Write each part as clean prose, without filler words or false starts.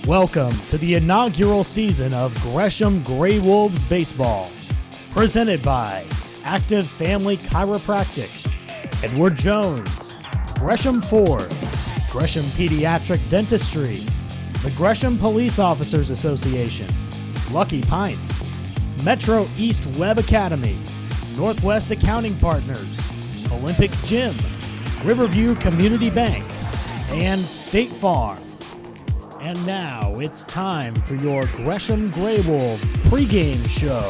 Welcome to the inaugural season of Gresham Grey Wolves Baseball, presented by Active Family Chiropractic, Edward Jones, Gresham Ford, Gresham Pediatric Dentistry, the Gresham Police Officers Association, Lucky Pint, Metro East Web Academy, Northwest Accounting Partners, Olympic Gym, Riverview Community Bank, and State Farm. And now it's time for your Gresham Grey Wolves pregame show.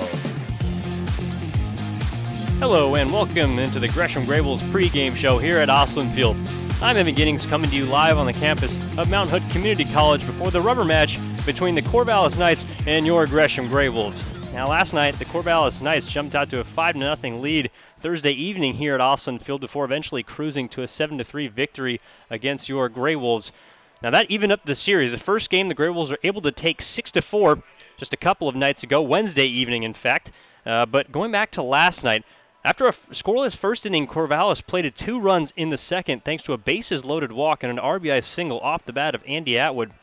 Hello and welcome into the Gresham Grey Wolves pregame show here at Osland Field. I'm Evan Giddings coming to you live on the campus of Mount Hood Community College before the rubber match between the Corvallis Knights and your Gresham Grey Wolves. Now last night the Corvallis Knights jumped out to a 5-0 lead Thursday evening here at Osland Field before eventually cruising to a 7-3 victory against your Grey Wolves. Now that evened up the series. The first game the Grey Wolves were able to take 6-4 just a couple of nights ago, Wednesday evening in fact. But going back to last night, after a scoreless first inning, Corvallis plated 2 runs in the second thanks to a bases-loaded walk and an RBI single off the bat of Andy Atwood.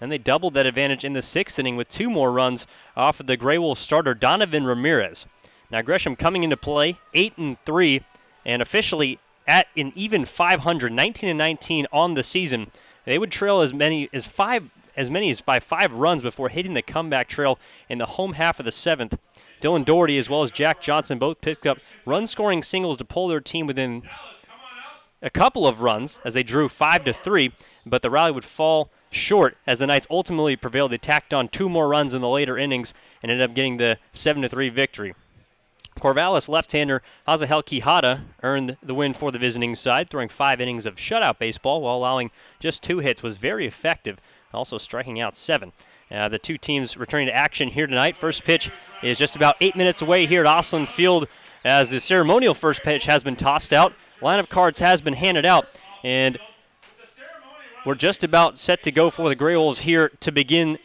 Then they doubled that advantage in the 6th inning with 2 more runs off of the Grey Wolves starter Donovan Ramirez. Now Gresham coming into play 8-3 and officially at an even 500, 19-19 on the season. They would trail as many as by 5 runs before hitting the comeback trail in the home half of the 7th. Dylan Doherty as well as Jack Johnson both picked up run-scoring singles to pull their team within a couple of runs as they drew 5-3, but the rally would fall short as the Knights ultimately prevailed. They tacked on 2 more runs in the later innings and ended up getting the 7-3 victory. Corvallis left-hander Hazael Quijada earned the win for the visiting side, throwing 5 innings of shutout baseball while allowing just 2 hits, was very effective, also striking out 7. The 2 teams returning to action here tonight. First pitch is just about 8 minutes away here at Osland Field as the ceremonial first pitch has been tossed out. Line of cards has been handed out, and we're just about set to go for the Grey Wolves here to begin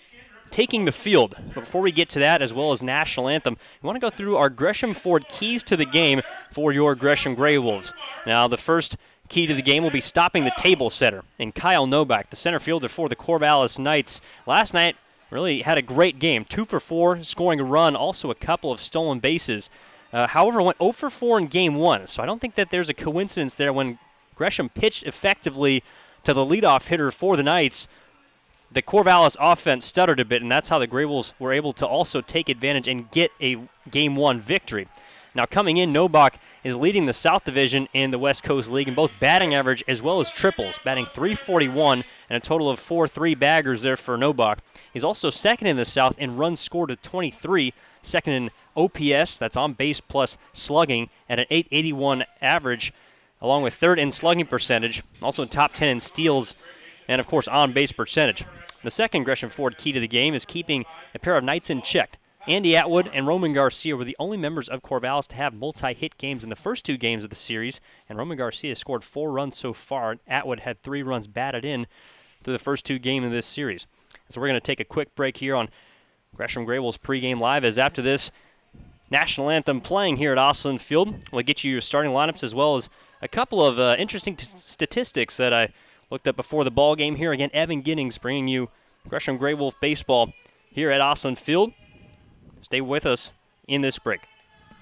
taking the field. But before we get to that, as well as National Anthem, we want to go through our Gresham Ford keys to the game for your Gresham Grey Wolves. Now, the first key to the game will be stopping the table setter, and Kyle Novak, the center fielder for the Corvallis Knights. Last night, really had a great game, 2 for 4, scoring a run, also a couple of stolen bases. However, went 0 for 4 in Game 1, so I don't think that there's a coincidence there. When Gresham pitched effectively to the leadoff hitter for the Knights, the Corvallis offense stuttered a bit, and that's how the Grey Wolves were able to also take advantage and get a Game 1 victory. Now coming in, Novak is leading the South Division in the West Coast League in both batting average as well as triples, batting .341 and a total of 4 baggers there for Novak. He's also second in the South in runs scored at 23, second in OPS, that's on base plus slugging, at an .881 average, along with third in slugging percentage, also top 10 in steals, and of course on base percentage. The second Gresham Ford key to the game is keeping a pair of Knights in check. Andy Atwood and Roman Garcia were the only members of Corvallis to have multi-hit games in the first 2 games of the series, and Roman Garcia scored 4 runs so far. Atwood had 3 runs batted in through the first 2 games of this series. So we're going to take a quick break here on Gresham Grey Wolves pregame live, as after this National Anthem playing here at Osland Field, we'll get you your starting lineups as well as a couple of interesting statistics that I looked up before the ball game here. Again, Evan Giddings bringing you Gresham Grey Wolf baseball here at Osland Field. Stay with us in this break.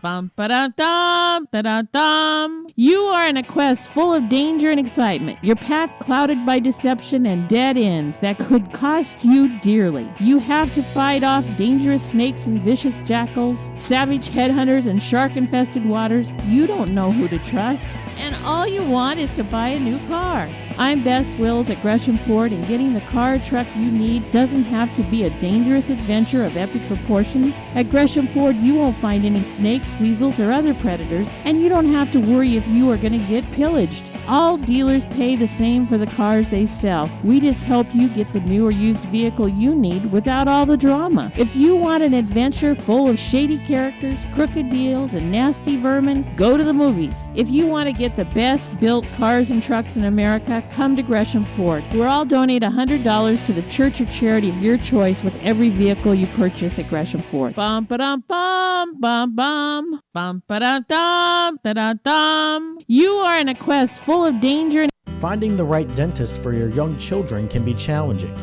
Bum, ba-da-dum, da-da-dum. You are in a quest full of danger and excitement. Your path clouded by deception and dead ends that could cost you dearly. You have to fight off dangerous snakes and vicious jackals, savage headhunters and shark-infested waters. You don't know who to trust, and all you want is to buy a new car. I'm Bess Wills at Gresham Ford, and getting the car or truck you need doesn't have to be a dangerous adventure of epic proportions. At Gresham Ford, you won't find any snakes, weasels, or other predators, and you don't have to worry if you are going to get pillaged. All dealers pay the same for the cars they sell. We just help you get the new or used vehicle you need without all the drama. If you want an adventure full of shady characters, crooked deals, and nasty vermin, go to the movies. If you want to get the best built cars and trucks in America, come to Gresham Ford. We'll all donate $100 to the church or charity of your choice with every vehicle you purchase at Gresham Ford. Bum ba dum bum bum bum bum ba dum dum da da dum. You are in a quest full of danger. Finding the right dentist for your young children can be challenging.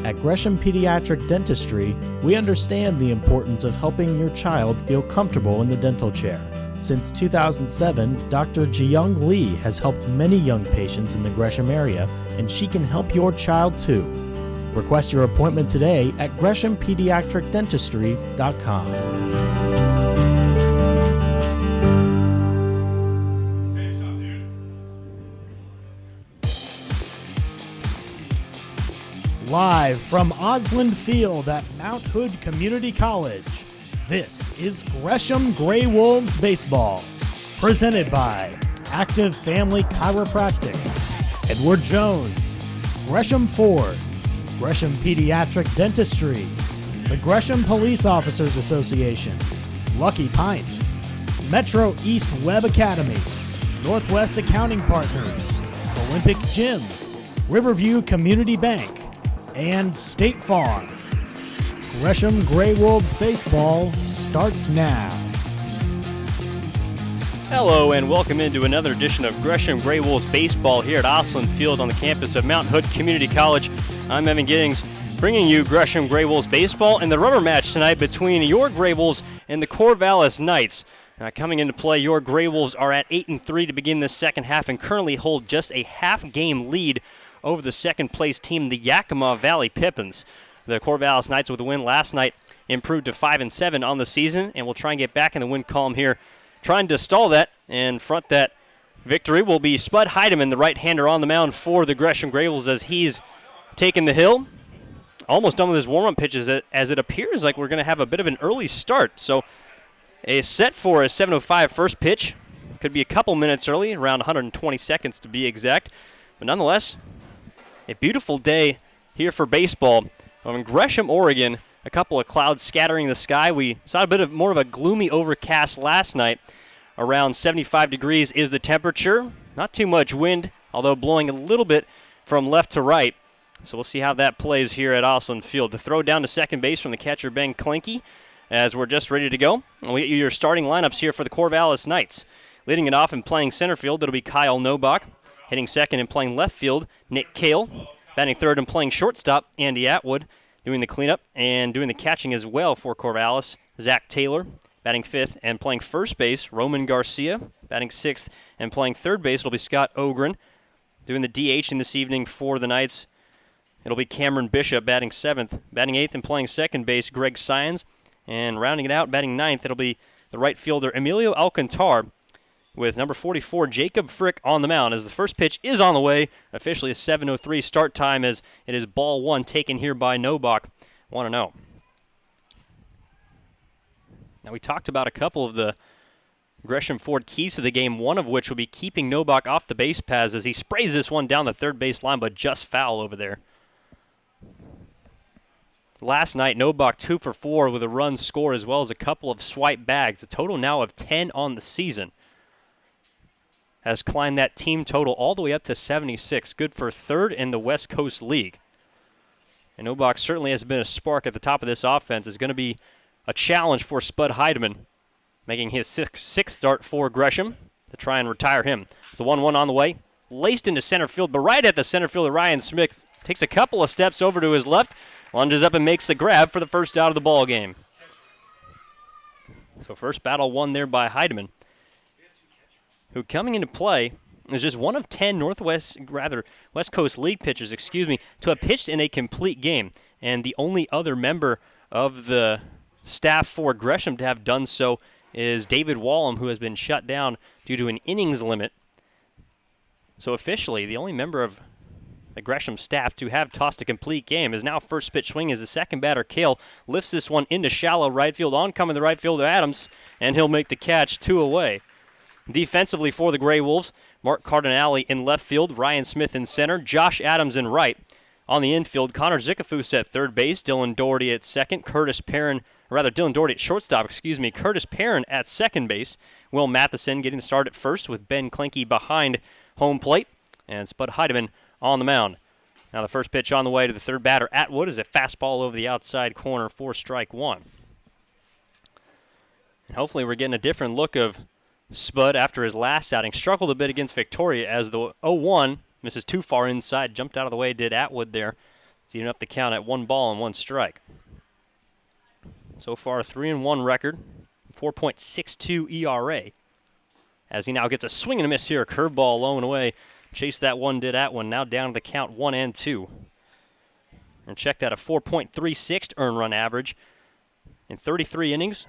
At Gresham Pediatric Dentistry, we understand the importance of helping your child feel comfortable in the dental chair. Since 2007, Dr. Jiyoung Lee has helped many young patients in the Gresham area, and she can help your child too. Request your appointment today at GreshamPediatricDentistry.com. Live from Osland Field at Mount Hood Community College, this is Gresham Grey Wolves Baseball, presented by Active Family Chiropractic, Edward Jones, Gresham Ford, Gresham Pediatric Dentistry, the Gresham Police Officers Association, Lucky Pint, Metro East Web Academy, Northwest Accounting Partners, Olympic Gym, Riverview Community Bank, and State Farm. Gresham Grey Wolves Baseball starts now. Hello and welcome into another edition of Gresham Grey Wolves Baseball here at Osland Field on the campus of Mount Hood Community College. I'm Evan Giddings, bringing you Gresham Grey Wolves Baseball and the rubber match tonight between your Grey Wolves and the Corvallis Knights. Coming into play, your Grey Wolves are at 8-3 to begin the second half and currently hold just a half-game lead over the second-place team, the Yakima Valley Pippins. The Corvallis Knights, with a win last night, improved to 5-7 on the season, and will try and get back in the win column here. Trying to stall that and front that victory will be Spud Heidemann, the right-hander on the mound for the Gresham Grey Wolves, as he's taken the hill. Almost done with his warm-up pitches, as it appears like we're going to have a bit of an early start. So a set for a 7:05 first pitch. Could be a couple minutes early, around 120 seconds to be exact. But nonetheless, a beautiful day here for baseball. In Gresham, Oregon, a couple of clouds scattering the sky. We saw a bit more of a gloomy overcast last night. Around 75 degrees is the temperature. Not too much wind, although blowing a little bit from left to right. So we'll see how that plays here at Osland Field. The throw down to second base from the catcher, Ben Klinke, as we're just ready to go. And we get you your starting lineups here for the Corvallis Knights. Leading it off and playing center field, it'll be Kyle Nobach. Hitting second and playing left field, Nick Kale. Batting third and playing shortstop, Andy Atwood. Doing the cleanup and doing the catching as well for Corvallis, Zach Taylor. Batting fifth and playing first base, Roman Garcia. Batting sixth and playing third base, it'll be Scott Ogren. Doing the DH in this evening for the Knights, it'll be Cameron Bishop batting seventh. Batting eighth and playing second base, Greg Sines. And rounding it out, batting ninth, it'll be the right fielder, Emilio Alcantar, with number 44, Jacob Frick, on the mound, as the first pitch is on the way. Officially a 7:03 start time, as it is ball one taken here by Nobach, 1-0. Now, we talked about a couple of the Gresham Ford keys to the game, one of which will be keeping Nobach off the base paths as he sprays this one down the third base line, but just foul over there. Last night, Nobach 2 for 4 with a run score as well as a couple of swipe bags. A total now of 10 on the season. Has climbed that team total all the way up to 76. Good for third in the West Coast League. And Nobach certainly has been a spark at the top of this offense. It's going to be a challenge for Spud Heidemann, making his sixth start for Gresham to try and retire him. It's a 1-1 on the way. Laced into center field, but right at the center fielder, Ryan Smith takes a couple of steps over to his left, lunges up and makes the grab for the first out of the ball game. So first battle won there by Heidemann, who coming into play is just one of 10 West Coast League pitchers, to have pitched in a complete game. And the only other member of the staff for Gresham to have done so is David Wallum, who has been shut down due to an innings limit. So officially, the only member of the Gresham staff to have tossed a complete game is now first pitch swing as the second batter, Kale, lifts this one into shallow right field. Oncoming the right fielder, Adams, and he'll make the catch, 2 away. Defensively for the Grey Wolves, Mark Cardinale in left field, Ryan Smith in center, Josh Adams in right. On the infield, Connor Zickafoose at third base, Dylan Doherty at second, Dylan Doherty at shortstop, Curtis Perrin at second base. Will Matheson getting the start at first with Ben Klinke behind home plate, and Spud Heidemann on the mound. Now the first pitch on the way to the third batter, Atwood, is a fastball over the outside corner for strike one. And hopefully we're getting a different look of Spud after his last outing. Struggled a bit against Victoria as the 0-1 misses too far inside. Jumped out of the way, did Atwood there. It's even up the count at 1 ball and 1 strike. So far, 3-1 record, 4.62 ERA. As he now gets a swing and a miss here, a curveball low and away. Chased that one, did that one. Now down to the count 1-2. And check that, a 4.36 earned run average in 33 innings.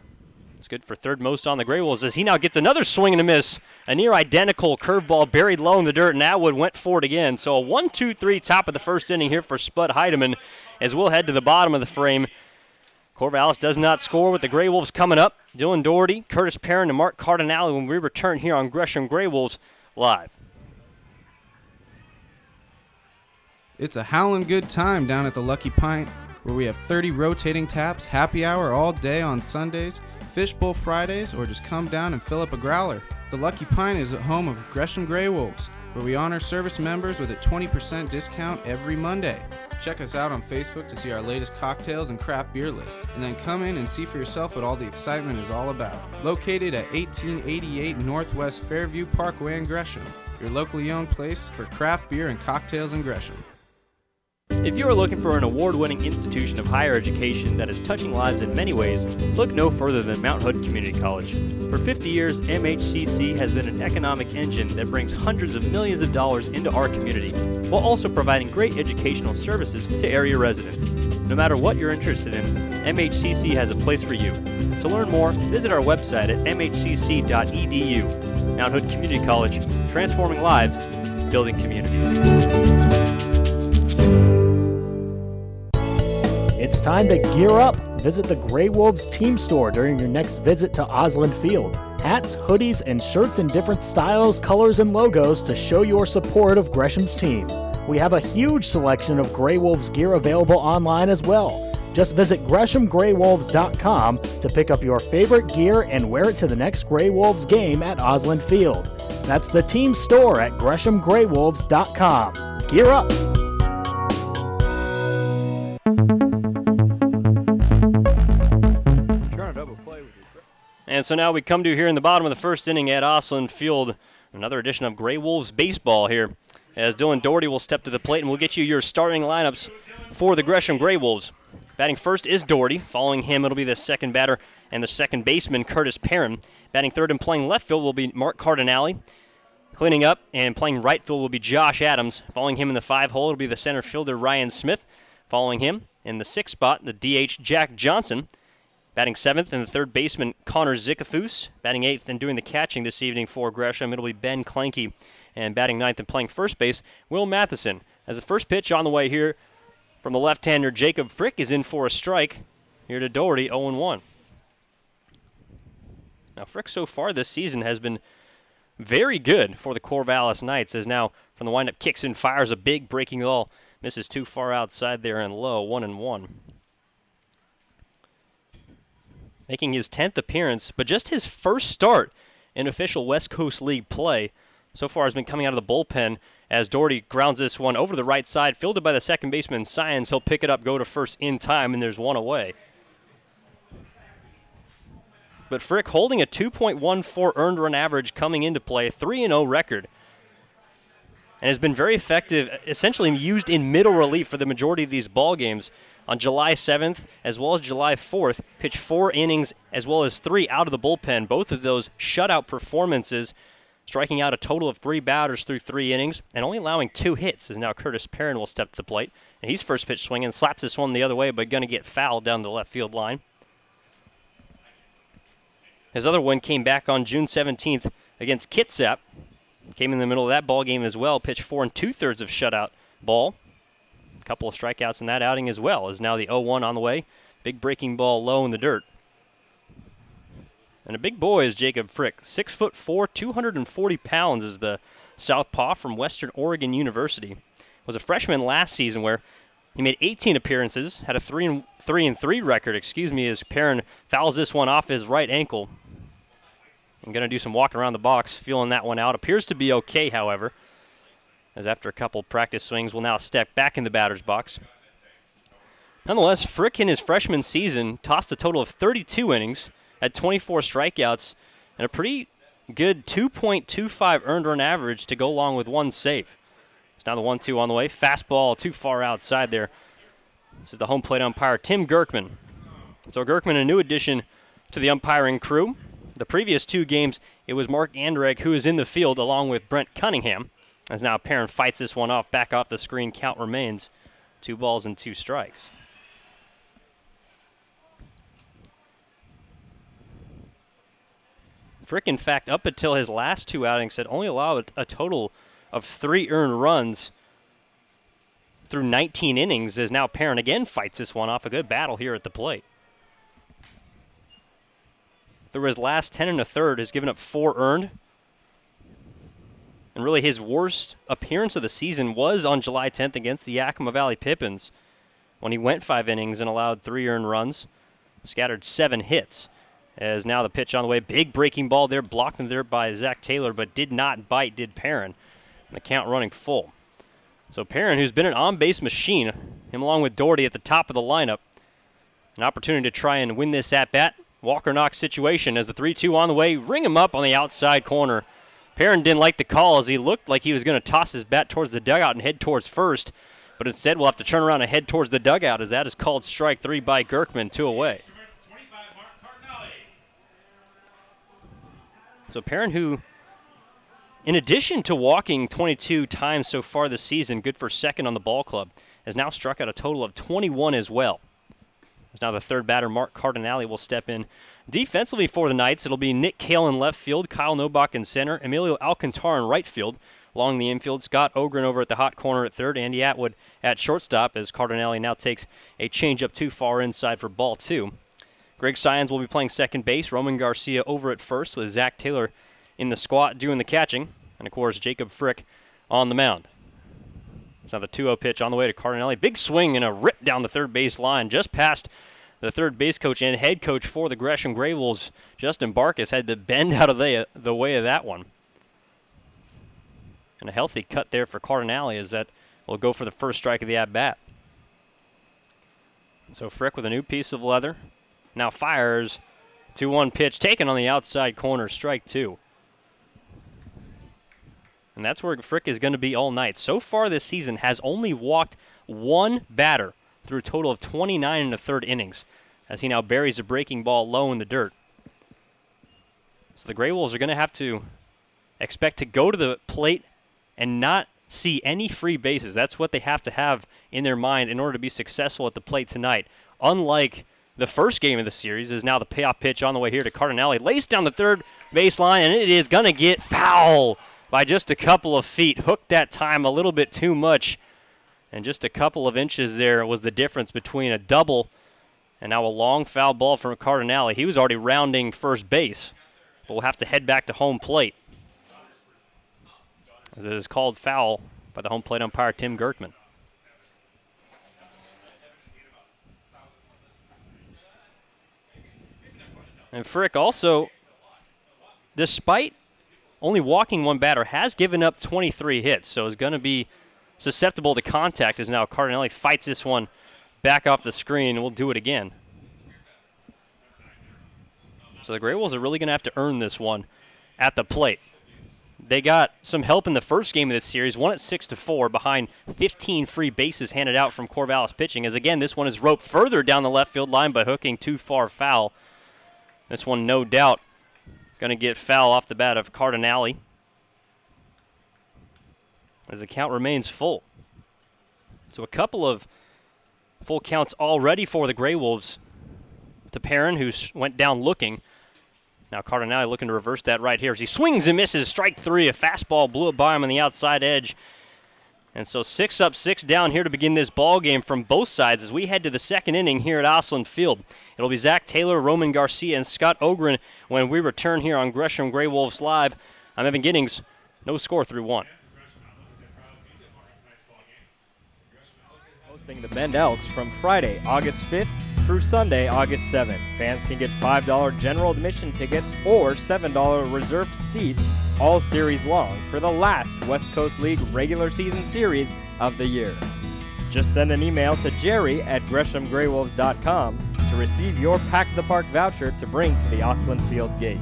It's good for third most on the Grey Wolves as he now gets another swing and a miss. A near identical curveball buried low in the dirt, and Atwood went for it again. So a 1-2-3 top of the first inning here for Spud Heidemann as we'll head to the bottom of the frame. Corvallis does not score with the Grey Wolves coming up. Dylan Doherty, Curtis Perrin, and Mark Cardinale when we return here on Gresham Grey Wolves Live. It's a howlin' good time down at the Lucky Pint, where we have 30 rotating taps, happy hour all day on Sundays, fishbowl Fridays, or just come down and fill up a growler. The Lucky Pint is the home of Gresham Grey Wolves, where we honor service members with a 20% discount every Monday. Check us out on Facebook to see our latest cocktails and craft beer list, and then come in and see for yourself what all the excitement is all about. Located at 1888 Northwest Fairview Parkway in Gresham, your locally owned place for craft beer and cocktails in Gresham. If you are looking for an award-winning institution of higher education that is touching lives in many ways, look no further than Mount Hood Community College. For 50 years, MHCC has been an economic engine that brings hundreds of millions of dollars into our community, while also providing great educational services to area residents. No matter what you're interested in, MHCC has a place for you. To learn more, visit our website at mhcc.edu. Mount Hood Community College, transforming lives, building communities. It's time to gear up. Visit the Grey Wolves team store during your next visit to Osland Field. Hats, hoodies, and shirts in different styles, colors, and logos to show your support of Gresham's team. We have a huge selection of Grey Wolves gear available online as well. Just visit GreshamGreyWolves.com to pick up your favorite gear and wear it to the next Grey Wolves game at Osland Field. That's the team store at GreshamGreyWolves.com. Gear up! And so now we come to here in the bottom of the first inning at Osland Field. Another edition of Grey Wolves baseball here as Dylan Doherty will step to the plate and we'll get you your starting lineups for the Gresham Grey Wolves. Batting first is Doherty. Following him, it'll be the second batter and the second baseman, Curtis Perrin. Batting third and playing left field will be Mark Cardinale. Cleaning up and playing right field will be Josh Adams. Following him in the 5-hole, it'll be the center fielder, Ryan Smith. Following him in the 6th spot, the DH, Jack Johnson. Batting 7th and the third baseman, Connor Zickafoose. Batting 8th and doing the catching this evening for Gresham, it'll be Ben Klanke. And batting 9th and playing first base, Will Matheson. As the first pitch on the way here from the left-hander, Jacob Frick is in for a strike. Here to Doherty, 0-1. Now, Frick so far this season has been very good for the Corvallis Knights, as now from the windup kicks and fires a big breaking ball. Misses too far outside there and low, 1-1. Making his 10th appearance, but just his first start in official West Coast League play so far has been coming out of the bullpen as Doherty grounds this one over the right side, fielded by the second baseman, Science. He'll pick it up, go to first in time, and there's one away. But Frick holding a 2.14 earned run average coming into play, 3-0 record, and has been very effective, essentially used in middle relief for the majority of these ball games. On July 7th, as well as July 4th, pitched 4 innings as well as 3 out of the bullpen. Both of those shutout performances, striking out a total of 3 batters through 3 innings and only allowing 2 hits, as now Curtis Perrin will step to the plate. And he's first pitch swinging, slaps this one the other way, but going to get fouled down the left field line. His other one came back on June 17th against Kitsap. Came in the middle of that ball game as well, pitched 4 2/3 of shutout ball. Couple of strikeouts in that outing as well, as now the 0-1 on the way. Big breaking ball low in the dirt. And a big boy is Jacob Frick. 6'4", 240 pounds is the southpaw from Western Oregon University. Was a freshman last season where he made 18 appearances, had a 3-3 record, as Perrin fouls this one off his right ankle. I'm going to do some walking around the box, feeling that one out. Appears to be okay, however, as after a couple practice swings, will now step back in the batter's box. Nonetheless, Frick in his freshman season tossed a total of 32 innings, had 24 strikeouts, and a pretty good 2.25 earned run average to go along with 1 save. It's now the 1-2 on the way. Fastball too far outside there This is the home plate umpire, Tim Gerkman. So Gerkman, a new addition to the umpiring crew. The previous 2 games, it was Mark Andrek who is in the field along with Brent Cunningham. As now Perrin fights this one off, back off the screen, count remains 2 balls and 2 strikes. Frick, in fact, up until his last 2 outings, had only allowed a total of 3 earned runs through 19 innings, as now Perrin again fights this one off. A good battle here at the plate. Through his last 10 1/3, has given up 4 earned. And really his worst appearance of the season was on July 10th against the Yakima Valley Pippins, when he went 5 innings and allowed 3 earned runs, scattered 7 hits. As now the pitch on the way, big breaking ball there, blocked in there by Zach Taylor, but did not bite, did Perrin. And the count running full. So Perrin, who's been an on-base machine, him along with Doherty at the top of the lineup, an opportunity to try and win this at-bat. Walker-Knox situation as the 3-2 on the way, ring him up on the outside corner. Perrin didn't like the call as he looked like he was going to toss his bat towards the dugout and head towards first, but instead we'll have to turn around and head towards the dugout as that is called strike 3 by Gerkman, 2 away. So Perrin, who, in addition to walking 22 times so far this season, good for second on the ball club, has now struck out a total of 21 as well. As now the third batter, Mark Cardinale, will step in. Defensively for the Knights, it'll be Nick Kale in left field, Kyle Nobach in center, Emilio Alcantar in right field. Along the infield, Scott Ogren over at the hot corner at third, Andy Atwood at shortstop as Cardinale now takes a changeup too far inside for ball 2. Greg Syons will be playing second base. Roman Garcia over at first with Zach Taylor in the squat doing the catching. And, of course, Jacob Frick on the mound. It's now the 2-0 pitch on the way to Cardinale. Big swing and a rip down the third base line just past the third base coach and head coach for the Gresham Gray Wolves. Justin Barkas had to bend out of the way of that one. And a healthy cut there for Cardinale as that will go for the first strike of the at-bat. So Frick with a new piece of leather. Now fires. 2-1 pitch taken on the outside corner, strike 2. And that's where Frick is going to be all night. So far this season has only walked 1 batter through a total of 29 1/3 innings as he now buries a breaking ball low in the dirt. So the Gray Wolves are going to have to expect to go to the plate and not see any free bases. That's what they have to have in their mind in order to be successful at the plate tonight. Unlike the first game of the series, is now the payoff pitch on the way here to Cardinale. Lays down the third baseline, and it is going to get foul by just a couple of feet. Hooked that time a little bit too much, and just a couple of inches there was the difference between a double and now a long foul ball from Cardinale. He was already rounding first base, but we'll have to head back to home plate as it is called foul by the home plate umpire, Tim Gerkman. And Frick also, despite only walking 1 batter, has given up 23 hits, so is going to be susceptible to contact as now Cardinale fights this one back off the screen, and we'll do it again. So the Gray Wolves are really going to have to earn this one at the plate. They got some help in the first game of this series, won at 6-4 behind 15 free bases handed out from Corvallis pitching, as again this one is roped further down the left field line by hooking too far foul. This one, no doubt, going to get foul off the bat of Cardinale as the count remains full. So a couple of full counts already for the Gray Wolves to Perrin, who went down looking. Now Cardinale looking to reverse that right here as he swings and misses. Strike 3, a fastball blew it by him on the outside edge. And so 6 up, 6 down here to begin this ball game from both sides as we head to the second inning here at Osland Field. It'll be Zach Taylor, Roman Garcia, and Scott Ogren when we return here on Gresham Gray Wolves Live. I'm Evan Giddings. No score, 3-1. Hosting the Bend Elks from Friday, August 5th through Sunday, August 7th. Fans can get $5 general admission tickets or $7 reserved seats all series long for the last West Coast League regular season series of the year. Just send an email to jerry@greshamgraywolves.com to receive your Pack the Park voucher to bring to the Osland Field gate.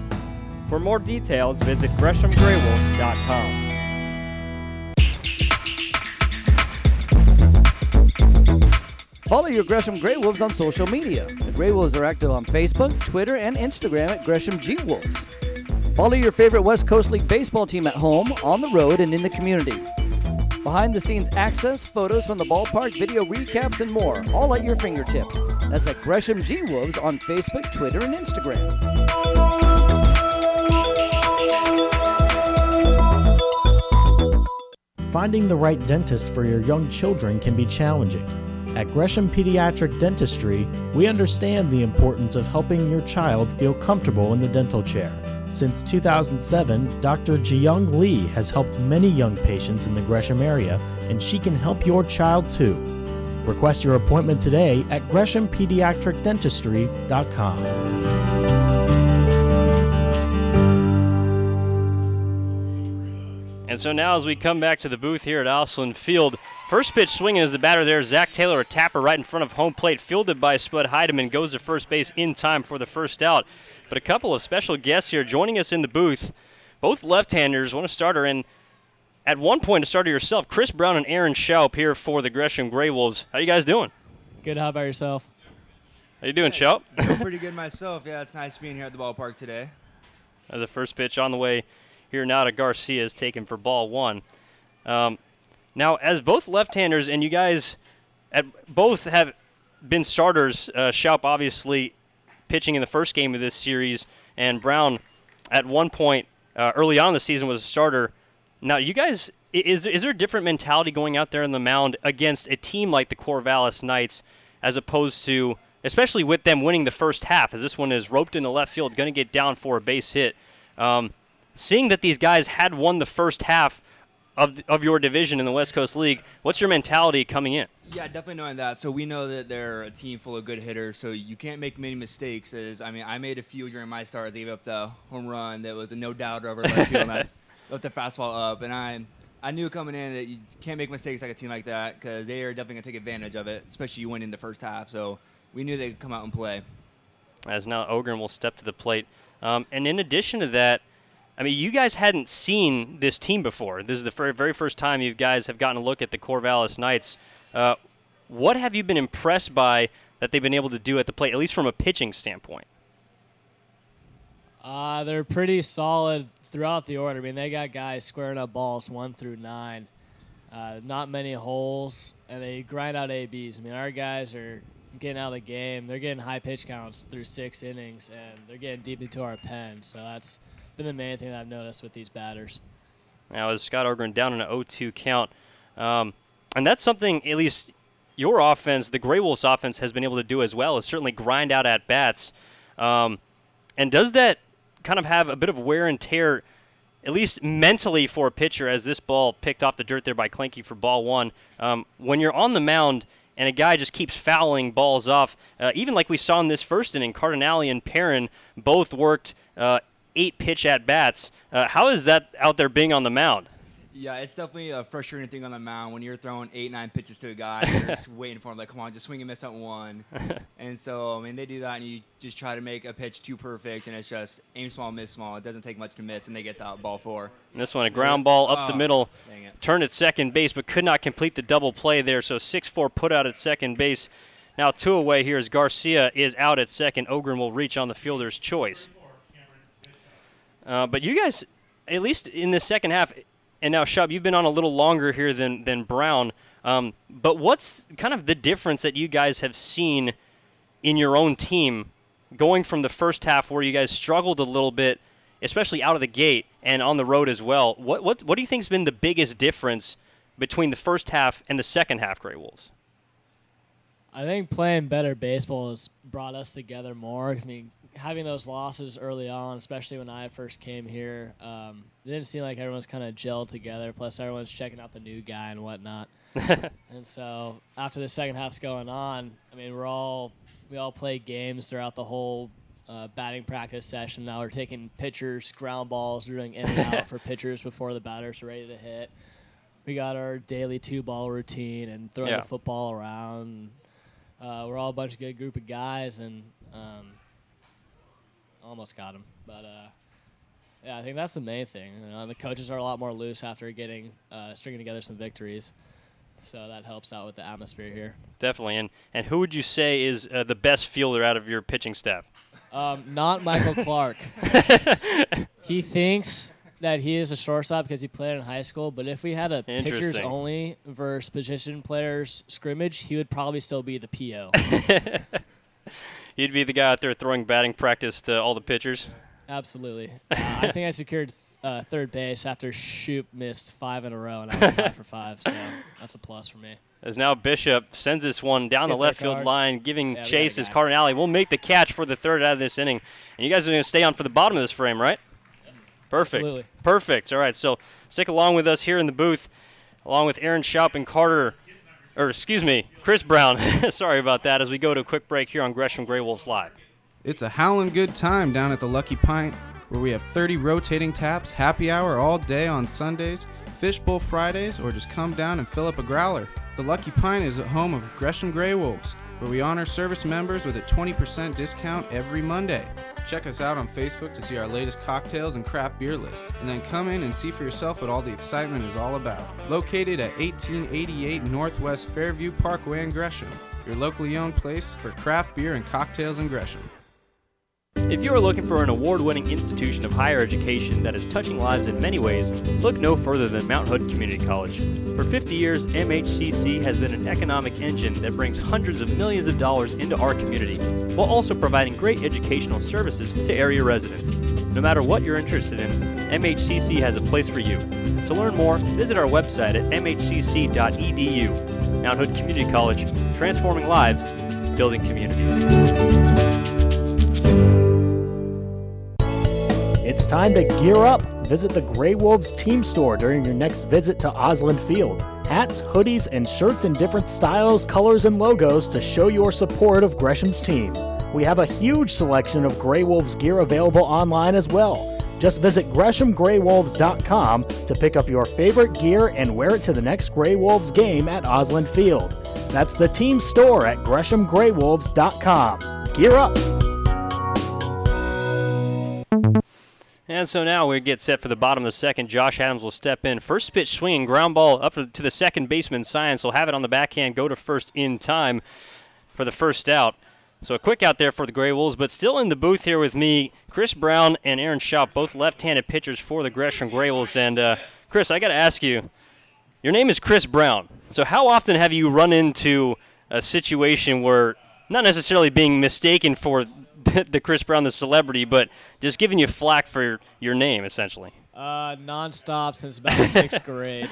For more details, visit greshamgraywolves.com. Follow your Gresham Grey Wolves on social media. The Grey Wolves are active on Facebook, Twitter, and Instagram at Gresham G Wolves. Follow your favorite West Coast League baseball team at home, on the road, and in the community. Behind-the-scenes access, photos from the ballpark, video recaps, and more, all at your fingertips. That's at Gresham G Wolves on Facebook, Twitter, and Instagram. Finding the right dentist for your young children can be challenging. At Gresham Pediatric Dentistry, we understand the importance of helping your child feel comfortable in the dental chair. Since 2007, Dr. Jiyoung Lee has helped many young patients in the Gresham area, and she can help your child too. Request your appointment today at GreshamPediatricDentistry.com. And so now as we come back to the booth here at Osland Field, first pitch swinging as the batter there, Zach Taylor, a tapper right in front of home plate, fielded by Spud Heidemann, goes to first base in time for the first out. But a couple of special guests here joining us in the booth, both left-handers, one a starter, and at one point a starter yourself, Chris Brown and Aaron Schaup here for the Gresham Grey Wolves. How you guys doing? Good, how about yourself? How you doing, Schaup? Doing pretty good myself. Yeah, it's nice being here at the ballpark today. The first pitch on the way here now to Garcia is taken for ball one. Now, as both left-handers, and you guys both have been starters, Schaup obviously pitching in the first game of this series, and Brown at one point early on in the season was a starter. Now, you guys, is there a different mentality going out there on the mound against a team like the Corvallis Knights as opposed to, especially with them winning the first half, as this one is roped into left field, going to get down for a base hit? Seeing that these guys had won the first half of your division in the West Coast League, what's your mentality coming in? Yeah, definitely knowing that. So we know that they're a team full of good hitters, so you can't make many mistakes. I made a few during my start. I gave up the home run that was a no-doubter over left field, and I left the fastball up. And I knew coming in that you can't make mistakes like a team like that because they are definitely going to take advantage of it, especially you winning the first half. So we knew they could come out and play. As now Ogren will step to the plate. And in addition to that, I mean, you guys hadn't seen this team before. This is the very first time you guys have gotten a look at the Corvallis Knights. What have you been impressed by that they've been able to do at the plate, at least from a pitching standpoint? They're pretty solid throughout the order. I mean, they got guys squaring up balls 1 through 9. Not many holes, and they grind out ABs. I mean, our guys are getting out of the game. They're getting high pitch counts through 6 innings, and they're getting deep into our pen. So that's been the main thing that I've noticed with these batters. Now, as Scott Ogren down in an 0-2 count, and that's something at least your offense, the Grey Wolves offense, has been able to do as well, is certainly grind out at bats. And does that kind of have a bit of wear and tear, at least mentally, for a pitcher, as this ball picked off the dirt there by Klenke for ball one? When you're on the mound and a guy just keeps fouling balls off, even like we saw in this first inning, Cardinale and Perrin both worked 8 pitch at bats. How is that out there being on the mound? Yeah, it's definitely a frustrating thing on the mound when you're throwing 8, 9 pitches to a guy and you're just waiting for him, like, come on, just swing and miss on one. And so, I mean, they do that and you just try to make a pitch too perfect and it's just aim small, miss small. It doesn't take much to miss and they get that ball 4. And this one, a ground ball up the middle, dang it. turned at second base, but could not complete the double play there. So 6-4 put out at second base. Now 2 away here as Garcia is out at second. Ogren will reach on the fielder's choice. But you guys, at least in the second half, and now, Schaup, you've been on a little longer here than Brown, but what's kind of the difference that you guys have seen in your own team going from the first half where you guys struggled a little bit, especially out of the gate and on the road as well? What do you think has been the biggest difference between the first half and the second half, Grey Wolves? I think playing better baseball has brought us together more. 'Cause, I mean, having those losses early on, especially when I first came here, it didn't seem like everyone's kind of gelled together. Plus, everyone's checking out the new guy and whatnot. And so after the second half's going on, I mean, we all play games throughout the whole batting practice session. Now we're taking pitchers, ground balls, we're doing in and out for pitchers before the batters are ready to hit. We got our daily 2-ball routine and throwing the football around. We're all a bunch of good group of guys, and almost got him. But, yeah, I think that's the main thing. You know, the coaches are a lot more loose after stringing together some victories. so that helps out with the atmosphere here. Definitely. And who would you say is the best fielder out of your pitching staff? Not Michael Clark. He thinks that he is a shortstop because he played in high school, but if we had a pitchers only versus position players scrimmage, he would probably still be the PO. He'd be the guy out there throwing batting practice to all the pitchers. Absolutely. I think I secured third base after Shoop missed 5 in a row, and I went 5 for 5, so that's a plus for me. As now Bishop sends this one down the left field line, giving Chase his Cardinale. We'll make the catch for the third out of this inning. And you guys are going to stay on for the bottom of this frame, right? Perfect. Absolutely. Perfect. All right, so stick along with us here in the booth, along with Aaron Schaup and Chris Brown. Sorry about that, as we go to a quick break here on Gresham Grey Wolves Live. It's a howlin' good time down at the Lucky Pint, where we have 30 rotating taps, happy hour all day on Sundays, fishbowl Fridays, or just come down and fill up a growler. The Lucky Pint is at home of Gresham Grey Wolves, where we honor service members with a 20% discount every Monday. Check us out on Facebook to see our latest cocktails and craft beer list, and then come in and see for yourself what all the excitement is all about. Located at 1888 Northwest Fairview Parkway in Gresham, your locally owned place for craft beer and cocktails in Gresham. If you are looking for an award-winning institution of higher education that is touching lives in many ways, look no further than Mount Hood Community College. For 50 years, MHCC has been an economic engine that brings hundreds of millions of dollars into our community, while also providing great educational services to area residents. No matter what you're interested in, MHCC has a place for you. To learn more, visit our website at mhcc.edu. Mount Hood Community College, transforming lives, building communities. It's time to gear up. Visit the Grey Wolves team store during your next visit to Osland Field. Hats, hoodies, and shirts in different styles, colors, and logos to show your support of Gresham's team. We have a huge selection of Grey Wolves gear available online as well. Just visit GreshamGreyWolves.com to pick up your favorite gear and wear it to the next Grey Wolves game at Osland Field. That's the team store at GreshamGreyWolves.com. Gear up! And so now we get set for the bottom of the second. Josh Adams will step in. First pitch swinging, ground ball up to the second baseman. Science will have it on the backhand, go to first in time for the first out. So a quick out there for the Grey Wolves, but still in the booth here with me, Chris Brown and Aaron Schaup, both left-handed pitchers for the Gresham Grey Wolves. And Chris, I got to ask you, your name is Chris Brown. So how often have you run into a situation where not necessarily being mistaken for the Chris Brown, the celebrity, but just giving you flack for your name, essentially? Non-stop since about 6th grade.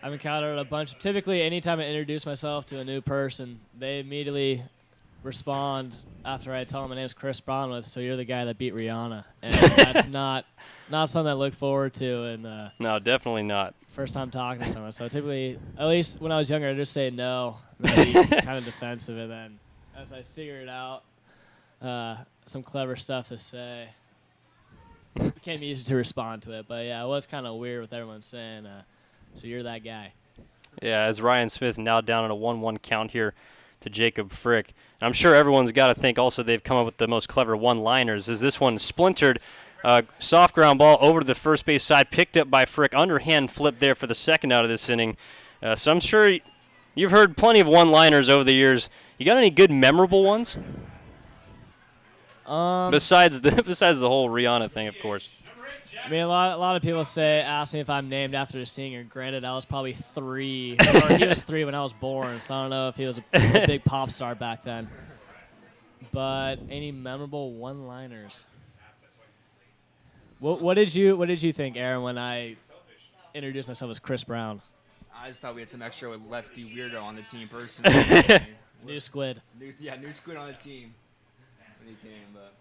I've encountered a bunch. Typically, anytime I introduce myself to a new person, they immediately respond after I tell them my name's Chris Brown with, so you're the guy that beat Rihanna. And that's not something I look forward to. And no, definitely not. First time talking to someone. So typically, at least when I was younger, I'd just say no, and I'd be kind of defensive. And then as I figured out some clever stuff to say, it became easy to respond to it. But yeah, it was kind of weird with everyone saying, so you're that guy. Yeah, as Ryan Smith now down at a 1-1 count here to Jacob Frick. And I'm sure everyone's got to think also they've come up with the most clever one-liners. As this one splintered, soft ground ball over to the first base side, picked up by Frick, underhand flip there for the second out of this inning. So I'm sure you've heard plenty of one-liners over the years. You got any good memorable ones? Besides the whole Rihanna thing, of course. I mean, a lot of people ask me if I'm named after a singer. Granted, I was probably 3, or he was 3 when I was born, so I don't know if he was a big pop star back then. But any memorable one-liners? What did you think, Aaron, when I introduced myself as Chris Brown? I just thought we had some extra lefty weirdo on the team personally. New squid. New squid on the team when he came, but.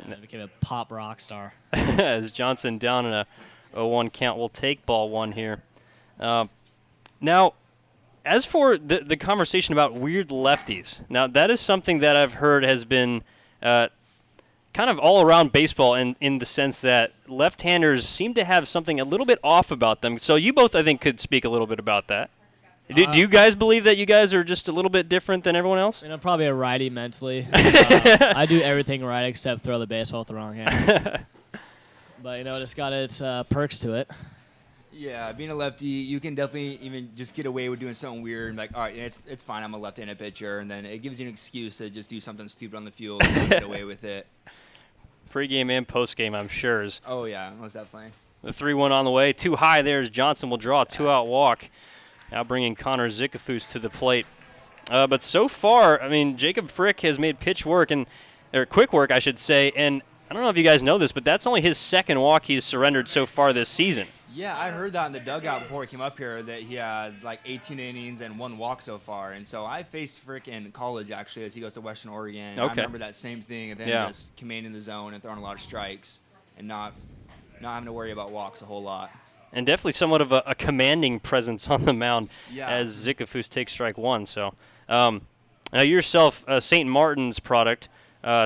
Yeah, became a pop rock star. As Johnson down in a 0-1 count, will take ball one here. Now, as for the conversation about weird lefties, now that is something that I've heard has been kind of all around baseball in the sense that left-handers seem to have something a little bit off about them. So you both, I think, could speak a little bit about that. Do you guys believe that you guys are just a little bit different than everyone else? I'm probably a righty mentally. I do everything right except throw the baseball with the wrong hand. But, it's got its perks to it. Yeah, being a lefty, you can definitely even just get away with doing something weird and like, all right, it's fine. I'm a left-handed pitcher, and then it gives you an excuse to just do something stupid on the field and get away with it. Pre-game and post-game, I'm sure. Oh yeah, most definitely. The 3-1 on the way. Too high there as Johnson will draw a 2-out walk. Now bringing Connor Zickafoos to the plate. But so far, I mean, Jacob Frick has made pitch work, or quick work, I should say, and I don't know if you guys know this, but that's only his second walk he's surrendered so far this season. Yeah, I heard that in the dugout before he came up here that he had like 18 innings and 1 walk so far. And so I faced Frick in college, actually, as he goes to Western Oregon. Okay. I remember that same thing of him just commanding the zone and throwing a lot of strikes and not having to worry about walks a whole lot. And definitely somewhat of a commanding presence on the mound as Yeah. Zickafoos takes strike 1. So now yourself, St. Martin's product.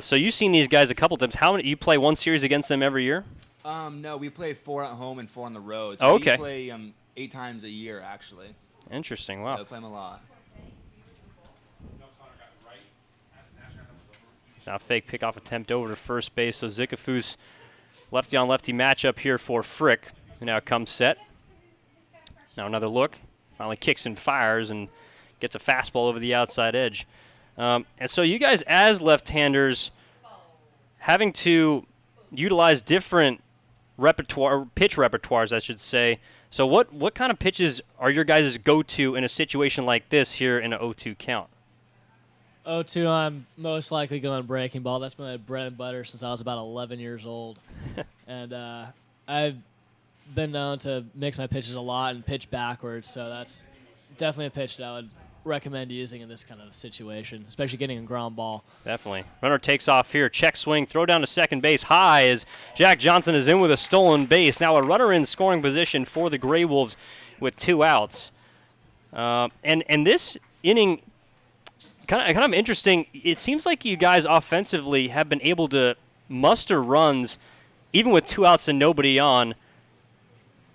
So you've seen these guys a couple times. How many? You play one series against them every year? No, we play 4 at home and 4 on the road. Oh, So okay. we play 8 times a year, actually. Interesting. So Wow. I play them a lot. Now fake pickoff attempt over to first base. So Zickafoos, lefty on lefty matchup here for Frick, who now comes set. Now another look. Finally kicks and fires and gets a fastball over the outside edge. And so you guys as left-handers having to utilize different pitch repertoires, I should say. So what kind of pitches are your guys' go-to in a situation like this here in an 0-2 count? 0-2, I'm most likely going breaking ball. That's been my bread and butter since I was about 11 years old. And I've been known to mix my pitches a lot and pitch backwards, so that's definitely a pitch that I would recommend using in this kind of situation, especially getting a ground ball. Definitely. Runner takes off here. Check swing. Throw down to second base. High as Jack Johnson is in with a stolen base. Now a runner in scoring position for the Gray Wolves with 2 outs. And this inning, kind of interesting. It seems like you guys offensively have been able to muster runs even with 2 outs and nobody on.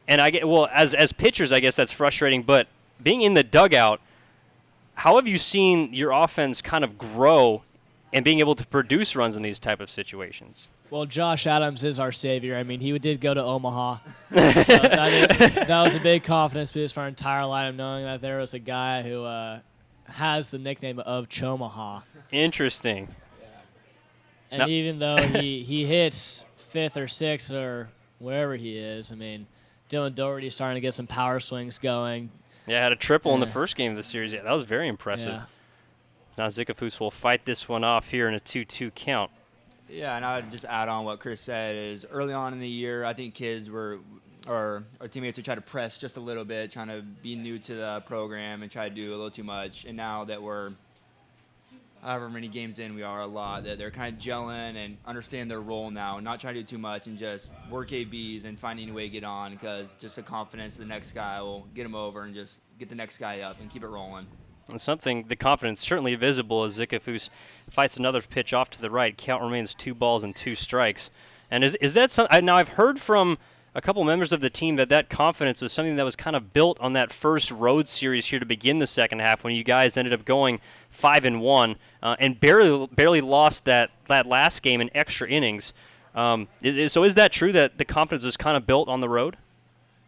And as pitchers, I guess that's frustrating. But being in the dugout, how have you seen your offense kind of grow and being able to produce runs in these type of situations? Well, Josh Adams is our savior. I mean, he did go to Omaha. So that was a big confidence boost for our entire lineup, knowing that there was a guy who has the nickname of Chomaha. Interesting. And Now- even though he hits 5th or 6th or wherever he is, I mean, Dylan Doherty's starting to get some power swings going. Yeah, had a triple in the Yeah. first game of the series. Yeah, that was very impressive. Yeah. Now Zickafoos will fight this one off here in a 2-2 count. Yeah, and I would just add on what Chris said is early on in the year, I think kids or our teammates would try to press just a little bit, trying to be new to the program and try to do a little too much. And now that we're however many games in, we are a lot, that they're kind of gelling and understand their role now, not trying to do too much and just work ABs and find any way to get on, because just the confidence the next guy will get him over and just get the next guy up and keep it rolling. And the confidence certainly visible as Zickafoos fights another pitch off to the right. Count remains 2 balls and 2 strikes. And is that something? Now I've heard from a couple members of the team that confidence was something that was kind of built on that first road series here to begin the second half when you guys ended up going 5-1 and barely lost that last game in extra innings. So is that true that the confidence was kind of built on the road?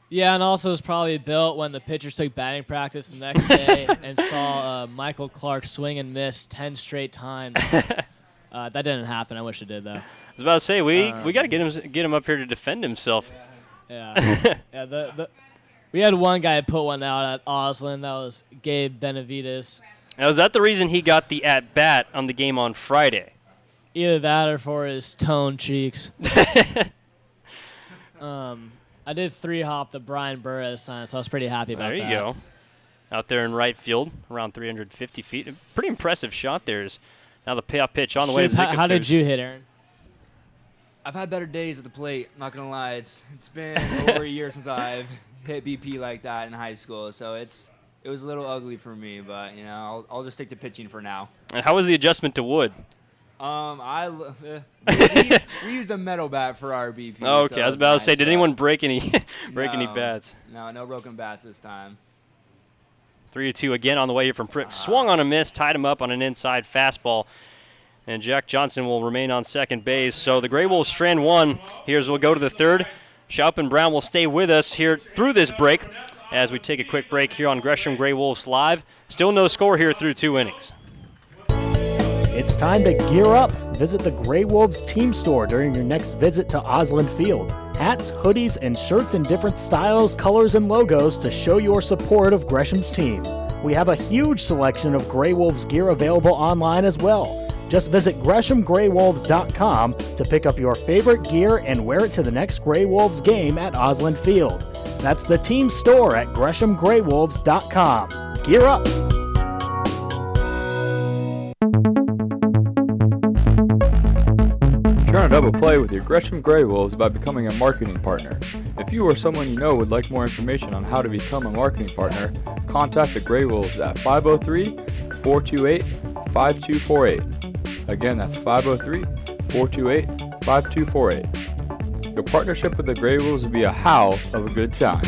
Yeah, and also was probably built when the pitchers took batting practice the next day and saw Michael Clark swing and miss 10 straight times. That didn't happen. I wish it did, though. I was about to say we got to get him up here to defend himself. Yeah. We had one guy put one out at Oslin. That was Gabe Benavides. Now, is that the reason he got the at-bat on the game on Friday? Either that or for his toned cheeks. I did 3-hop the Brian Burris sign, so I was pretty happy about that. There you go. Out there in right field, around 350 feet. A pretty impressive shot there. Now the payoff pitch on the way to Zickafoos. How did you hit, Aaron? I've had better days at the plate, not going to lie. It's been over a year since I've hit BP like that in high school, so it was a little ugly for me, but I'll just stick to pitching for now. And how was the adjustment to wood? We used a metal bat for our BP. Oh, okay, so I was it's about to nice, say, did but anyone break any any bats? No broken bats this time. 3-2 again on the way here from Pritt. Swung on a miss, tied him up on an inside fastball. And Jack Johnson will remain on second base. So the Gray Wolves strand one. We'll go to the third. Shoup and Brown will stay with us here through this break as we take a quick break here on Gresham Grey Wolves Live. Still no score here through 2 innings. It's time to gear up. Visit the Grey Wolves team store during your next visit to Osland Field. Hats, hoodies, and shirts in different styles, colors, and logos to show your support of Gresham's team. We have a huge selection of Grey Wolves gear available online as well. Just visit GreshamGreyWolves.com to pick up your favorite gear and wear it to the next Grey Wolves game at Osland Field. That's the team store at GreshamGreyWolves.com. Gear up! Turn a double play with your Gresham Grey Wolves by becoming a marketing partner. If you or someone you know would like more information on how to become a marketing partner, contact the Grey Wolves at 503-428-5248. Again, that's 503-428-5248. Your partnership with the Grey Wolves would be a howl of a good time.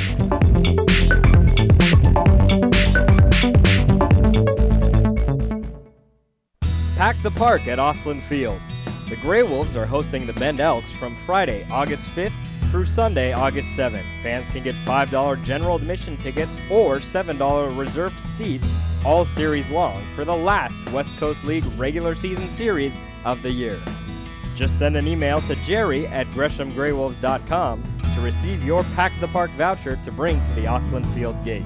Pack the park at Osland Field. The Grey Wolves are hosting the Bend Elks from Friday, August 5th through Sunday, August 7th. Fans can get $5 general admission tickets or $7 reserved seats all series long for the last West Coast League regular season series of the year. Just send an email to jerry@GreshamGreyWolves.com to receive your Pack the Park voucher to bring to the Osland Field gate.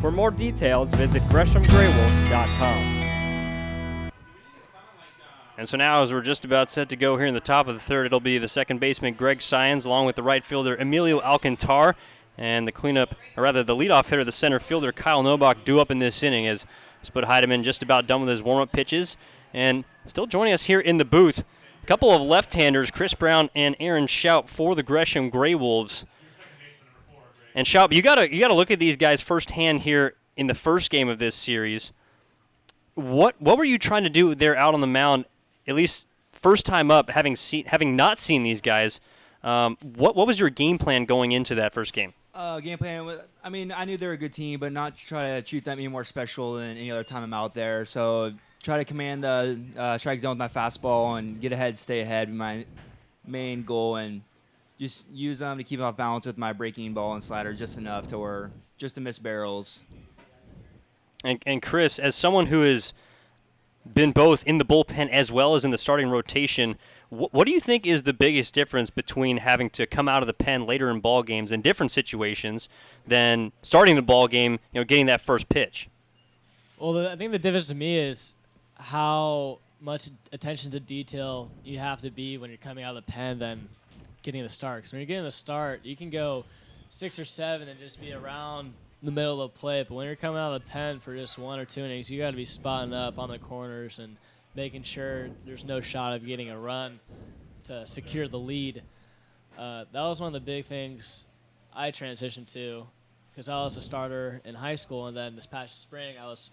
For more details, visit GreshamGreyWolves.com. And so now, as we're just about set to go here in the top of the third, it'll be the second baseman Greg Syons along with the right fielder Emilio Alcantar and the leadoff hitter, the center fielder Kyle Nobach, due up in this inning as Spud Heidemann just about done with his warm-up pitches. And still joining us here in the booth, a couple of left-handers, Chris Brown and Aaron Shoup for the Gresham Grey Wolves. And Shoup, you gotta look at these guys firsthand here in the first game of this series. What were you trying to do there out on the mound? At least first time up, having not seen these guys, what was your game plan going into that first game? Game plan was, I knew they were a good team, but not to try to treat them any more special than any other time I'm out there. So try to command the strike zone with my fastball and get ahead, stay ahead. My main goal, and just use them to keep off balance with my breaking ball and slider just enough to miss barrels. And Chris, as someone who is been both in the bullpen as well as in the starting rotation, what do you think is the biggest difference between having to come out of the pen later in ball games in different situations than starting the ball game, getting that first pitch? Well, I think the difference to me is how much attention to detail you have to be when you're coming out of the pen than getting the start. Because when you're getting the start, you can go 6 or 7 and just be around the middle of the plate, but when you're coming out of the pen for just 1 or 2 innings, you got to be spotting up on the corners and making sure there's no shot of getting a run to secure the lead. That was one of the big things I transitioned to, because I was a starter in high school, and then this past spring I was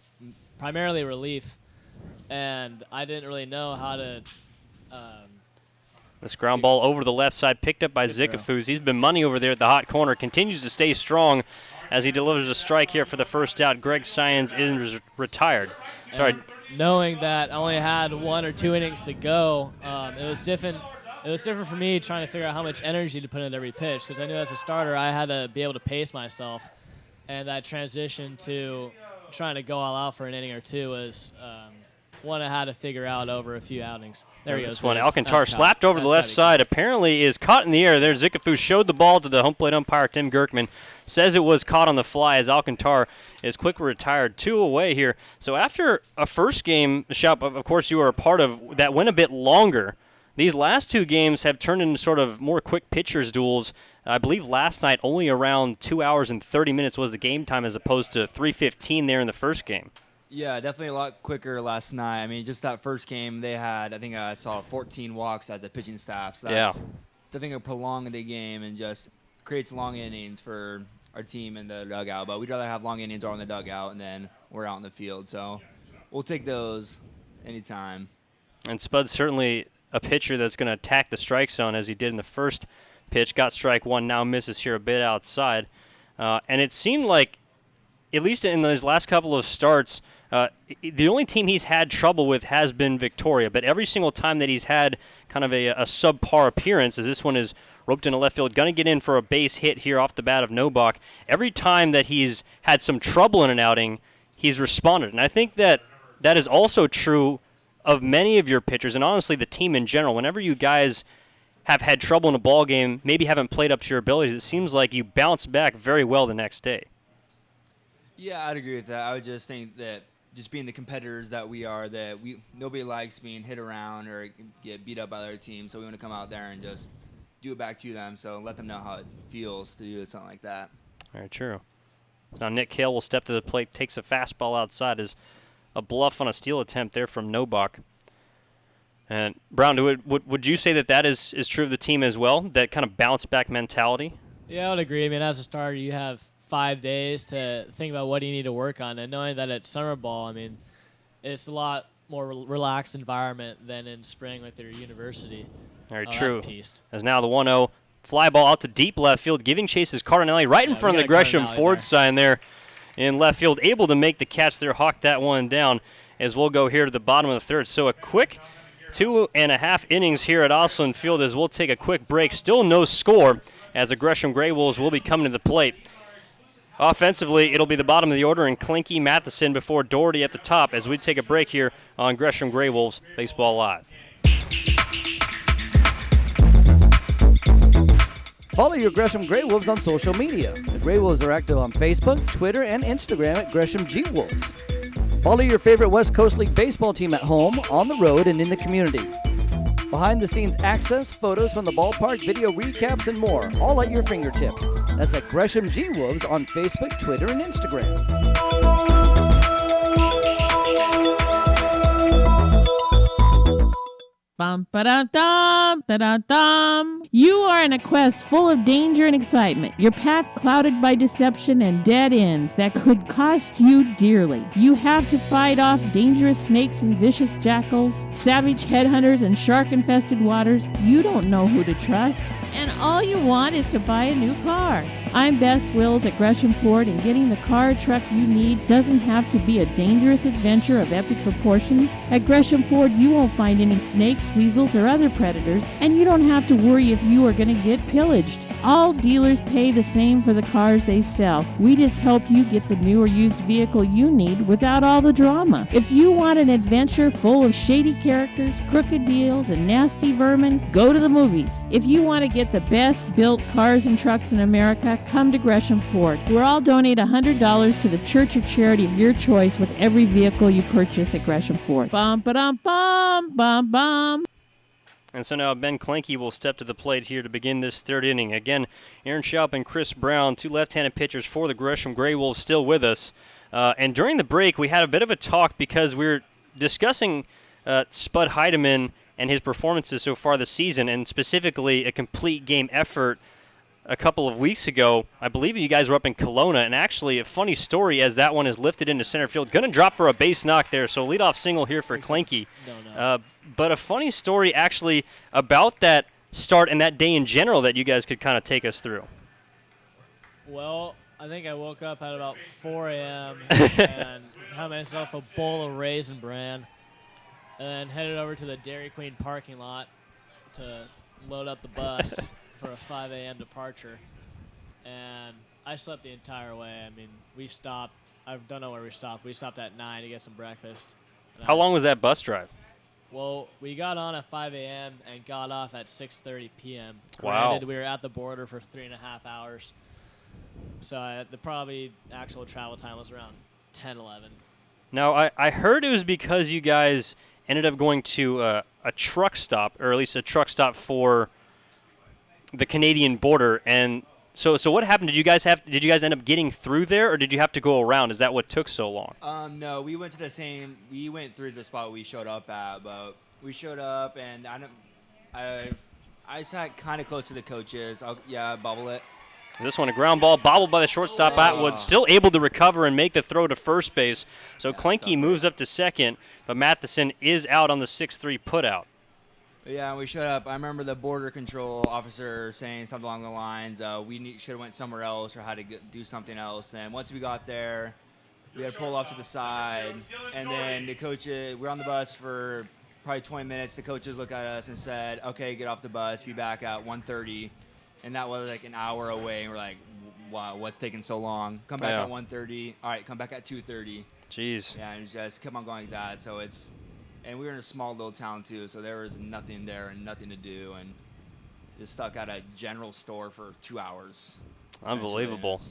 primarily relief, and I didn't really know how to. This ground ball over the left side, picked up by Zikafuz. He's been money over there at the hot corner, continues to stay strong as he delivers a strike here for the first out. Greg Syons is retired. Sorry. Knowing that I only had 1 or 2 innings to go, it was different. It was different for me trying to figure out how much energy to put into every pitch, because I knew as a starter I had to be able to pace myself, and that transition to trying to go all out for an inning or two was one I had to figure out over a few outings. There he goes. This one, Alcantar slapped over the left side, apparently is caught in the air there. Zikafuz showed the ball to the home plate umpire, Tim Gerkman. Says it was caught on the fly as Alcantar is quickly retired. 2 away here. So after a first game, Shoup, of course you were a part of, that went a bit longer. These last 2 games have turned into sort of more quick pitchers duels. I believe last night only around 2 hours and 30 minutes was the game time as opposed to 3:15 there in the first game. Yeah, definitely a lot quicker last night. Just that first game, they had, I think I saw 14 walks as a pitching staff. So that's, I think, prolonging the game and just creates long innings for our team in the dugout. But we'd rather have long innings or in the dugout, and then we're out in the field. So we'll take those anytime. And Spud's certainly a pitcher that's going to attack the strike zone as he did in the first pitch. Got strike 1, now misses here a bit outside. And it seemed like at least in those last couple of starts, the only team he's had trouble with has been Victoria. But every single time that he's had kind of a subpar appearance, as this one is roped into left field, going to get in for a base hit here off the bat of Nobach. Every time that he's had some trouble in an outing, he's responded. And I think that is also true of many of your pitchers, and honestly the team in general. Whenever you guys have had trouble in a ball game, maybe haven't played up to your abilities, it seems like you bounce back very well the next day. Yeah, I'd agree with that. I would just think that just being the competitors that we are, that nobody likes being hit around or get beat up by their team, so we want to come out there and just do it back to them, so let them know how it feels to do something like that. Very true. Now Nick Kale will step to the plate, takes a fastball outside, as a bluff on a steal attempt there from Nobach. And Brown, would you say that is true of the team as well, that kind of bounce-back mentality? Yeah, I would agree. I mean, as a starter, you have 5 days to think about what you need to work on. And knowing that it's summer ball, I mean, it's a lot more relaxed environment than in spring with your university. Very true. As now the 1-0 fly ball out to deep left field, giving chase is Cardinelli right in front of the Gresham Ford sign there in left field, able to make the catch there, hawk that one down, as we'll go here to the bottom of the third. So a quick 2.5 innings here at Osland Field, as we'll take a quick break. Still no score, as the Gresham Grey Wolves will be coming to the plate. Offensively, it'll be the bottom of the order, and Klinke, Matheson before Doherty at the top, as we take a break here on Gresham Grey Wolves Baseball Live. Follow your Gresham Grey Wolves on social media. The Grey Wolves are active on Facebook, Twitter, and Instagram at Gresham G Wolves. Follow your favorite West Coast League baseball team at home, on the road, and in the community. Behind-the-scenes access, photos from the ballpark, video recaps, and more, all at your fingertips. That's at Gresham G Wolves on Facebook, Twitter, and Instagram. Bum ba da dum da da dum. You are in a quest full of danger and excitement. Your path clouded by deception and dead ends that could cost you dearly. You have to fight off dangerous snakes and vicious jackals, savage headhunters and shark-infested waters. You don't know who to trust, and all you want is to buy a new car. I'm Bess Wills at Gresham Ford, and getting the car or truck you need doesn't have to be a dangerous adventure of epic proportions. At Gresham Ford, you won't find any snakes, weasels, or other predators, and you don't have to worry if you are going to get pillaged. All dealers pay the same for the cars they sell. We just help you get the new or used vehicle you need without all the drama. If you want an adventure full of shady characters, crooked deals, and nasty vermin, go to the movies. If you want to get the best built cars and trucks in America, come to Gresham Ford. We'll all donate $100 to the church or charity of your choice with every vehicle you purchase at Gresham Ford. Bum ba dum bum bum bum. And so now Ben Klinke will step to the plate here to begin this third inning. Again, Aaron Schaup and Chris Brown, two left-handed pitchers for the Gresham Grey Wolves, still with us. And during the break, we had a bit of a talk because we were discussing Spud Heidemann and his performances so far this season, and specifically a complete game effort a couple of weeks ago. I believe you guys were up in Kelowna, and actually a funny story as that one is lifted into center field. Going to drop for a base knock there, so leadoff single here for Klinke. But a funny story actually about that start and that day in general that you guys could kind of take us through. Well, I think I woke up at about 4 a.m. and had myself a bowl of Raisin Bran, and then headed over to the Dairy Queen parking lot to load up the bus for a 5 a.m. departure. And I slept the entire way. I mean, we stopped. I don't know where we stopped. We stopped at 9 to get some breakfast. How long was that bus drive? Well, we got on at 5 a.m. and got off at 6:30 p.m. Wow. Granted, we were at the border for 3.5 hours. So the probably actual travel time was around 10, 11. Now, I heard it was because you guys ended up going to a truck stop, or at least a truck stop for the Canadian border. And so what happened? Did you guys end up getting through there, or did you have to go around? Is that what took so long? No, we went through the spot we showed up at, but we showed up and I sat kind of close to the coaches. Bobble it. This one, a ground ball, bobbled by the shortstop Atwood, still able to recover and make the throw to first base. So Klinke moves up to second, but Matheson is out on the 6-3 putout. Yeah, we showed up. I remember the border control officer saying something along the lines, we should have went somewhere else or had to do something else. And once we got there, we had to pull off to the side. And then the coaches, we were on the bus for probably 20 minutes. The coaches looked at us and said, okay, get off the bus, be back at 1:30. And that was like an hour away. And we're like, wow, what's taking so long? Come back at 1:30. All right, come back at 2:30. Jeez. Yeah, and it just kept on going like that. So and we were in a small little town too, so there was nothing there and nothing to do, and just stuck at a general store for 2 hours. Unbelievable.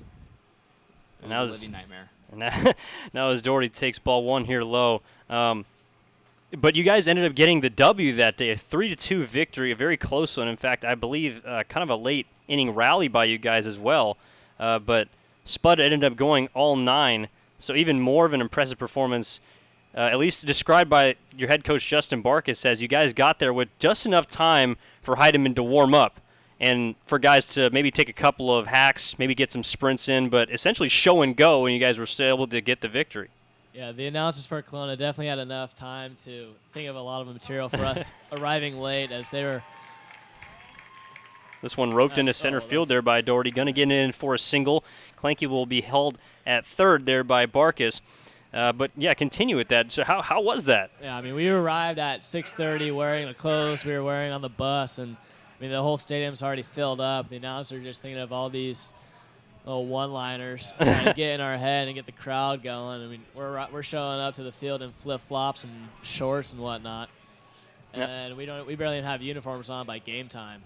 It was a living nightmare. And now as Doherty takes ball 1 here low. But you guys ended up getting the W that day, a 3-2 victory, a very close one. In fact, I believe kind of a late inning rally by you guys as well. But Spud ended up going all 9, so even more of an impressive performance. At least described by your head coach, Justin Barkas, says you guys got there with just enough time for Heidemann to warm up and for guys to maybe take a couple of hacks, maybe get some sprints in, but essentially show and go, and you guys were still able to get the victory. Yeah, the announcers for Kelowna definitely had enough time to think of a lot of material for us arriving late as they were. This one roped into center field there by Doherty. Going to get in for a single. Clanky will be held at third there by Barkas. But, yeah, continue with that. So how was that? Yeah, I mean, we arrived at 6:30 wearing the clothes we were wearing on the bus, and, I mean, the whole stadium's already filled up. The announcers are just thinking of all these little one-liners trying to get in our head and get the crowd going. I mean, we're showing up to the field in flip-flops and shorts and whatnot, and we barely even have uniforms on by game time.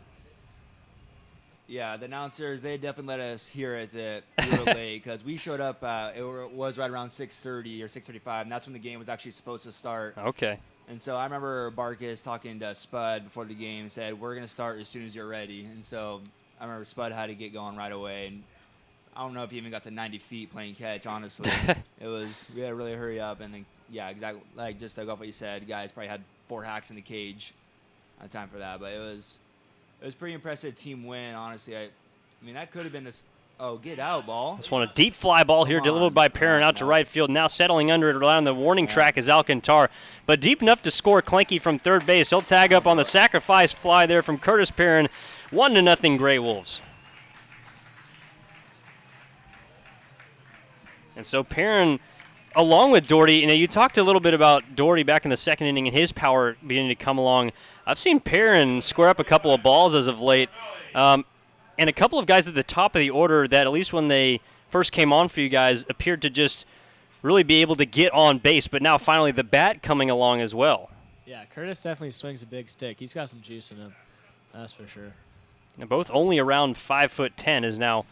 Yeah, the announcers, they definitely let us hear it that we were late because we showed up, it was right around 6:30 or 6:35, and that's when the game was actually supposed to start. Okay. And so I remember Barkas talking to Spud before the game and said, we're going to start as soon as you're ready. And so I remember Spud had to get going right away. And I don't know if he even got to 90 feet playing catch, honestly. We had to really hurry up. And then, yeah, exactly, like just like off what you said, guys probably had 4 hacks in the cage on time for that. But it was pretty impressive team win, honestly. I mean, that could have been get out, ball. This one a deep fly ball here delivered by Perrin out to right field. Now settling under it around the warning track is Alcantar. But deep enough to score Clanky from third base. He'll tag up on the sacrifice fly there from Curtis Perrin. 1-0 Grey Wolves. And so Perrin, along with Doherty, you talked a little bit about Doherty back in the second inning and his power beginning to come along. I've seen Perrin square up a couple of balls as of late. And a couple of guys at the top of the order that, at least when they first came on for you guys, appeared to just really be able to get on base. But now finally the bat coming along as well. Yeah, Curtis definitely swings a big stick. He's got some juice in him. That's for sure. And both only around 5'10" is now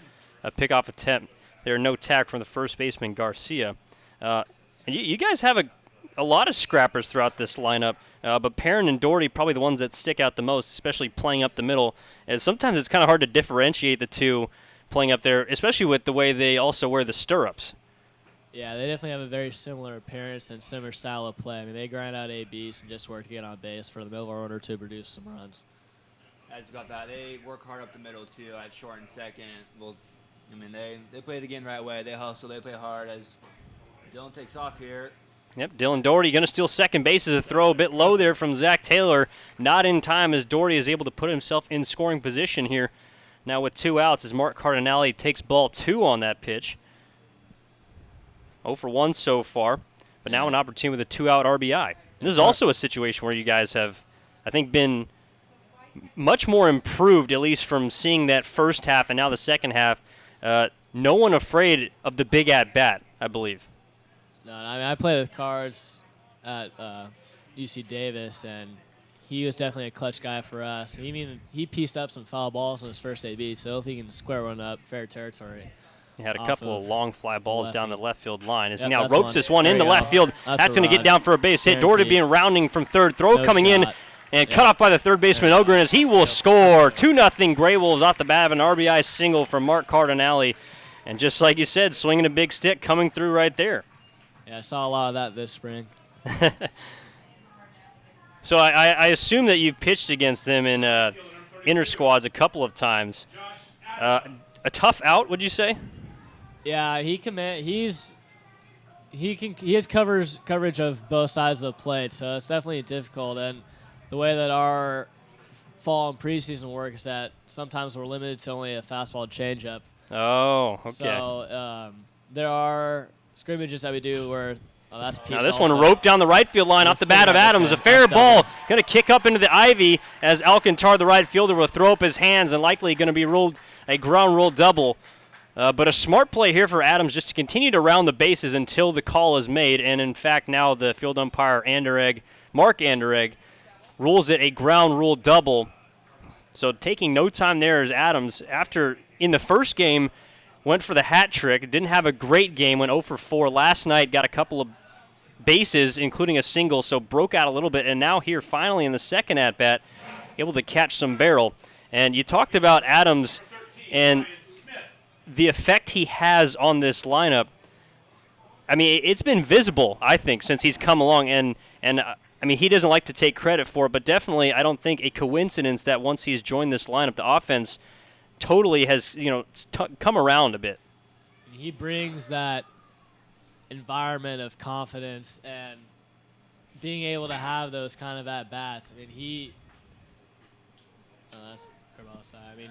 a pickoff attempt. There are no tag from the first baseman, Garcia. And you guys have a lot of scrappers throughout this lineup, but Perrin and Doherty probably the ones that stick out the most, especially playing up the middle. And sometimes it's kind of hard to differentiate the two playing up there, especially with the way they also wear the stirrups. Yeah, they definitely have a very similar appearance and similar style of play. I mean, they grind out ABs and just work to get on base for the middle of our order to produce some runs. I just got that. They work hard up the middle, too, at short and second. Well, I mean, they play the game the right way. They hustle. They play hard as Dylan takes off here. Yep, Dylan Doherty going to steal second base as a throw a bit low there from Zach Taylor. Not in time as Doherty is able to put himself in scoring position here. Now with 2 outs as Mark Cardinale takes ball 2 on that pitch. 0 for 1 so far, but now an opportunity with a 2-out RBI. And this is also a situation where you guys have, I think, been much more improved, at least from seeing that first half and now the second half. No one afraid of the big at-bat, I believe. No, I mean, I played with Cards at UC Davis, and he was definitely a clutch guy for us. He pieced up some foul balls on his first AB, so if he can square one up, fair territory. He had a couple of long fly balls down the left field line as he now that's ropes this one into left field. That's going to get down for a base hit. Doherty being rounding from third. Throw coming in and cut off by the third baseman Ogren as he will score. 2-0 Grey Wolves off the bat of an RBI single from Mark Cardinale. And just like you said, swinging a big stick coming through right there. Yeah, I saw a lot of that this spring. So I assume that you've pitched against them in inter squads a couple of times. A tough out, would you say? Yeah, he has coverage of both sides of the plate, so it's definitely difficult. And the way that our fall and preseason work is that sometimes we're limited to only a fastball changeup. Oh, okay. So there are scrimmages that we do where that's a piece. Now this also. one roped down the right field line off the bat of Adams. A fair ball. Going to kick up into the ivy as Alcantar, the right fielder, will throw up his hands and likely going to be ruled a ground rule double. But a smart play here for Adams just to continue to round the bases until the call is made. And, in fact, now the field umpire, Mark Anderegg, rules it a ground rule double. So taking no time there is Adams. After, in the first game, went for the hat trick. Didn't have a great game, went 0 for 4. Last night got a couple of bases, including a single, so broke out a little bit. And now here, finally, in the second at-bat, able to catch some barrel. And you talked about Adams and the effect he has on this lineup. I mean, it's been visible, I think, since he's come along. And I mean, he doesn't like to take credit for it, but definitely I don't think a coincidence that once he's joined this lineup, the offense totally has, come around a bit. He brings that environment of confidence and being able to have those kind of at-bats. I mean, that's Corvallis. I mean,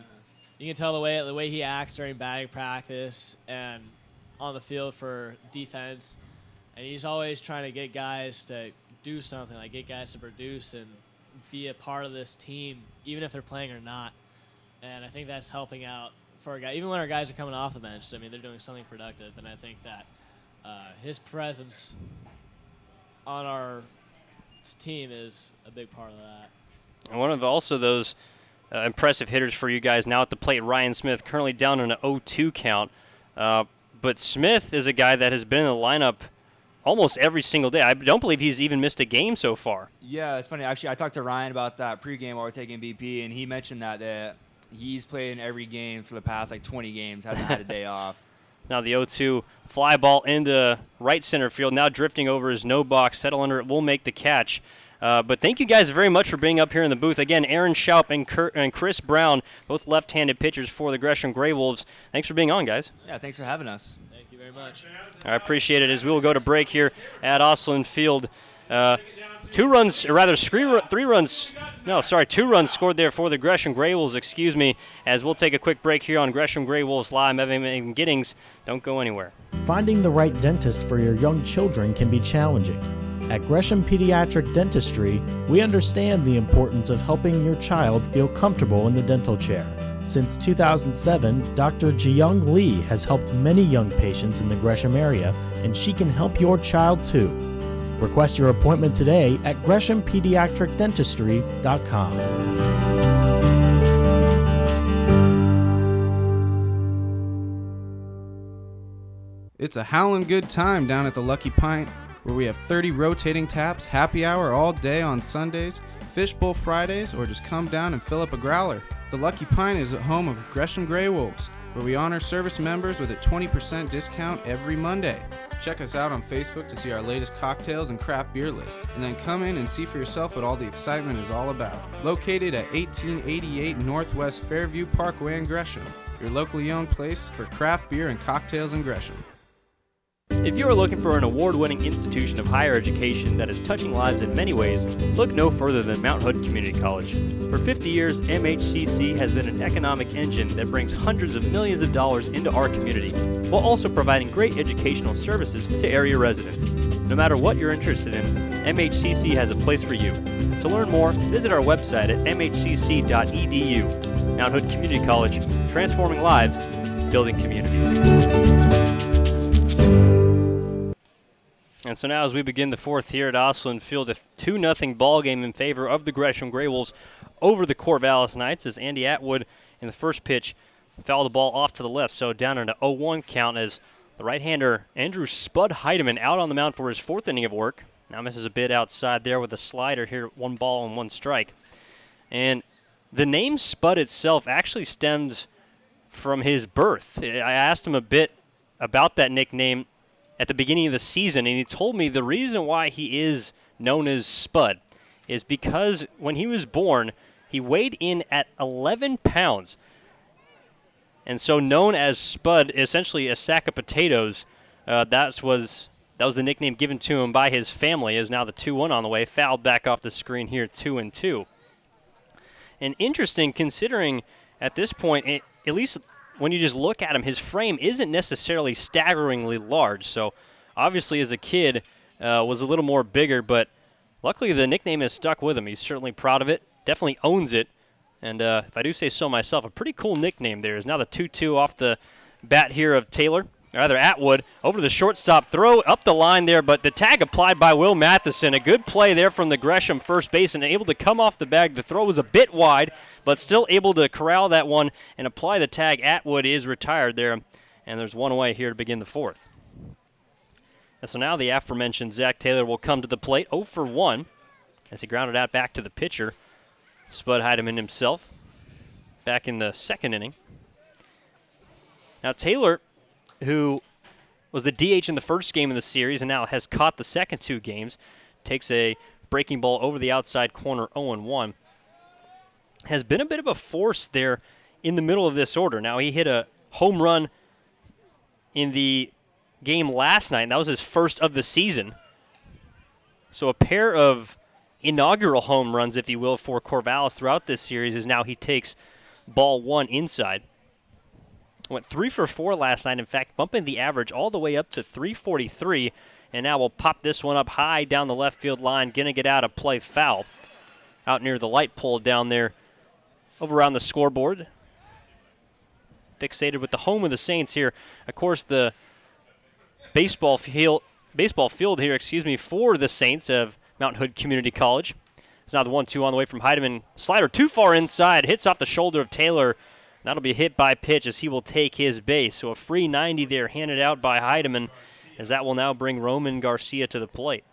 you can tell the way he acts during batting practice and on the field for defense, and he's always trying to get guys to do something, like get guys to produce and be a part of this team, even if they're playing or not. And I think that's helping out for a guy. Even when our guys are coming off the bench, I mean, they're doing something productive, and I think that his presence on our team is a big part of that. And one of also those impressive hitters for you guys now at the plate, Ryan Smith, currently down on an 0-2 count. But Smith is a guy that has been in the lineup almost every single day. I don't believe he's even missed a game so far. Yeah, it's funny. Actually, I talked to Ryan about that pregame while we're taking BP, and he mentioned that he's played in every game for the past 20 games, hasn't had a day off. Now the 0-2 fly ball into right center field, now drifting over his no box. Settle under it, will make the catch. But thank you guys very much for being up here in the booth. Again, Aaron Schaup and Chris Brown, both left-handed pitchers for the Gresham Gray Wolves. Thanks for being on, guys. Yeah, thanks for having us. Thank you very much. I appreciate it as we will go to break here at Osland Field. 2 runs scored there for the Gresham Gray Wolves, as we'll take a quick break here on Gresham Gray Wolves Live. Evan Giddings, don't go anywhere. Finding the right dentist for your young children can be challenging. At Gresham Pediatric Dentistry, we understand the importance of helping your child feel comfortable in the dental chair. Since 2007, Dr. Jiyoung Lee has helped many young patients in the Gresham area, and she can help your child too. Request your appointment today at GreshamPediatricDentistry.com. It's a howlin' good time down at the Lucky Pint, where we have 30 rotating taps, happy hour all day on Sundays, fishbowl Fridays, or just come down and fill up a growler. The Lucky Pint is the home of Gresham Gray Wolves, where we honor service members with a 20% discount every Monday. Check us out on Facebook to see our latest cocktails and craft beer list, and then come in and see for yourself what all the excitement is all about. Located at 1888 Northwest Fairview Parkway in Gresham, your locally owned place for craft beer and cocktails in Gresham. If you are looking for an award-winning institution of higher education that is touching lives in many ways, look no further than Mount Hood Community College. For 50 years, MHCC has been an economic engine that brings hundreds of millions of dollars into our community, while also providing great educational services to area residents. No matter what you're interested in, MHCC has a place for you. To learn more, visit our website at mhcc.edu. Mount Hood Community College, transforming lives, building communities. And so now as we begin the fourth here at Osland Field, a 2-0 ball game in favor of the Gresham Gray Wolves over the Corvallis Knights, as Andy Atwood in the first pitch fouled the ball off to the left. So down in an 0-1 count as the right-hander Andrew Spud Heidemann out on the mound for his 4th inning of work. Now misses a bit outside there with a slider here, 1 ball and 1 strike. And the name Spud itself actually stems from his birth. I asked him a bit about that nickname at the beginning of the season, and he told me the reason why he is known as Spud is because when he was born, he weighed in at 11 pounds. And so known as Spud, essentially a sack of potatoes, that was That was the nickname given to him by his family, is now the 2-1 on the way. Fouled back off the screen here, 2-2. And interesting, considering at this point, at least when you just look at him, his frame isn't necessarily staggeringly large. So obviously as a kid was a little more bigger, but luckily the nickname has stuck with him. He's certainly proud of it, definitely owns it. And if I do say so myself, a pretty cool nickname there. Is now the 2-2 off the bat here of Taylor, or rather Atwood, over to the shortstop, throw up the line there, but the tag applied by Will Matheson. A good play there from the Gresham first base and able to come off the bag. The throw was a bit wide, but still able to corral that one and apply the tag. Atwood is retired there, and there's one away here to begin the fourth. And so now the aforementioned Zach Taylor will come to the plate, 0 for 1, as he grounded out back to the pitcher, Spud Heidemann himself, back in the second inning. Now Taylor, who was the DH in the first game of the series and now has caught the second 2 games, takes a breaking ball over the outside corner, 0-1. Has been a bit of a force there in the middle of this order. Now he hit a home run in the game last night, and that was his first of the season. So a pair of inaugural home runs, if you will, for Corvallis throughout this series is now he takes ball 1 inside. Went 3 for 4 last night, in fact, bumping the average all the way up to 343, and now we'll pop this one up high down the left field line, going to get out of play, foul. Out near the light pole down there over around the scoreboard. Fixated with the home of the Saints here. Of course, the baseball field here, for the Saints of Mount Hood Community College. It's now the 1-2 on the way from Heidemann. Slider too far inside, hits off the shoulder of Taylor. That'll be hit by pitch as he will take his base. So a free 90 there handed out by Heidemann, as that will now bring Roman Garcia to the plate.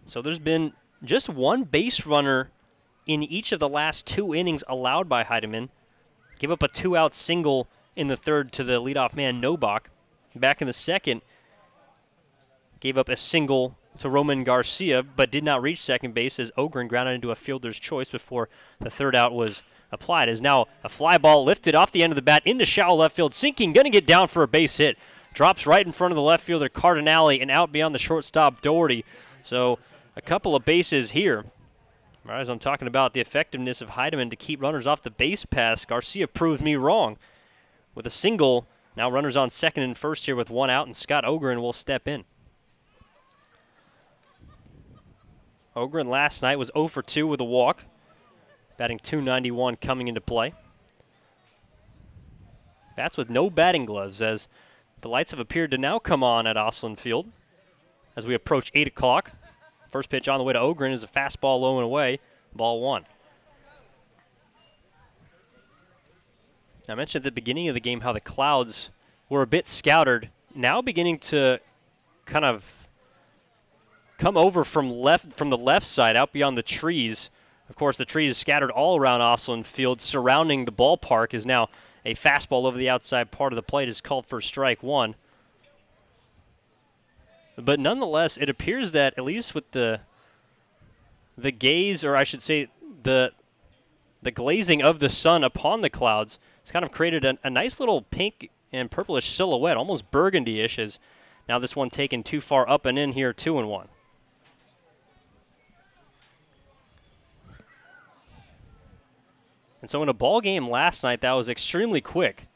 So there's been just one base runner in each of the last 2 innings allowed by Heidemann. Give up a 2-out single in the third to the leadoff man, Nobach. Back in the second, gave up a single to Roman Garcia, but did not reach second base as Ogren grounded into a fielder's choice before the third out was applied. As now a fly ball lifted off the end of the bat into shallow left field, sinking, going to get down for a base hit. Drops right in front of the left fielder Cardinale and out beyond the shortstop Doherty. So a couple of bases here. As I'm talking about the effectiveness of Heidemann to keep runners off the base pass, Garcia proved me wrong. With a single, now runners on second and first here with 1 out, and Scott Ogren will step in. Ogren last night was 0 for 2 with a walk, batting .291 coming into play. Bats with no batting gloves as the lights have appeared to now come on at Osland Field as we approach 8 o'clock. First pitch on the way to Ogren is a fastball low and away, ball 1. I mentioned at the beginning of the game how the clouds were a bit scattered, now beginning to kind of come over from the left side out beyond the trees. Of course, the trees scattered all around Osland Field surrounding the ballpark is now a fastball over the outside part of the plate is called for strike 1. But nonetheless, it appears that at least with the gaze, or I should say the glazing of the sun upon the clouds, it's kind of created a nice little pink and purplish silhouette, almost burgundy-ish, as now this one taken too far up and in here, 2-1. And so in a ball game last night that was extremely quick,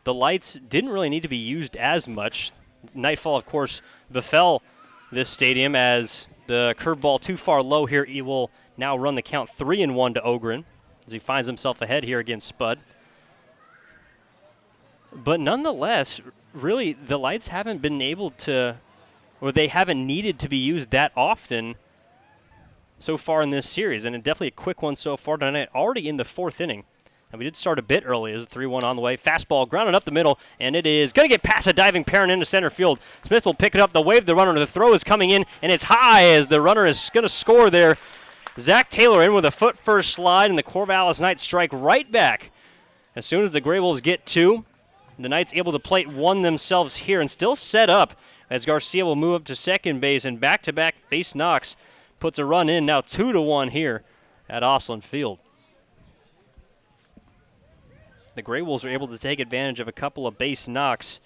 the lights didn't really need to be used as much. Nightfall, of course, befell this stadium as the curveball too far low here. He will now run the count 3-1 to Ogren as he finds himself ahead here against Spud. But nonetheless, really, the lights haven't been able to, or they haven't needed to be used that often so far in this series, and definitely a quick one so far tonight, already in the 4th inning. And we did start a bit early as a 3-1 on the way. Fastball grounded up the middle, and it is going to get past a diving parent into center field. Smith will pick it up, the wave the runner. The throw is coming in, and it's high as the runner is going to score there. Zach Taylor in with a foot first slide, and the Corvallis Knights strike right back. As soon as the Gray Wolves get 2, the Knights able to plate 1 themselves here and still set up as Garcia will move up to second base, and back-to-back base knocks puts a run in, now 2-1 here at Osland Field. the Grey Wolves were able to take advantage of a couple of base knocks.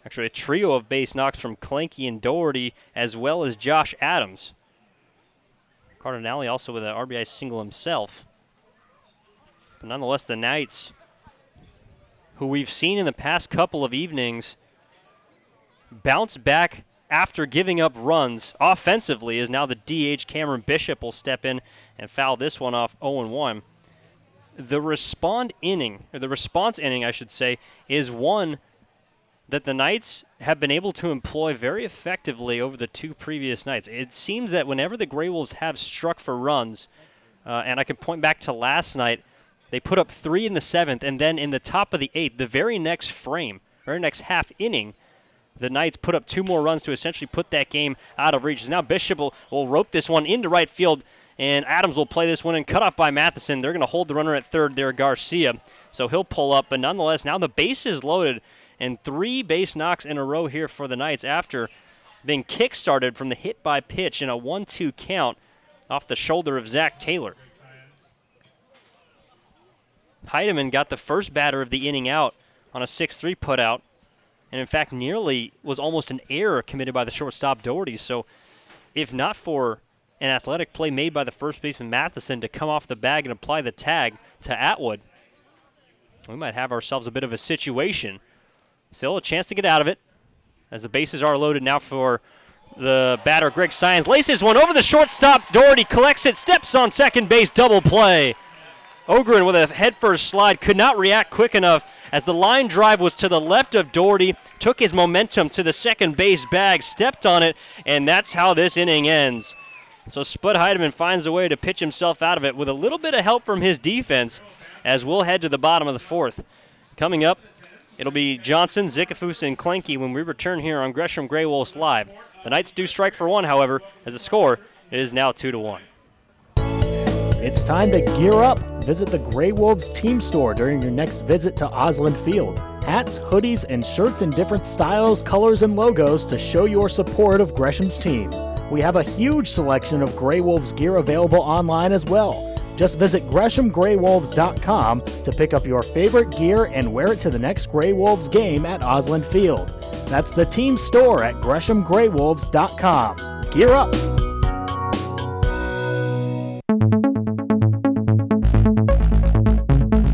Actually, a trio of base knocks from Clanky and Doherty, as well as Josh Adams. Cardinale also with an RBI single himself. But nonetheless, the Knights, who we've seen in the past couple of evenings, bounce back after giving up runs offensively, as now the DH Cameron Bishop will step in and foul this one off 0-1. The response inning, I should say, is one that the Knights have been able to employ very effectively over the two previous nights. It seems that whenever the Grey Wolves have struck for runs, and I can point back to last night, they put up 3 in the 7th, and then in the top of the 8th, the very next half inning, the Knights put up 2 more runs to essentially put that game out of reach. Now Bishop will rope this one into right field, and Adams will play this one in, cut off by Matheson. They're going to hold the runner at third there, Garcia. So he'll pull up, but nonetheless, now the base is loaded, and 3 base knocks in a row here for the Knights after being kick-started from the hit by pitch in a 1-2 count off the shoulder of Zach Taylor. Heidemann got the first batter of the inning out on a 6-3 putout, and in fact nearly was almost an error committed by the shortstop Doherty. So if not for an athletic play made by the first baseman Matheson to come off the bag and apply the tag to Atwood, we might have ourselves a bit of a situation. Still a chance to get out of it, as the bases are loaded now for the batter, Greg Science. Laces one over the shortstop. Doherty collects it, steps on second base, double play. Ogren with a headfirst slide could not react quick enough as the line drive was to the left of Doherty, took his momentum to the second base bag, stepped on it, and that's how this inning ends. So Spud Heidemann finds a way to pitch himself out of it with a little bit of help from his defense, as we'll head to the bottom of the 4th. Coming up, it'll be Johnson, Zickafoose, and Clanky when we return here on Gresham Grey Wolves Live. The Knights do strike for 1, however, as the score is now 2-1. It's time to gear up. Visit the Grey Wolves team store during your next visit to Osland Field. Hats, hoodies, and shirts in different styles, colors, and logos to show your support of Gresham's team. We have a huge selection of Grey Wolves gear available online as well. Just visit GreshamGreyWolves.com to pick up your favorite gear and wear it to the next Grey Wolves game at Osland Field. That's the team store at GreshamGreyWolves.com. Gear up!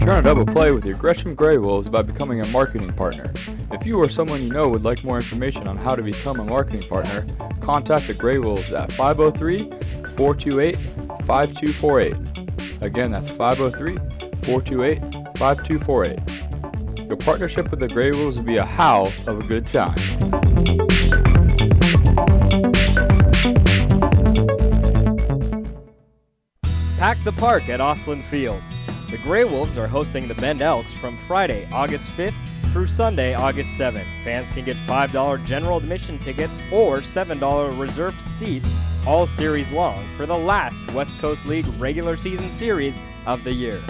Turn a double play with your Gresham Grey Wolves by becoming a marketing partner. If you or someone you know would like more information on how to become a marketing partner, contact the Grey Wolves at 503-428-5248. Again, that's 503-428-5248. Your partnership with the Grey Wolves will be a howl of a good time. Pack the park at Osland Field. The Grey Wolves are hosting the Bend Elks from Friday, August 5th through Sunday, August 7th. Fans can get $5 general admission tickets or $7 reserved seats all series long for the last West Coast League regular season series of the year.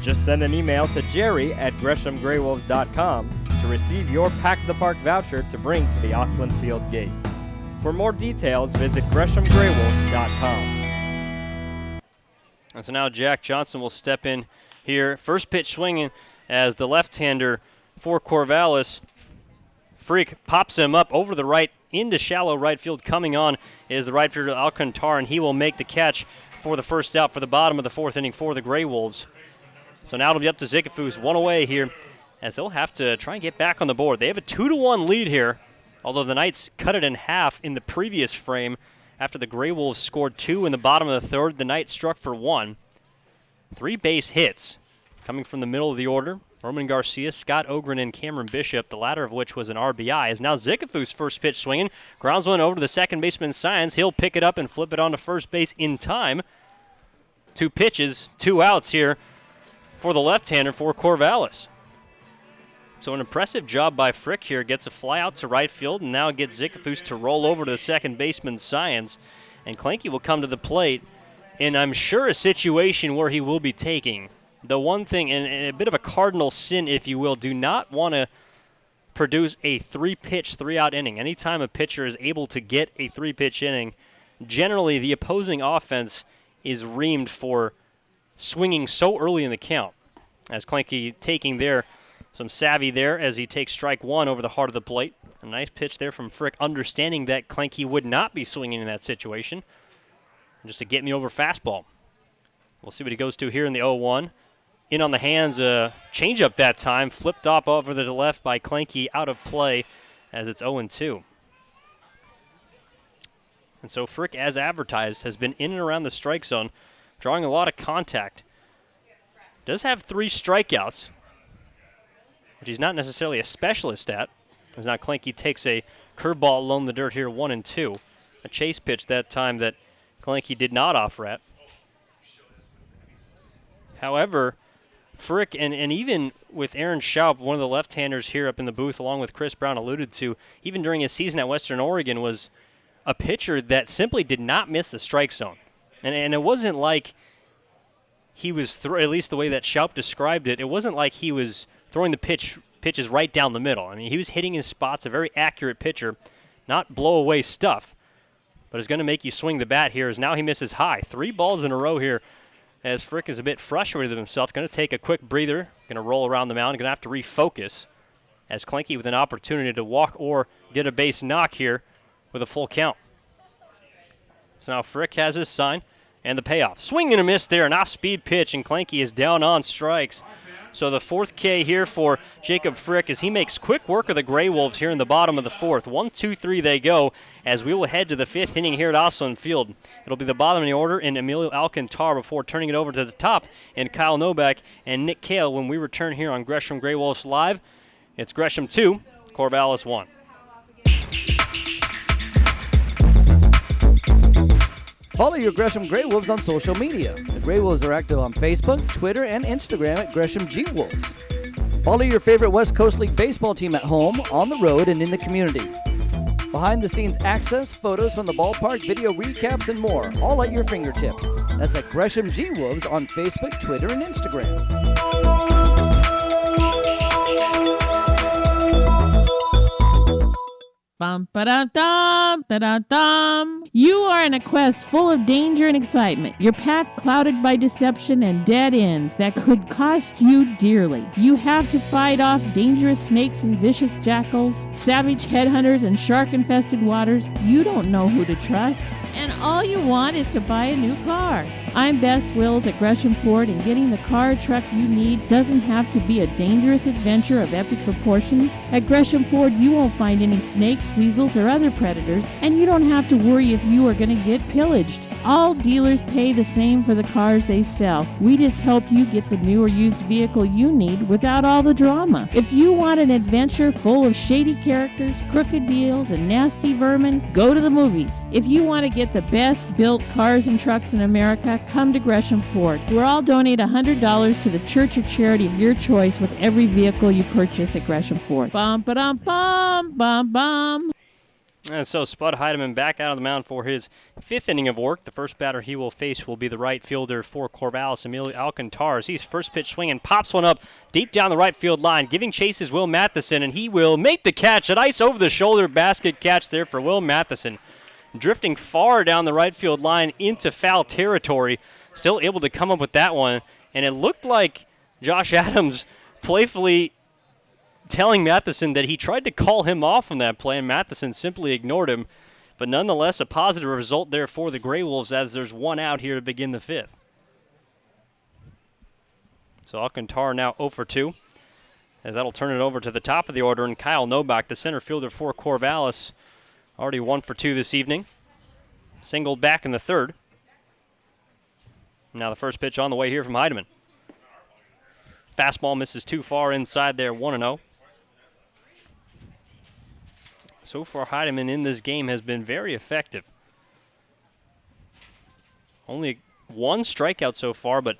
Just send an email to jerry@GreshamGreyWolves.com to receive your Pack the Park voucher to bring to the Osland Field gate. For more details, visit GreshamGreyWolves.com. And so now Jack Johnson will step in here. First pitch swinging as the left-hander for Corvallis. Freak pops him up over the right into shallow right field. Coming on is the right fielder Alcantar, and he will make the catch for the first out for the bottom of the 4th inning for the Grey Wolves. So now it'll be up to Zickafoose, 1 away here, as they'll have to try and get back on the board. They have a 2-1 lead here, although the Knights cut it in half in the previous frame. After the Grey Wolves scored 2 in the bottom of the 3rd, the Knights struck for 1. 3 base hits coming from the middle of the order. Roman Garcia, Scott Ogren, and Cameron Bishop, the latter of which was an RBI, is now Zickafoose first pitch swinging. Grounds one over to the second baseman, Science. He'll pick it up and flip it onto first base in time. 2 pitches, 2 outs here for the left-hander for Corvallis. So an impressive job by Frick here. Gets a fly out to right field and now gets Zickafoose to roll over to the second baseman, Science. And Clanky will come to the plate in, I'm sure, a situation where he will be taking the one thing, and a bit of a cardinal sin, if you will. Do not want to produce a 3-pitch, 3-out inning. Anytime a pitcher is able to get a 3-pitch inning, generally the opposing offense is reamed for swinging so early in the count. As Clanky taking there some savvy there as he takes strike one over the heart of the plate. A nice pitch there from Frick, understanding that Clanky would not be swinging in that situation. Just a get me over fastball. We'll see what he goes to here in the 0-1. In on the hands, changeup that time, flipped off over to the left by Clanky, out of play as it's 0-2. And so Frick, as advertised, has been in and around the strike zone, drawing a lot of contact. Does have 3 strikeouts, which he's not necessarily a specialist at. As now Clanky takes a curveball along the dirt here, 1-2. A chase pitch that time that Clanky did not offer at. However, Frick, and even with Aaron Schaup, one of the left-handers here up in the booth, along with Chris Brown alluded to, even during his season at Western Oregon, was a pitcher that simply did not miss the strike zone. And it wasn't like he was, at least the way that Schaup described it, it wasn't like he was throwing the pitches right down the middle. I mean, he was hitting his spots, a very accurate pitcher, not blow-away stuff, but is going to make you swing the bat here as now he misses high. 3 balls in a row here as Frick is a bit frustrated with himself. Going to take a quick breather, going to roll around the mound, going to have to refocus as Clanky with an opportunity to walk or get a base knock here with a full count. So now Frick has his sign and the payoff. Swing and a miss there, an off-speed pitch, and Clanky is down on strikes. So the 4th K here for Jacob Frick as he makes quick work of the Grey Wolves here in the bottom of the 4th. 1-2-3 they go as we will head to the 5th inning here at Osland Field. It'll be the bottom of the order in Emilio Alcantar before turning it over to the top in Kyle Novak and Nick Kale when we return here on Gresham Grey Wolves Live. It's Gresham 2, Corvallis 1. Follow your Gresham Grey Wolves on social media. The Grey Wolves are active on Facebook, Twitter, and Instagram at Gresham G Wolves. Follow your favorite West Coast League baseball team at home, on the road, and in the community. Behind-the-scenes access, photos from the ballpark, video recaps, and more, all at your fingertips. That's at Gresham G Wolves on Facebook, Twitter, and Instagram. Bum ba da dum da da dum. You are in a quest full of danger and excitement. Your path clouded by deception and dead ends that could cost you dearly. You have to fight off dangerous snakes and vicious jackals, savage headhunters and shark-infested waters. You don't know who to trust, and all you want is to buy a new car. I'm Bess Wills at Gresham Ford, and getting the car or truck you need doesn't have to be a dangerous adventure of epic proportions. At Gresham Ford, you won't find any snakes, weasels, or other predators, and you don't have to worry if you are going to get pillaged. All dealers pay the same for the cars they sell. We just help you get the new or used vehicle you need without all the drama. If you want an adventure full of shady characters, crooked deals, and nasty vermin, go to the movies. If you want to get the best built cars and trucks in America, come to Gresham Ford. We'll all donate $100 to the church or charity of your choice with every vehicle you purchase at Gresham Ford. Bum ba dum bum bum bum. And so Spud Heidemann back out of the mound for his 5th inning of work. The first batter he will face will be the right fielder for Corvallis, Emilio Alcantar. He's first pitch swinging, pops one up deep down the right field line. Giving chase is Will Matheson, and he will make the catch. A nice over-the-shoulder basket catch there for Will Matheson. Drifting far down the right field line into foul territory. Still able to come up with that one. And it looked like Josh Adams playfully telling Matheson that he tried to call him off on that play, and Matheson simply ignored him. But nonetheless, a positive result there for the Grey Wolves as there's one out here to begin the 5th. So Alcantar now 0 for 2, as that'll turn it over to the top of the order, and Kyle Novak, the center fielder for Corvallis, already 1 for 2 this evening. Singled back in the 3rd. Now the first pitch on the way here from Heidemann. Fastball misses too far inside there, 1-0. So far, Heidemann in this game has been very effective. Only 1 strikeout so far, but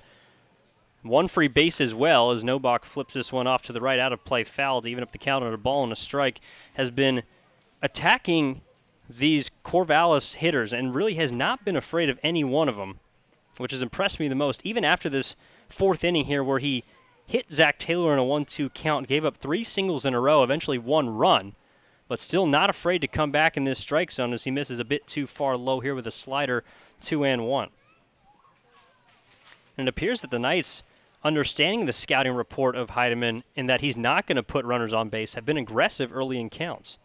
1 free base as well as Novak flips this one off to the right, out of play, foul to even up the count on a ball and a strike. Has been attacking these Corvallis hitters and really has not been afraid of any one of them, which has impressed me the most, even after this 4th inning here where he hit Zach Taylor in a 1-2 count, gave up 3 singles in a row, eventually 1 run, but still not afraid to come back in this strike zone as he misses a bit too far low here with a slider, 2-1. And it appears that the Knights understanding the scouting report of Heidemann in that he's not going to put runners on base, have been aggressive early in counts.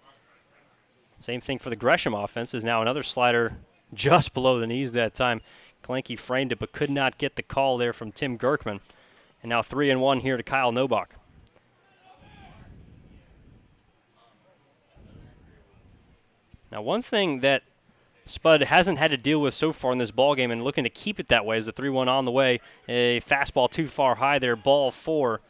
Same thing for the Gresham offense, is now another slider just below the knees that time. Glenke framed it but could not get the call there from Tim Gerkman. And now 3-1 here to Kyle Nobach. Now one thing that Spud hasn't had to deal with so far in this ballgame, and looking to keep it that way, is the 3-1 on the way. A fastball too far high there, ball 4.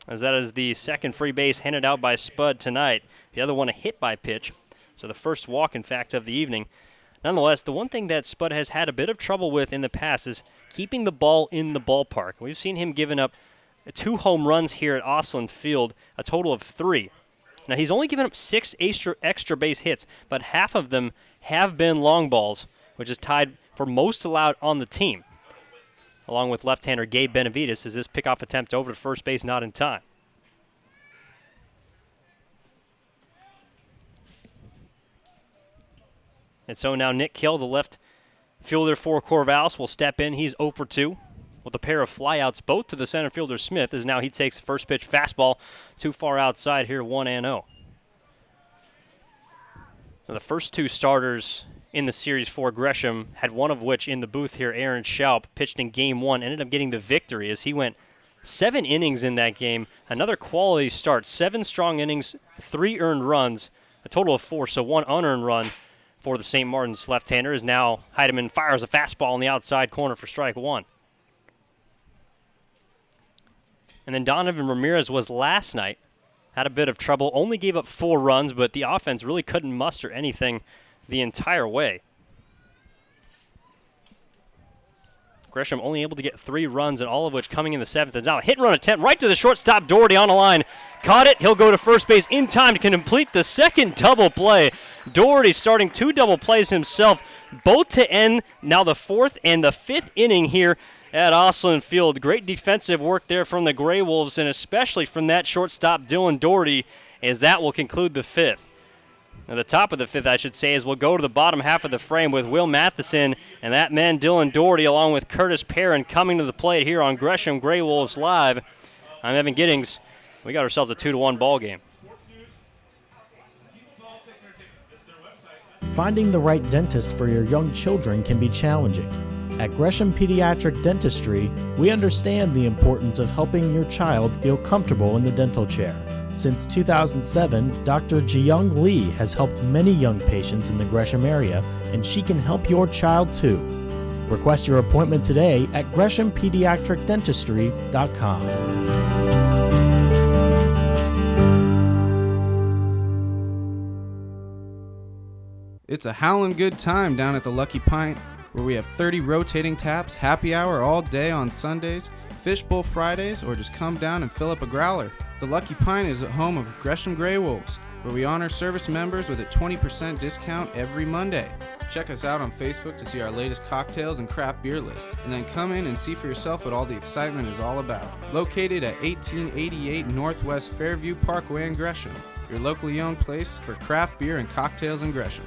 As that is the second free base handed out by Spud tonight. The other one a hit by pitch. So the first walk, in fact, of the evening. Nonetheless, the one thing that Spud has had a bit of trouble with in the past is keeping the ball in the ballpark. We've seen him giving up 2 home runs here at Osland Field, a total of 3. Now, he's only given up 6 extra base hits, but half of them have been long balls, which is tied for most allowed on the team, along with left-hander Gabe Benavides, as this pickoff attempt over to first base not in time. And so now Nick Kill, the left fielder for Corvallis, will step in. He's 0 for 2 with a pair of flyouts, both to the center fielder Smith, as now he takes the first pitch fastball too far outside here, 1-0. Now the first 2 starters in the series for Gresham, had one of which in the booth here, Aaron Schaup, pitched in Game 1, ended up getting the victory as he went 7 innings in that game. Another quality start, 7 strong innings, 3 earned runs, a total of 4, so 1 unearned run for the St. Martin's left-hander, as now Heidemann fires a fastball in the outside corner for strike 1. And then Donovan Ramirez was last night, had a bit of trouble, only gave up 4 runs, but the offense really couldn't muster anything the entire way. Gresham only able to get 3 runs, and all of which coming in the 7th. And now a hit-and-run attempt right to the shortstop, Doherty on the line. Caught it. He'll go to first base in time to complete the second double play. Doherty starting 2 double plays himself, both to end now the 4th and the 5th inning here at Osland Field. Great defensive work there from the Gray Wolves, and especially from that shortstop, Dylan Doherty, as that will conclude the 5th. Now the top of the 5th, I should say, is we'll go to the bottom half of the frame with Will Matheson and that man Dylan Doherty along with Curtis Perrin coming to the plate here on Gresham Gray Wolves Live. I'm Evan Giddings. We got ourselves a 2-1 ball game. Finding the right dentist for your young children can be challenging. At Gresham Pediatric Dentistry, we understand the importance of helping your child feel comfortable in the dental chair. Since 2007, Dr. Jiyoung Lee has helped many young patients in the Gresham area, and she can help your child too. Request your appointment today at GreshamPediatricDentistry.com. It's a howlin' good time down at the Lucky Pint, where we have 30 rotating taps, happy hour all day on Sundays, fishbowl Fridays, or just come down and fill up a growler. The Lucky Pint is the home of Gresham Gray Wolves, where we honor service members with a 20% discount every Monday. Check us out on Facebook to see our latest cocktails and craft beer list, and then come in and see for yourself what all the excitement is all about. Located at 1888 Northwest Fairview Parkway in Gresham, your locally owned place for craft beer and cocktails in Gresham.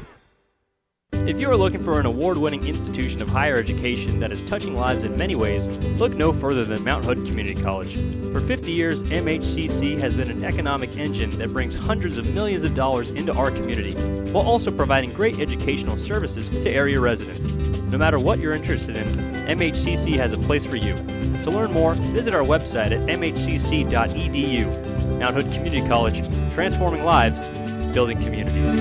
If you are looking for an award-winning institution of higher education that is touching lives in many ways, look no further than Mount Hood Community College. For 50 years, MHCC has been an economic engine that brings hundreds of millions of dollars into our community, while also providing great educational services to area residents. No matter what you're interested in, MHCC has a place for you. To learn more, visit our website at mhcc.edu. Mount Hood Community College, transforming lives, building communities.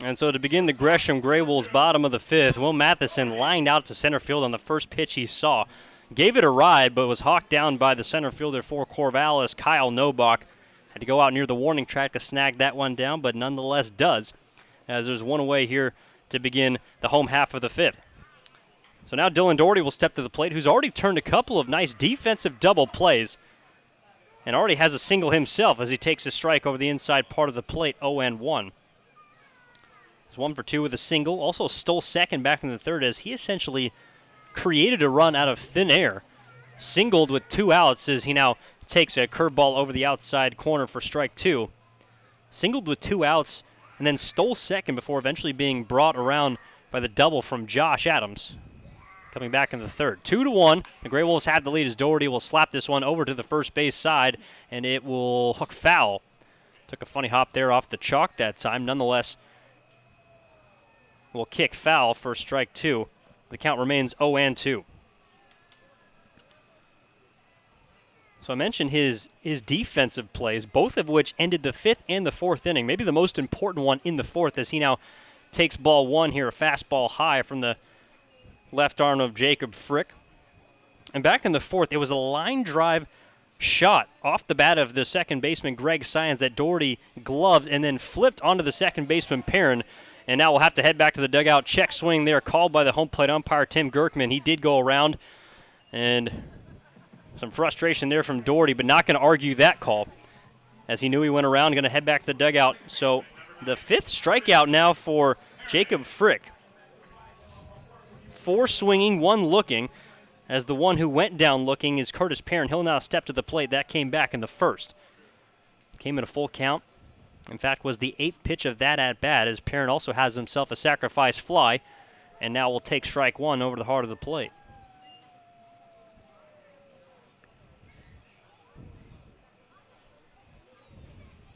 And so to begin the Gresham Gray Wolves bottom of the 5th, Will Matheson lined out to center field on the first pitch he saw. Gave it a ride, but was hawked down by the center fielder for Corvallis, Kyle Nobach. Had to go out near the warning track to snag that one down, but nonetheless does, as there's one away here to begin the home half of the 5th. So now Dylan Doherty will step to the plate, who's already turned a couple of nice defensive double plays, and already has a single himself as he takes a strike over the inside part of the plate, 0-1. He's 1 for 2 with a single. Also stole second back in the 3rd as he essentially created a run out of thin air. Singled with 2 outs as he now takes a curveball over the outside corner for strike 2. Singled with 2 outs and then stole second before eventually being brought around by the double from Josh Adams. Coming back in the third. 2-1. The Grey Wolves had the lead as Doherty will slap this one over to the first base side, and it will hook foul. Took a funny hop there off the chalk that time. Nonetheless, will kick foul for strike 2. The count remains 0-2. So I mentioned his defensive plays, both of which ended the 5th and the 4th inning. Maybe the most important one in the 4th as he now takes ball 1 here, a fastball high from the left arm of Jacob Frick. And back in the 4th, it was a line drive shot off the bat of the second baseman, Greg Science, that Doherty gloved and then flipped onto the second baseman, Perrin. And now we'll have to head back to the dugout. Check swing there, called by the home plate umpire, Tim Gerkman. He did go around, and some frustration there from Doherty, but not going to argue that call, as he knew he went around, going to head back to the dugout. So the 5th strikeout now for Jacob Frick. 4 swinging, 1 looking, as the one who went down looking is Curtis Perrin. He'll now step to the plate. That came back in the 1st. Came in a full count. In fact, was the 8th pitch of that at-bat, as Perrin also has himself a sacrifice fly, and now will take strike 1 over the heart of the plate.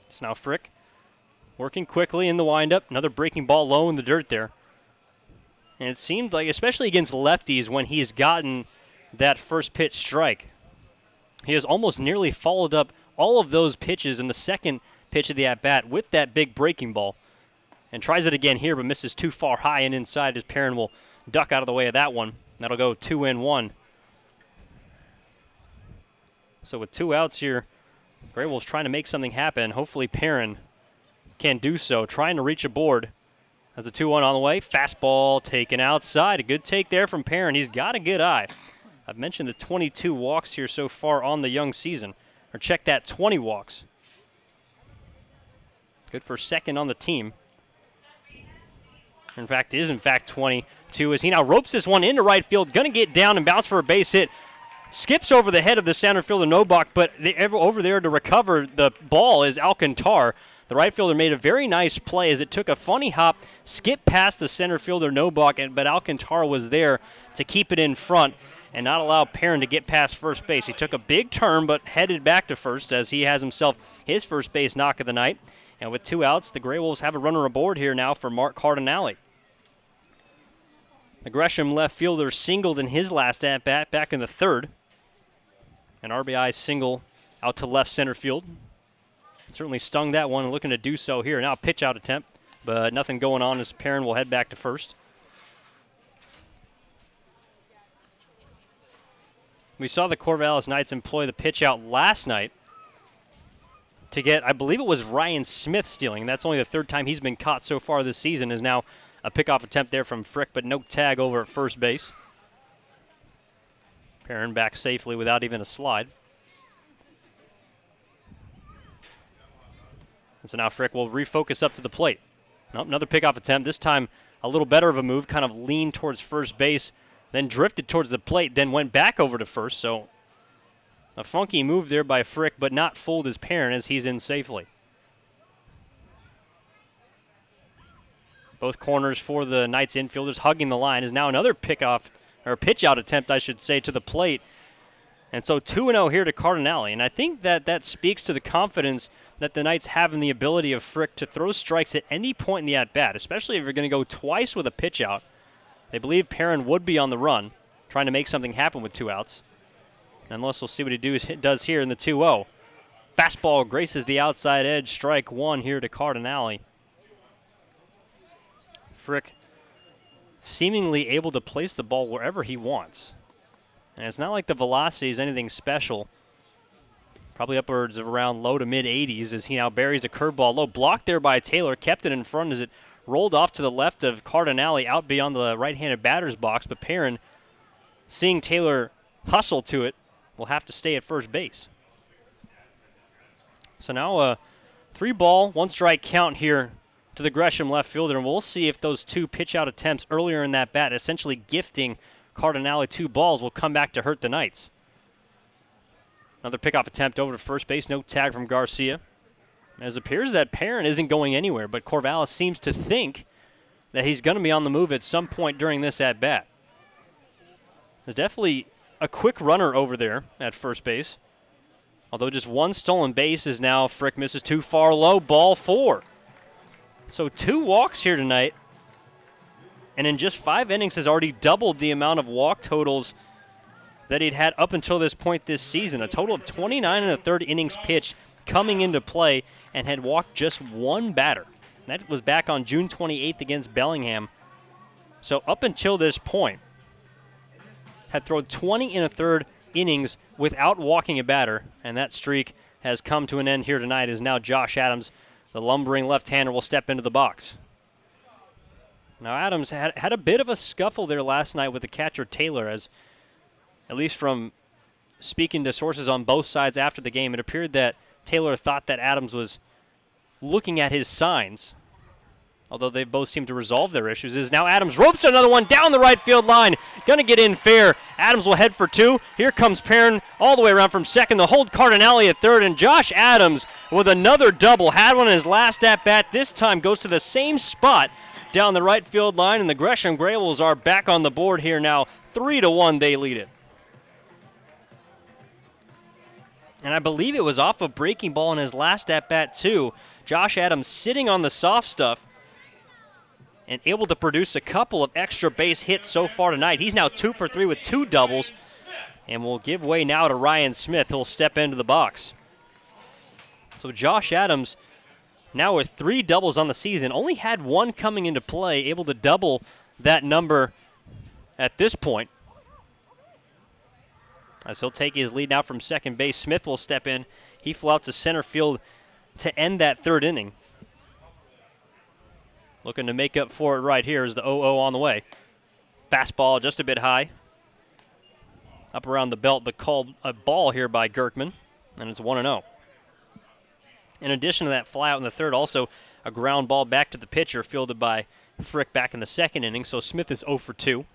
It's now Frick working quickly in the windup. Another breaking ball low in the dirt there. And it seemed like, especially against lefties, when he's gotten that first pitch strike, he has almost nearly followed up all of those pitches in the second pitch of the at-bat with that big breaking ball. And tries it again here, but misses too far high and inside, as Perrin will duck out of the way of that one. That'll go 2-1. So with 2 outs here, Grey Wolves trying to make something happen. Hopefully Perrin can do so, trying to reach a board. As the 2-1 on the way, fastball taken outside. A good take there from Perrin. He's got a good eye. I've mentioned the 22 walks here so far on the young season. Or check that, 20 walks. Good for second on the team. In fact, it is in fact 22 as he now ropes this one into right field. Going to get down and bounce for a base hit. Skips over the head of the center fielder Novak, but over there to recover the ball is Alcantar. The right fielder made a very nice play as it took a funny hop, skipped past the center fielder Novak, but Alcantar was there to keep it in front and not allow Perrin to get past first base. He took a big turn but headed back to first as he has himself his first base knock of the night. And with 2 outs, the Grey Wolves have a runner aboard here now for Mark Cardinale. The Gresham left fielder singled in his last at-bat back in the 3rd. An RBI single out to left center field. Certainly stung that one, looking to do so here. Now a pitch out attempt, but nothing going on as Perrin will head back to first. We saw the Corvallis Knights employ the pitch out last night to get, I believe it was Ryan Smith stealing. That's only the 3rd time he's been caught so far this season. Is now a pickoff attempt there from Frick, but no tag over at first base. Perrin back safely without even a slide. And so now Frick will refocus up to the plate. Nope, another pickoff attempt. This time a little better of a move, kind of leaned towards first base, then drifted towards the plate, then went back over to first. So a funky move there by Frick, but not fooled as Perrin as he's in safely. Both corners for the Knights infielders hugging the line is now another pickoff, or pitch out attempt, I should say, to the plate. And so 2-0 here to Cardinale. And I think that speaks to the confidence that the Knights have in the ability of Frick to throw strikes at any point in the at-bat, especially if you're going to go twice with a pitch out. They believe Perrin would be on the run, trying to make something happen with 2 outs. Nonetheless, we'll see what he does here in the 2-0. Fastball graces the outside edge, strike 1 here to Cardinale. Frick seemingly able to place the ball wherever he wants. And it's not like the velocity is anything special. Probably upwards of around low to mid-80s as he now buries a curveball low. Blocked there by Taylor, kept it in front as it rolled off to the left of Cardinale out beyond the right-handed batter's box. But Perrin, seeing Taylor hustle to it, will have to stay at first base. So now a 3-ball, 1-strike count here to the Gresham left fielder, and we'll see if those 2 pitch-out attempts earlier in that bat, essentially gifting Cardinale 2 balls, will come back to hurt the Knights. Another pickoff attempt over to first base, no tag from Garcia. As it appears that Perrin isn't going anywhere, but Corvallis seems to think that he's going to be on the move at some point during this at-bat. There's definitely a quick runner over there at first base. Although just one stolen base is now Frick misses too far low, ball 4. So 2 walks here tonight. And in just 5 innings has already doubled the amount of walk totals that he'd had up until this point this season. A total of 29 1/3 innings pitched coming into play and had walked just 1 batter. That was back on June 28th against Bellingham. So up until this point, had thrown 20 1/3 innings without walking a batter, and that streak has come to an end here tonight as now Josh Adams, the lumbering left-hander, will step into the box. Now Adams had a bit of a scuffle there last night with the catcher Taylor, as at least from speaking to sources on both sides after the game, it appeared that Taylor thought that Adams was looking at his signs. Although they both seem to resolve their issues, is now Adams ropes another one down the right field line. Going to get in fair. Adams will head for 2. Here comes Perrin all the way around from second. The hold Cardinale at third, and Josh Adams with another double. Had one in his last at-bat. This time goes to the same spot down the right field line, and the Gresham Gray Wolves are back on the board here now. 3-1 they lead it. And I believe it was off a breaking ball in his last at-bat too. Josh Adams sitting on the soft stuff and able to produce a couple of extra base hits so far tonight. He's now 2 for 3 with 2 doubles, and will give way now to Ryan Smith, who'll step into the box. So Josh Adams now with 3 doubles on the season, only had 1 coming into play, able to double that number at this point. As he'll take his lead now from second base, Smith will step in. He flew out to center field to end that 3rd inning. Looking to make up for it right here is the 0-0 on the way. Fastball just a bit high. Up around the belt, but called a ball here by Gerkman, and it's 1-0. In addition to that fly out in the 3rd, also a ground ball back to the pitcher fielded by Frick back in the 2nd inning, so Smith is 0 for 2.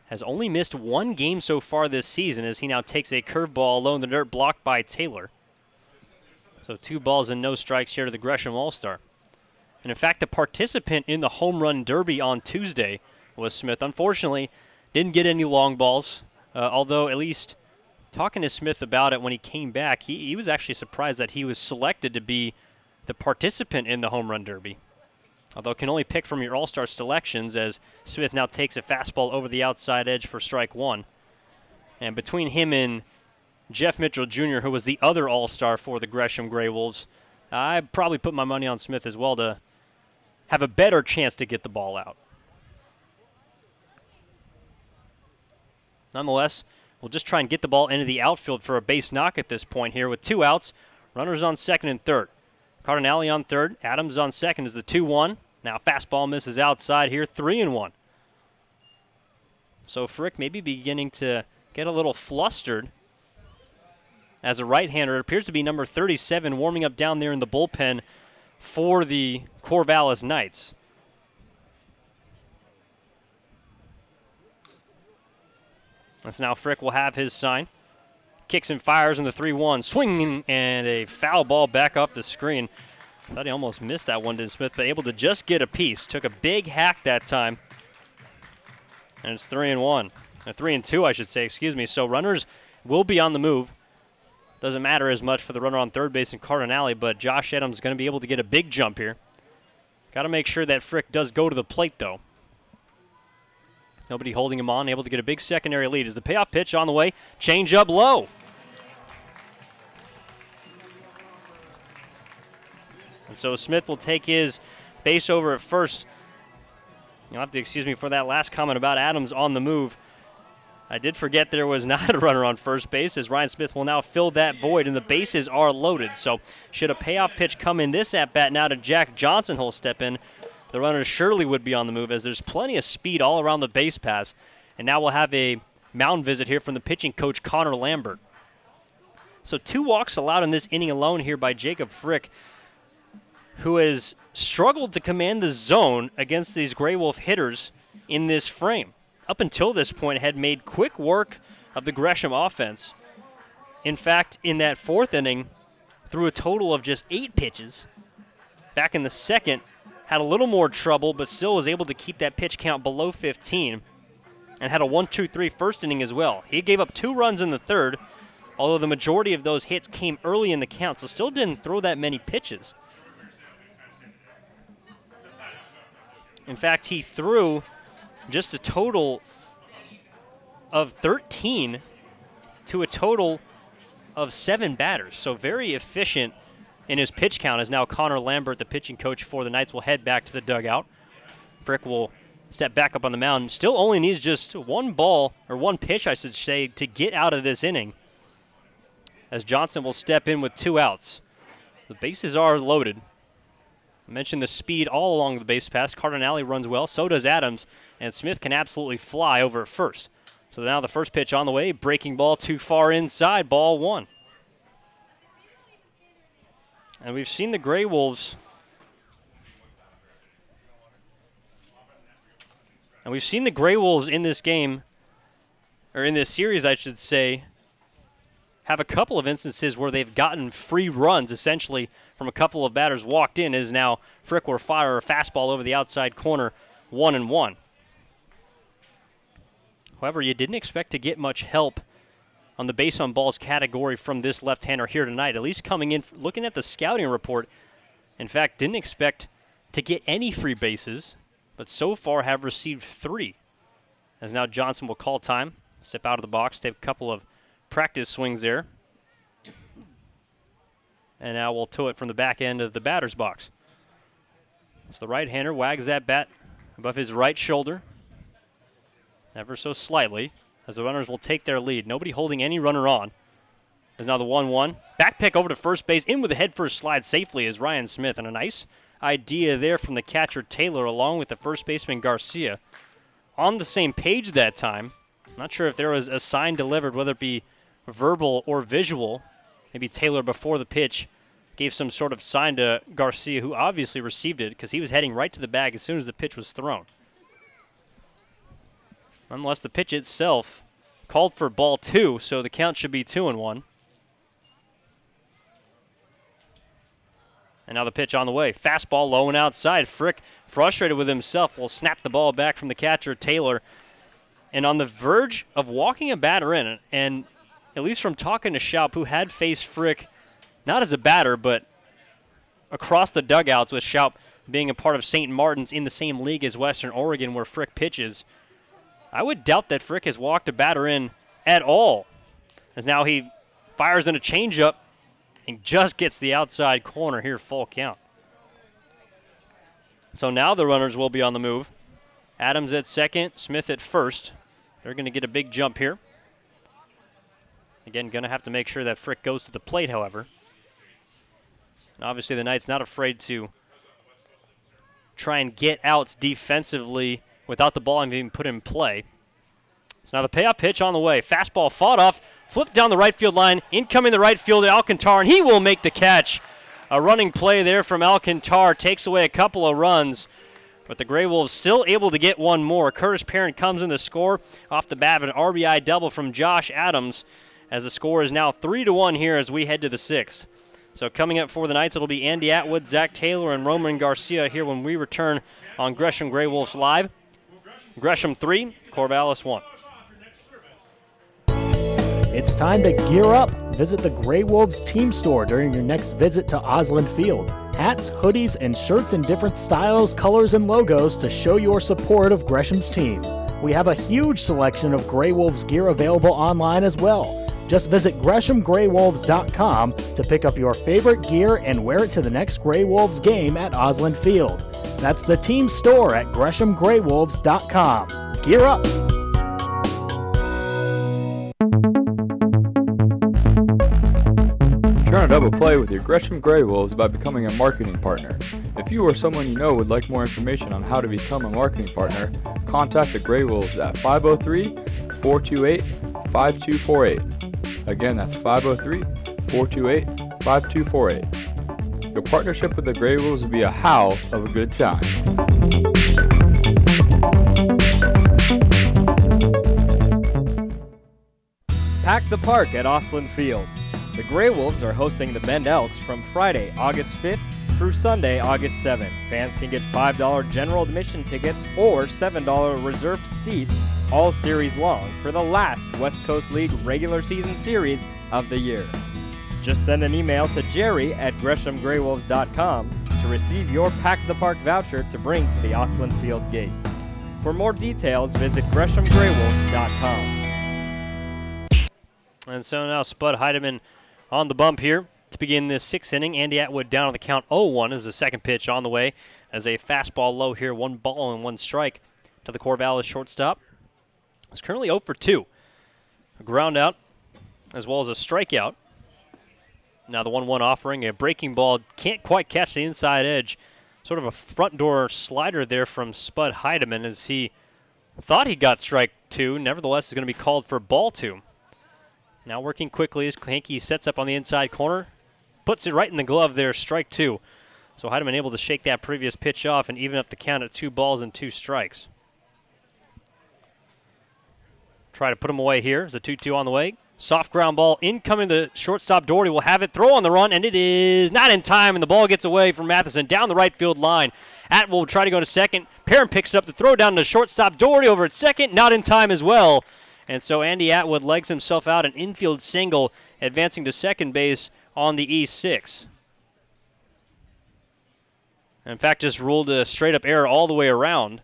Has only missed 1 game so far this season as he now takes a curveball low in the dirt blocked by Taylor. So 2 balls and no strikes here to the Gresham All-Star. And in fact, the participant in the home run derby on Tuesday was Smith. Unfortunately, didn't get any long balls, although at least talking to Smith about it when he came back, he was actually surprised that he was selected to be the participant in the home run derby. Although can only pick from your all-star selections, as Smith now takes a fastball over the outside edge for strike 1. And between him and Jeff Mitchell Jr., who was the other all-star for the Gresham Gray Wolves, I'd probably put my money on Smith as well to have a better chance to get the ball out. Nonetheless, we'll just try and get the ball into the outfield for a base knock at this point here with 2 outs. Runners on 2nd and 3rd. Cardinale on 3rd. Adams on 2nd is the 2-1. Now fastball misses outside here, 3-1. So Frick maybe beginning to get a little flustered as a right-hander. It appears to be number 37 warming up down there in the bullpen for the Corvallis Knights. As now Frick will have his sign. Kicks and fires in the 3-1. Swinging and a foul ball back off the screen. Thought he almost missed that one, did Smith, but able to just get a piece. Took a big hack that time. And it's 3-1. 3-2, I should say, excuse me. So runners will be on the move. Doesn't matter as much for the runner on 3rd base in Cardinale, but Josh Adams is going to be able to get a big jump here. Got to make sure that Frick does go to the plate, though. Nobody holding him on, able to get a big secondary lead. Is the payoff pitch on the way? Change up low. And so Smith will take his base over at first. You'll have to excuse me for that last comment about Adams on the move. I did forget there was not a runner on first base, as Ryan Smith will now fill that void, and the bases are loaded. So should a payoff pitch come in this at-bat now to Jack Johnson, who'll step in, the runners surely would be on the move, as there's plenty of speed all around the base pass. And now we'll have a mound visit here from the pitching coach, Connor Lambert. So 2 walks allowed in this inning alone here by Jacob Frick, who has struggled to command the zone against these Gray Wolf hitters in this frame. Up until this point, had made quick work of the Gresham offense. In fact, in that 4th inning, threw a total of just 8 pitches back in the second, had a little more trouble, but still was able to keep that pitch count below 15 and had a 1-2-3 first inning as well. He gave up 2 runs in the third, although the majority of those hits came early in the count, so still didn't throw that many pitches. In fact, he threw just a total of 13 to a total of 7 batters, so very efficient in his pitch count, as now Connor Lambert, the pitching coach for the Knights, will head back to the dugout. Frick will step back up on the mound. Still only needs just one pitch, I should say, to get out of this inning, as Johnson will step in with 2 outs. The bases are loaded. I mentioned the speed all along the base pass. Cardinale runs well, so does Adams, and Smith can absolutely fly over at first. So now the first pitch on the way, breaking ball too far inside, ball 1. And we've seen the Gray Wolves. In this game, or in this series, I should say, have a couple of instances where they've gotten free runs, essentially, from a couple of batters walked in, as now Frick will fire a fastball over the outside corner, 1-1. However, you didn't expect to get much help on the base on balls category from this left-hander here tonight, at least coming in, looking at the scouting report. In fact, didn't expect to get any free bases, but so far have received 3. As now Johnson will call time, step out of the box, take a couple of practice swings there. And now we'll tow it from the back end of the batter's box. So the right-hander wags that bat above his right shoulder, ever so slightly, as the runners will take their lead. Nobody holding any runner on. There's now the 1-1. Back pick over to first base, in with the head first slide safely is Ryan Smith, and a nice idea there from the catcher Taylor along with the first baseman Garcia. On the same page that time. Not sure if there was a sign delivered, whether it be verbal or visual. Maybe Taylor before the pitch gave some sort of sign to Garcia, who obviously received it because he was heading right to the bag as soon as the pitch was thrown. Nonetheless, the pitch itself called for ball 2, so the count should be 2-1. And now the pitch on the way. Fastball low and outside. Frick, frustrated with himself, will snap the ball back from the catcher, Taylor. And on the verge of walking a batter in, and at least from talking to Schaup, who had faced Frick, not as a batter, but across the dugouts, with Schaup being a part of St. Martin's in the same league as Western Oregon where Frick pitches, I would doubt that Frick has walked a batter in at all, as now he fires in a changeup and just gets the outside corner here, full count. So now the runners will be on the move. Adams at second, Smith at first. They're going to get a big jump here. Again, going to have to make sure that Frick goes to the plate, however. And obviously the Knights not afraid to try and get outs defensively without the ball being put in play. So now the payoff pitch on the way. Fastball fought off, flipped down the right field line, incoming the right fielder Alcantar, and he will make the catch. A running play there from Alcantar takes away a couple of runs, but the Gray Wolves still able to get one more. Curtis Parent comes in to score off the bat of an RBI double from Josh Adams, as the score is now 3-1 here as we head to the 6th. So coming up for the Knights, it'll be Andy Atwood, Zach Taylor, and Roman Garcia here when we return on Gresham Gray Wolves Live. Gresham 3, Corvallis 1. It's time to gear up. Visit the Gray Wolves team store during your next visit to Osland Field. Hats, hoodies, and shirts in different styles, colors, and logos to show your support of Gresham's team. We have a huge selection of Gray Wolves gear available online as well. Just visit GreshamGrayWolves.com to pick up your favorite gear and wear it to the next Gray Wolves game at Osland Field. That's the team store at GreshamGrayWolves.com. Gear up! Turn a double play with your Gresham Gray Wolves by becoming a marketing partner. If you or someone you know would like more information on how to become a marketing partner, contact the Gray Wolves at 503-428-5248. Again, that's 503-428-5248. Your partnership with the Gray Wolves will be a howl of a good time. Pack the park at Osland Field. The Gray Wolves are hosting the Bend Elks from Friday, August 5th through Sunday, August 7th. Fans can get $5 general admission tickets or $7 reserved seats all series long for the last West Coast League regular season series of the year. Just send an email to jerry@greshamgraywolves.com to receive your Pack the Park voucher to bring to the Osland Field gate. For more details, visit greshamgraywolves.com. And so now Spud Heidemann on the bump here to begin this sixth inning. Andy Atwood down on the count 0-1 as the second pitch on the way as a fastball low here, 1 ball and 1 strike to the Corvallis shortstop. It's currently 0 for 2. A ground out as well as a strikeout. Now the 1-1 offering, a breaking ball, can't quite catch the inside edge. Sort of a front door slider there from Spud Heidemann as he thought he got strike 2. Nevertheless, is going to be called for ball 2. Now working quickly as Clanky sets up on the inside corner. Puts it right in the glove there, strike 2. So Heidemann able to shake that previous pitch off and even up the count at 2 balls and 2 strikes. Try to put him away here. There's a 2-2 on the way. Soft ground ball incoming to shortstop. Doherty will have it. Throw on the run, and it is not in time, and the ball gets away from Matheson down the right field line. Atwood will try to go to second. Perrin picks it up to throw down to shortstop. Doherty over at second, not in time as well. And so Andy Atwood legs himself out, an infield single, advancing to second base on the E6. In fact, just ruled a straight-up error all the way around,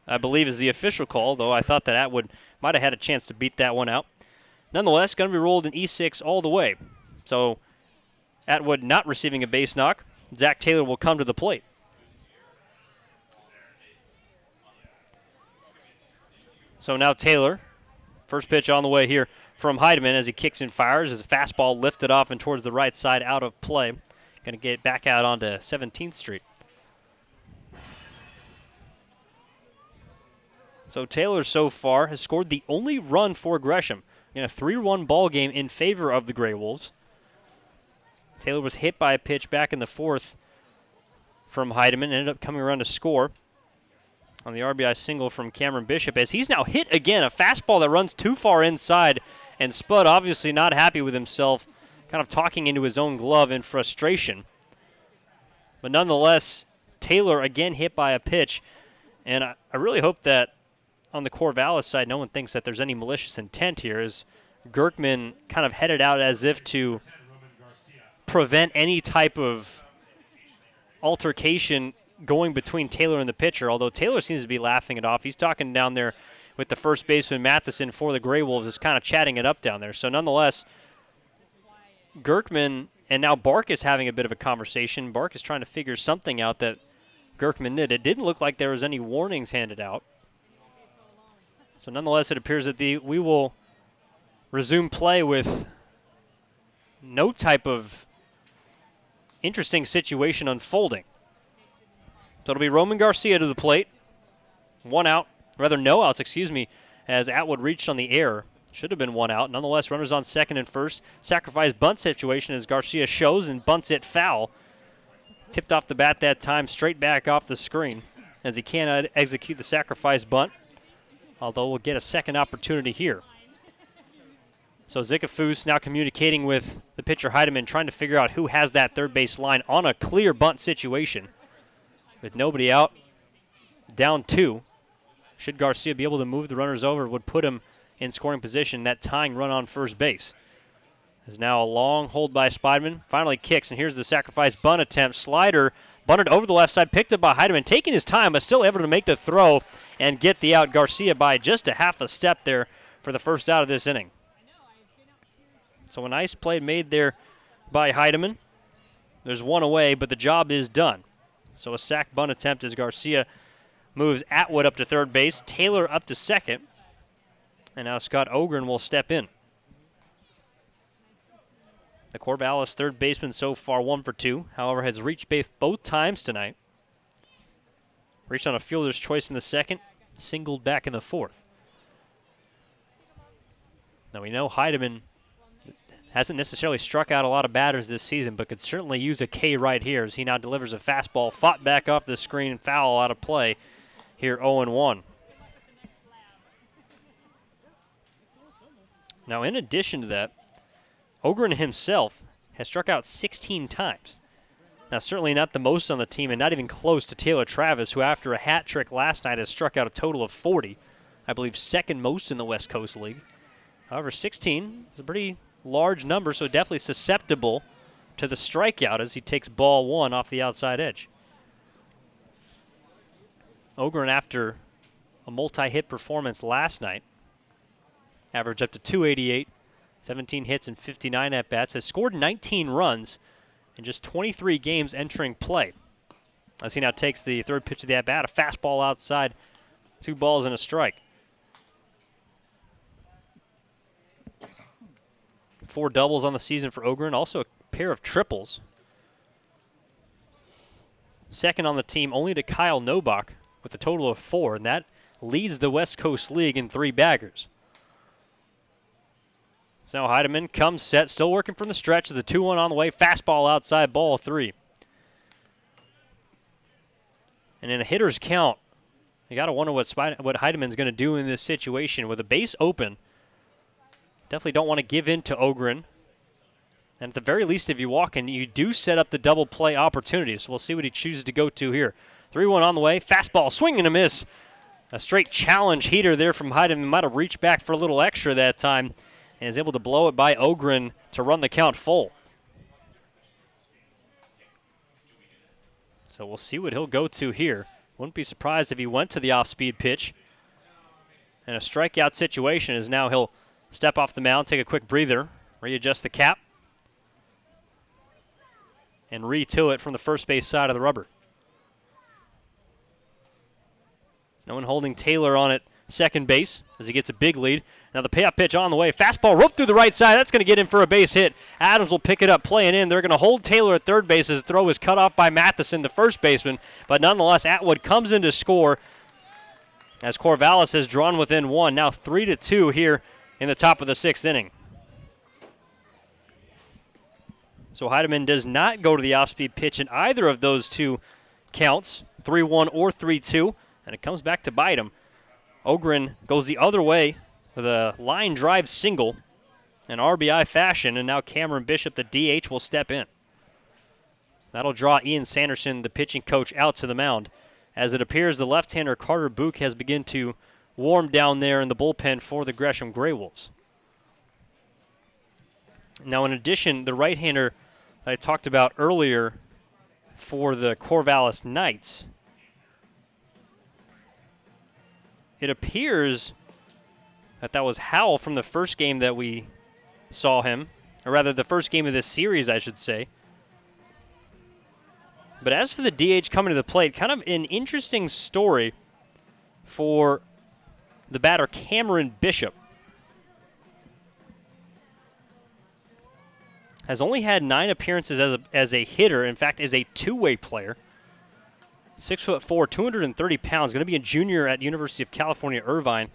I believe is the official call, though I thought that Atwood might have had a chance to beat that one out. Nonetheless, going to be ruled an E6 all the way. So Atwood not receiving a base knock. Zach Taylor will come to the plate. So now Taylor, first pitch on the way here from Heidemann as he kicks and fires. His fastball lifted off and towards the right side out of play. Going to get back out onto 17th Street. So Taylor so far has scored the only run for Gresham in a 3-1 ball game in favor of the Grey Wolves. Taylor was hit by a pitch back in the 4th from Heidemann, ended up coming around to score on the RBI single from Cameron Bishop as he's now hit again, a fastball that runs too far inside, and Spud obviously not happy with himself, kind of talking into his own glove in frustration. But nonetheless, Taylor again hit by a pitch, and I really hope that on the Corvallis side, no one thinks that there's any malicious intent here, as Gerkman kind of headed out as if to prevent any type of altercation going between Taylor and the pitcher, although Taylor seems to be laughing it off. He's talking down there with the first baseman, Matheson, for the Grey Wolves, is kind of chatting it up down there. So nonetheless, Gerkman and now Bark is having a bit of a conversation. Bark is trying to figure something out that Gerkman did. It didn't look like there was any warnings handed out. So nonetheless, it appears that we will resume play with no type of interesting situation unfolding. So it'll be Roman Garcia to the plate. No outs, as Atwood reached on the air. Should have been 1 out. Nonetheless, runners on second and first. Sacrifice bunt situation as Garcia shows and bunts it foul. Tipped off the bat that time, straight back off the screen as he cannot execute the sacrifice bunt. Although we'll get a second opportunity here. So Zikafus now communicating with the pitcher Heidemann, trying to figure out who has that third base line on a clear bunt situation. With nobody out, down 2. Should Garcia be able to move the runners over, would put him in scoring position, that tying run on first base. There's now a long hold by Spideman. Finally kicks, and here's the sacrifice bunt attempt. Slider bunted over the left side, picked up by Heidemann, taking his time, but still able to make the throw and get the out. Garcia by just a half a step there for the first out of this inning. So a nice play made there by Heidemann. There's one away, but the job is done. So a sac bunt attempt as Garcia moves Atwood up to third base, Taylor up to second, and now Scott Ogren will step in. The Corvallis third baseman so far 1 for 2, however has reached base both times tonight. Reached on a fielder's choice in the second, singled back in the 4th. Now we know Heidemann hasn't necessarily struck out a lot of batters this season, but could certainly use a K right here as he now delivers a fastball, fought back off the screen, foul out of play here 0-1. Now in addition to that, Ogren himself has struck out 16 times. Now, certainly not the most on the team, and not even close to Taylor Travis, who after a hat trick last night has struck out a total of 40. I believe second most in the West Coast League. However, 16 is a pretty large number, so definitely susceptible to the strikeout as he takes ball one off the outside edge. Ogren, after a multi-hit performance last night, averaged up to 288, 17 hits and 59 at-bats, has scored 19 runs in just 23 games entering play. As he now takes the third pitch of the at-bat, a fastball outside, 2 balls and a strike. 4 doubles on the season for Ogren, also a pair of triples. Second on the team only to Kyle Nobach with a total of 4, and that leads the West Coast League in 3 baggers. So now Heidemann comes set, still working from the stretch. The 2-1 on the way, fastball outside, ball 3. And in a hitter's count, you got to wonder what Heidemann's going to do in this situation. With a base open, definitely don't want to give in to Ogren. And at the very least, if you walk in, you do set up the double play opportunity. So we'll see what he chooses to go to here. 3-1 on the way, fastball, swing and a miss. A straight challenge heater there from Heidemann. Might have reached back for a little extra that time and is able to blow it by Ogren to run the count full. So we'll see what he'll go to here. Wouldn't be surprised if he went to the off-speed pitch. And a strikeout situation is now he'll step off the mound, take a quick breather, readjust the cap, and re-to it from the first base side of the rubber. No one holding Taylor on at second base as he gets a big lead. Now the payoff pitch on the way. Fastball roped through the right side. That's going to get in for a base hit. Adams will pick it up, playing in. They're going to hold Taylor at third base as the throw is cut off by Matheson, the first baseman. But nonetheless, Atwood comes in to score as Corvallis has drawn within 1. Now 3-2 here in the top of the 6th inning. So Heidemann does not go to the off-speed pitch in either of those 2 counts, 3-1 or 3-2, and it comes back to bite him. Ogren goes the other way with a line drive single in RBI fashion, and now Cameron Bishop, the DH, will step in. That'll draw Ian Sanderson, the pitching coach, out to the mound, as it appears the left-hander Carter Book has begun to warm down there in the bullpen for the Gresham Grey Wolves. Now, in addition, the right-hander that I talked about earlier for the Corvallis Knights, it appears that was Howell from the first game that we saw him, or rather the first game of this series, I should say. But as for the DH coming to the plate, kind of an interesting story for the batter Cameron Bishop. Has only had 9 appearances as a hitter, in fact, is a two-way player. 6'4", 230 pounds, going to be a junior at University of California, Irvine.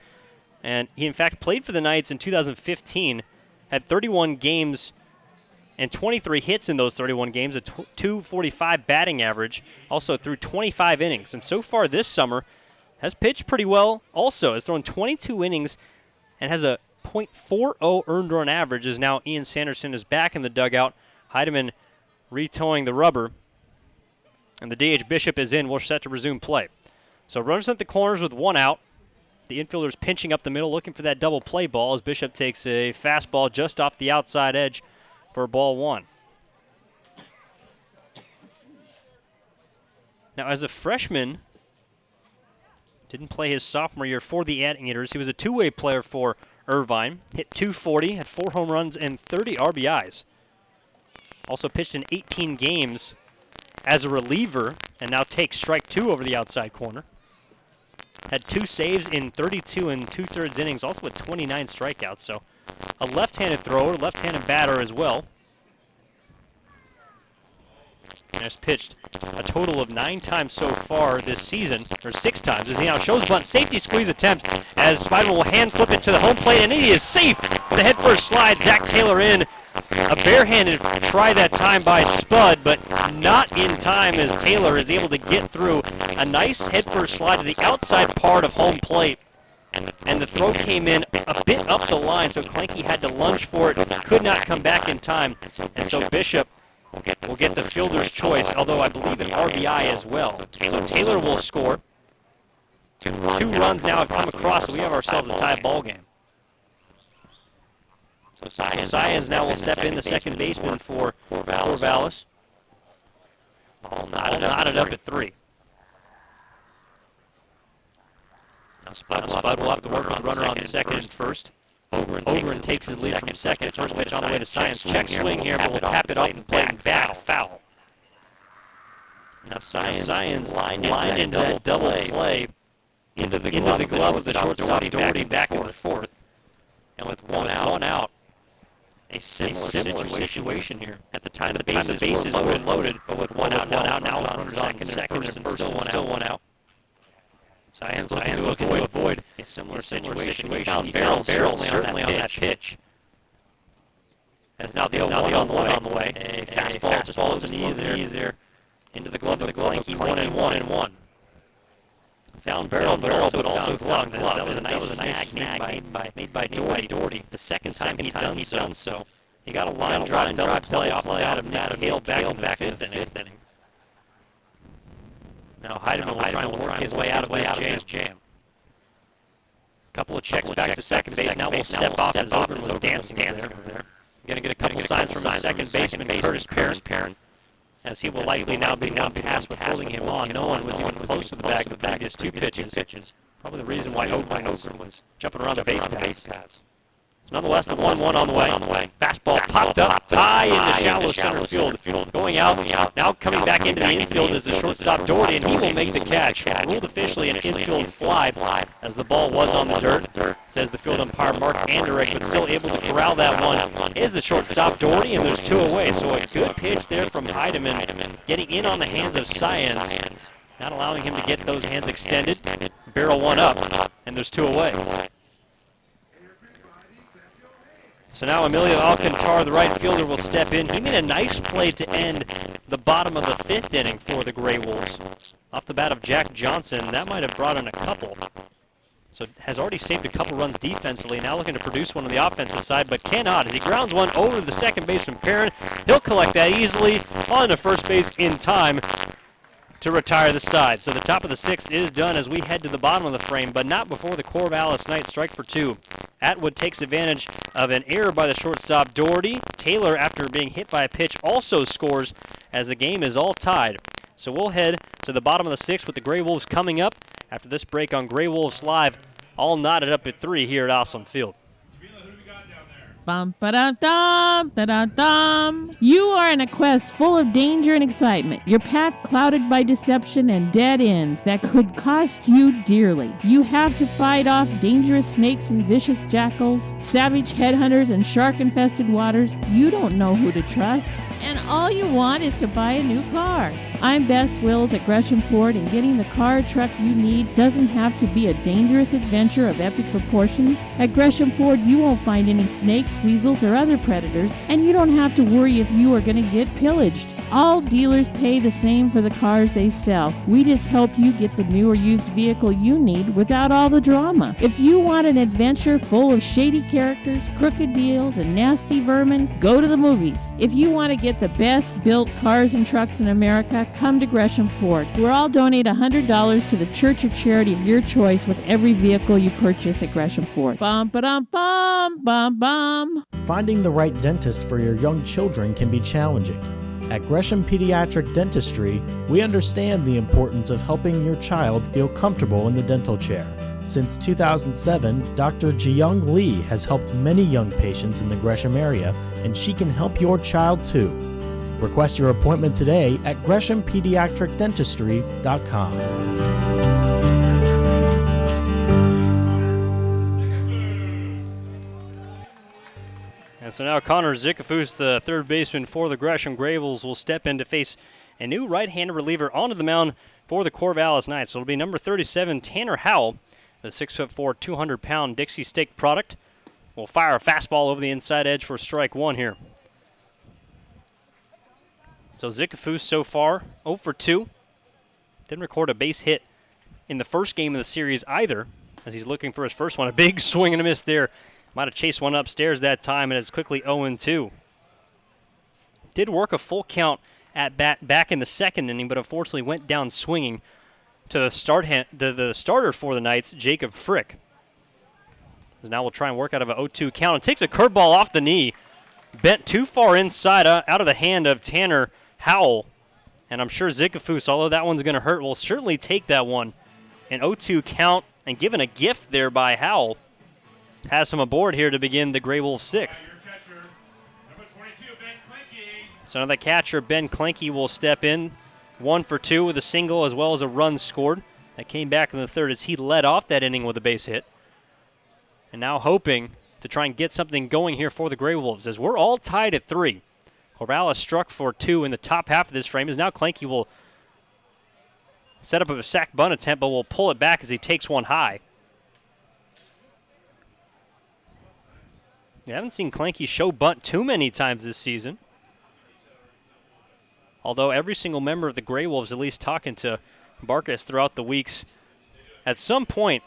And he, in fact, played for the Knights in 2015, had 31 games and 23 hits in those 31 games, a 245 batting average, also threw 25 innings. And so far this summer, has pitched pretty well also, has thrown 22 innings and has a .40 earned run average, as now Ian Sanderson is back in the dugout. Heidemann re-towing the rubber. And the DH Bishop is in. We're set to resume play. So runners at the corners with 1 out. The infielder's pinching up the middle, looking for that double play ball as Bishop takes a fastball just off the outside edge for ball 1. Now, as a freshman, didn't play his sophomore year for the Anteaters. He was a two-way player for Irvine. Hit .240, had 4 home runs and 30 RBIs. Also pitched in 18 games as a reliever and now takes strike 2 over the outside corner. Had 2 saves in 32 and 2/3 innings, also with 29 strikeouts. So a left-handed thrower, left-handed batter as well. And has pitched a total of 9 times so far this season, or 6 times, as he now shows bunt. Safety squeeze attempt as Spiderman will hand flip it to the home plate, and he is safe. The head first slide, Zach Taylor in. A barehanded try that time by Spud, but not in time as Taylor is able to get through a nice head first slide to the outside part of home plate. And the throw came in a bit up the line, so Clanky had to lunge for it, could not come back in time. And so Bishop will get the fielder's choice, although I believe an RBI as well. So Taylor will score. Two runs now have come across, so we have ourselves a tie ball game. So Science now will step in, the second baseman for Corvallis. All knotted up at 3. Now Spud will have to work with the runner on second and first. Ogren takes his lead from second. First pitch on the way to Science. Check swing here, but will tap it off the plate and back foul. Now Science lined into that double play into the glove of the shortstop Doherty back in the fourth. And with one out, a similar situation here. At the time the bases were loaded, but with one out now runners on second and still one out. Science looking to avoid a similar situation. He found Barrel certainly on that pitch. As now the 0-1 on the way. A fastball to the knees there. Into the glove of the Blanky, 1-1. Found Barrel, but also glove. That was a nice snag made by Doherty. The second time he'd done so. He got a line drive double play off the bat of Nick Hale back in the fifth inning. Now Heidemann will try and work his way out of this jam. Couple of checks back to second base. Now we'll step off as Ogren was dancing over there. Gonna get a couple signs from his second baseman, Curtis Perrin, as he will likely now be tasked with holding him on. No one was even close to the bag of the previous two pitches. Probably the reason why Ogren was jumping around the base paths. Nonetheless, the 1-1 on the way. Fastball popped up high into shallow center field. Going out, now coming back into the infield is the shortstop Doherty, and he will make the catch. Ruled officially an infield fly as the ball was on the dirt, says the field umpire Mark Anderich, but still able to corral that one is the shortstop Doherty, and there's 2 away. So a good pitch there from Heidemann, getting in on the hands of Science, not allowing him to get those hands extended. Barrel one up, and there's 2 away. So now Emilio Alcantar, the right fielder, will step in. He made a nice play to end the bottom of the 5th inning for the Gray Wolves. Off the bat of Jack Johnson, that might have brought in a couple. So has already saved a couple runs defensively, now looking to produce one on the offensive side, but cannot as he grounds one over to the second baseman Perrin. He'll collect that easily on to first base in time to retire the side. So the top of the 6th is done as we head to the bottom of the frame, but not before the Corvallis Knights strike for 2. Atwood takes advantage of an error by the shortstop Doherty. Taylor, after being hit by a pitch, also scores as the game is all tied. So we'll head to the bottom of the 6th with the Gray Wolves coming up after this break on Gray Wolves Live, all knotted up at 3 here at Osland Field. Bum, ba-da-dum, da-da-dum. You are in a quest full of danger and excitement. Your path clouded by deception and dead ends that could cost you dearly. You have to fight off dangerous snakes and vicious jackals, savage headhunters and shark-infested waters. You don't know who to trust, and all you want is to buy a new car. I'm Bess Wills at Gresham Ford, and getting the car or truck you need doesn't have to be a dangerous adventure of epic proportions. At Gresham Ford, you won't find any snakes, weasels, or other predators, and you don't have to worry if you are going to get pillaged. All dealers pay the same for the cars they sell. We just help you get the new or used vehicle you need without all the drama. If you want an adventure full of shady characters, crooked deals, and nasty vermin, go to the movies. If you want to get the best built cars and trucks in America, come to Gresham Ford. We'll all donate $100 to the church or charity of your choice with every vehicle you purchase at Gresham Ford. Bum, ba-dum, bum, bum, bum. Finding the right dentist for your young children can be challenging. At Gresham Pediatric Dentistry, we understand the importance of helping your child feel comfortable in the dental chair. Since 2007, Dr. Jiyoung Lee has helped many young patients in the Gresham area, and she can help your child too. Request your appointment today at GreshamPediatricDentistry.com. And so now Connor Zickafoos, the third baseman for the Gresham Gray Wolves, will step in to face a new right-handed reliever onto the mound for the Corvallis Knights. So it'll be number 37, Tanner Howell, the 6'4", 200-pound Dixie Steak product. Will fire a fastball over the inside edge for strike 1 here. So Zickafoos so far 0 for 2. Didn't record a base hit in the first game of the series either, as he's looking for his first one. A big swing and a miss there. Might have chased one upstairs that time, and it's quickly 0-2. did work a full count at bat back in the second inning, but unfortunately went down swinging to the starter for the Knights, Jacob Frick. Now we'll try and work out of an 0-2 count. And takes a curveball off the knee. Bent too far inside, out of the hand of Tanner Howell. And I'm sure Zikafus, although that one's going to hurt, will certainly take that one. An 0-2 count, and given a gift there by Howell. Has him aboard here to begin the Grey Wolves' sixth. So now the catcher, Ben Klenke, will step in. 1 for 2 with a single as well as a run scored. That came back in the third as he led off that inning with a base hit. And now hoping to try and get something going here for the Grey Wolves as we're all tied at 3. Corvallis struck for 2 in the top half of this frame as now Klenke will set up a sac bunt attempt, but will pull it back as he takes one high. You haven't seen Klenke show bunt too many times this season. Although every single member of the Grey Wolves, at least talking to Barkas throughout the weeks, at some point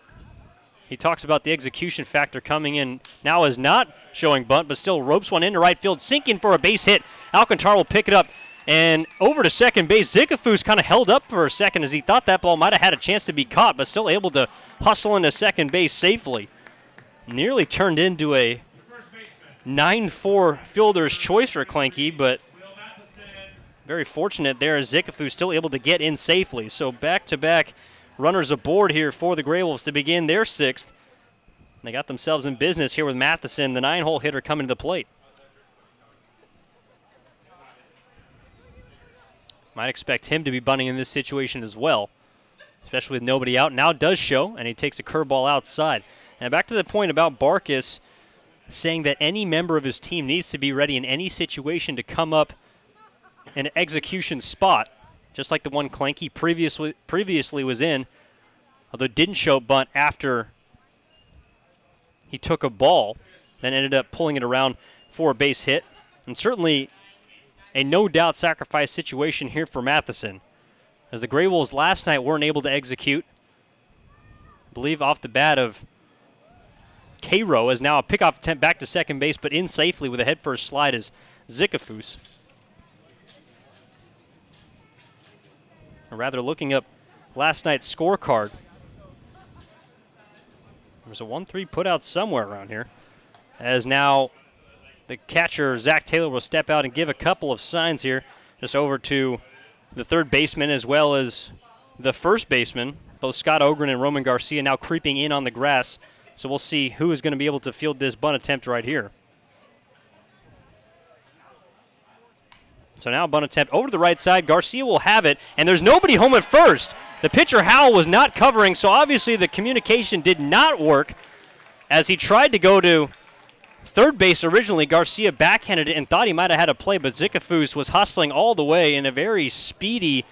he talks about the execution factor coming in. Now is not showing bunt, but still ropes one into right field, sinking for a base hit. Alcantara will pick it up, and over to second base. Zikafus kind of held up for a second as he thought that ball might have had a chance to be caught, but still able to hustle into second base safely. Nearly turned into a 9-4 fielder's choice for Klenke, but very fortunate there as Zikafus still able to get in safely. So back-to-back runners aboard here for the Grey Wolves to begin their sixth. They got themselves in business here with Matheson, the 9-hole hitter, coming to the plate. Might expect him to be bunting in this situation as well, especially with nobody out. Now does show, and he takes a curveball outside. And back to the point about Barkas saying that any member of his team needs to be ready in any situation to come up in an execution spot, just like the one Klenke previously was in, although didn't show bunt after he took a ball, then ended up pulling it around for a base hit. And certainly a no-doubt sacrifice situation here for Matheson, as the Grey Wolves last night weren't able to execute. I believe off the bat of Cairo is now a pickoff attempt back to second base, but in safely with a head-first slide is Zikafus. Or rather, looking up last night's scorecard, there's a 1-3 put out somewhere around here, as now the catcher, Zach Taylor, will step out and give a couple of signs here, just over to the third baseman as well as the first baseman. Both Scott Ogren and Roman Garcia now creeping in on the grass, so we'll see who is going to be able to field this bunt attempt right here. So now bunt attempt over to the right side. Garcia will have it, and there's nobody home at first. The pitcher, Howell, was not covering, so obviously the communication did not work as he tried to go to third base originally. Garcia backhanded it and thought he might have had a play, but Zikafus was hustling all the way, and a very speedy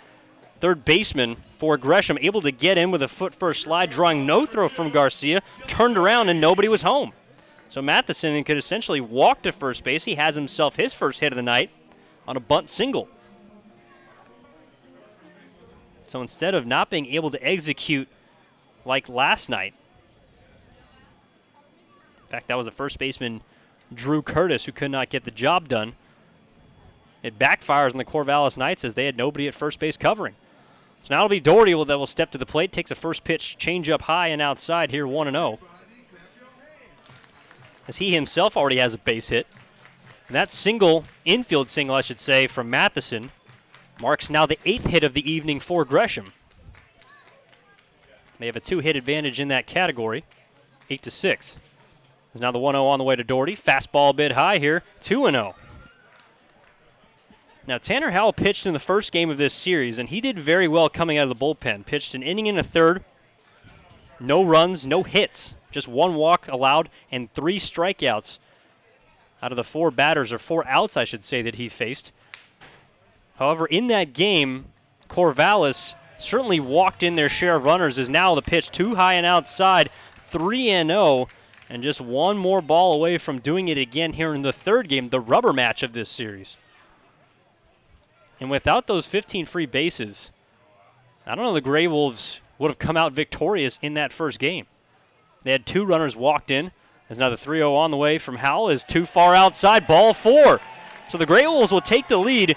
third baseman for Gresham, able to get in with a foot-first slide, drawing no throw from Garcia, turned around, and nobody was home. So Matheson could essentially walk to first base. He has himself his first hit of the night on a bunt single. So instead of not being able to execute like last night, in fact, that was the first baseman, Drew Curtis, who could not get the job done. It backfires on the Corvallis Knights as they had nobody at first base covering. So now it'll be Doherty that will step to the plate, takes a first pitch, change up high and outside here, 1-0. As he himself already has a base hit. And that single, infield single, I should say, from Matheson marks now the 8th hit of the evening for Gresham. They have a 2-hit advantage in that category, 8-6. There's now the 1-0 on the way to Doherty. Fastball a bit high here, 2-0. Now, Tanner Howell pitched in the first game of this series, and he did very well coming out of the bullpen. Pitched an inning and a third, no runs, no hits, just 1 walk allowed and 3 strikeouts out of the 4 batters, or 4 outs, I should say, that he faced. However, in that game, Corvallis certainly walked in their share of runners, as now the pitch too high and outside, 3-0, and just 1 more ball away from doing it again here in the third game, the rubber match of this series. And without those 15 free bases, I don't know the Grey Wolves would have come out victorious in that first game. They had 2 runners walked in. There's another 3-0 on the way from Howell. Is too far outside. Ball 4. So the Grey Wolves will take the lead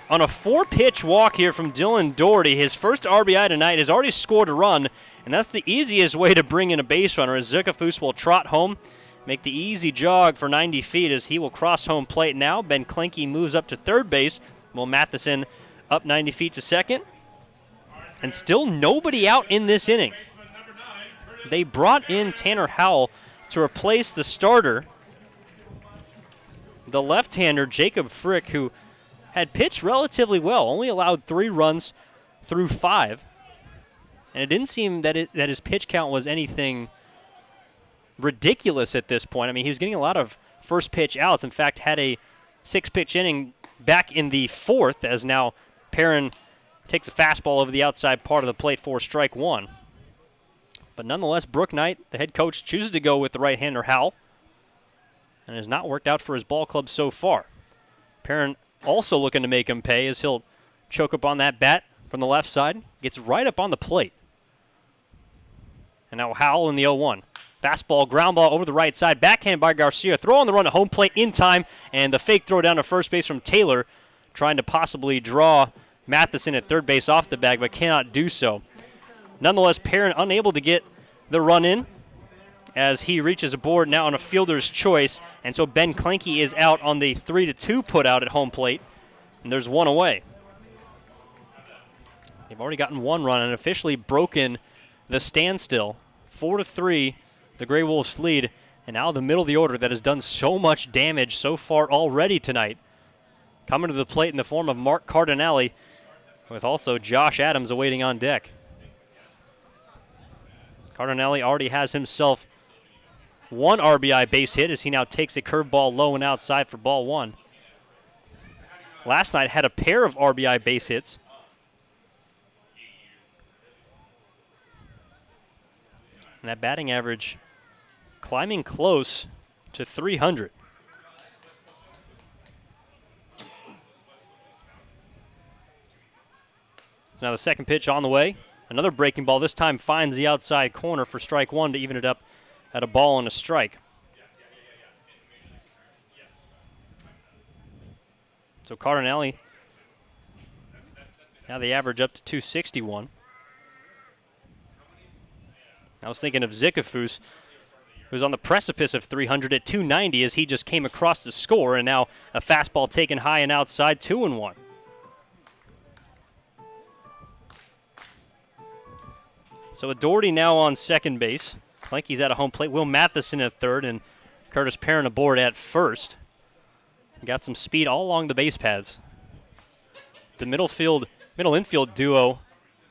on a 4-pitch walk here from Dylan Doherty. His first RBI tonight has already scored a run, and that's the easiest way to bring in a base runner, as Zukafus will trot home, make the easy jog for 90 feet as he will cross home plate now. Ben Klinke moves up to third base. Will Matheson up 90 feet to second. And still nobody out in this inning. They brought in Tanner Howell to replace the starter, the left-hander Jacob Frick, who had pitched relatively well, only allowed 3 runs through 5. And it didn't seem that his pitch count was anything ridiculous at this point. I mean, he was getting a lot of first pitch outs. In fact, had a 6-pitch inning back in the 4th, as now Perrin takes a fastball over the outside part of the plate for strike 1. But nonetheless, Brooke Knight, the head coach, chooses to go with the right-hander Howell, and it has not worked out for his ball club so far. Perrin also looking to make him pay as he'll choke up on that bat from the left side. Gets right up on the plate. And now Howell in the 0-1. Fastball, ground ball over the right side. Backhand by Garcia. Throw on the run at home plate in time. And the fake throw down to first base from Taylor, trying to possibly draw Matheson at third base off the bag, but cannot do so. Nonetheless, Perrin unable to get the run in as he reaches aboard now on a fielder's choice. And so Ben Klinke is out on the 3-2 put out at home plate. And there's one away. They've already gotten 1 run and officially broken the standstill. 4-3, the Grey Wolves lead. And now the middle of the order that has done so much damage so far already tonight, coming to the plate in the form of Mark Cardinale, with also Josh Adams awaiting on deck. Cardinale already has himself 1 RBI base hit as he now takes a curveball low and outside for ball 1. Last night had a pair of RBI base hits. And that batting average climbing close to 300. So now the second pitch on the way. Another breaking ball. This time finds the outside corner for strike 1 to even it up at a ball and a strike. So Cardinale, now the average up to 261. I was thinking of Zukafus, who's on the precipice of 300 at 290 as he just came across the score, and now a fastball taken high and outside, 2-1. So with Doherty now on second base, Klinke's at a home plate, Will Matheson at third, and Curtis Perrin aboard at first. Got some speed all along the base paths. The middle infield duo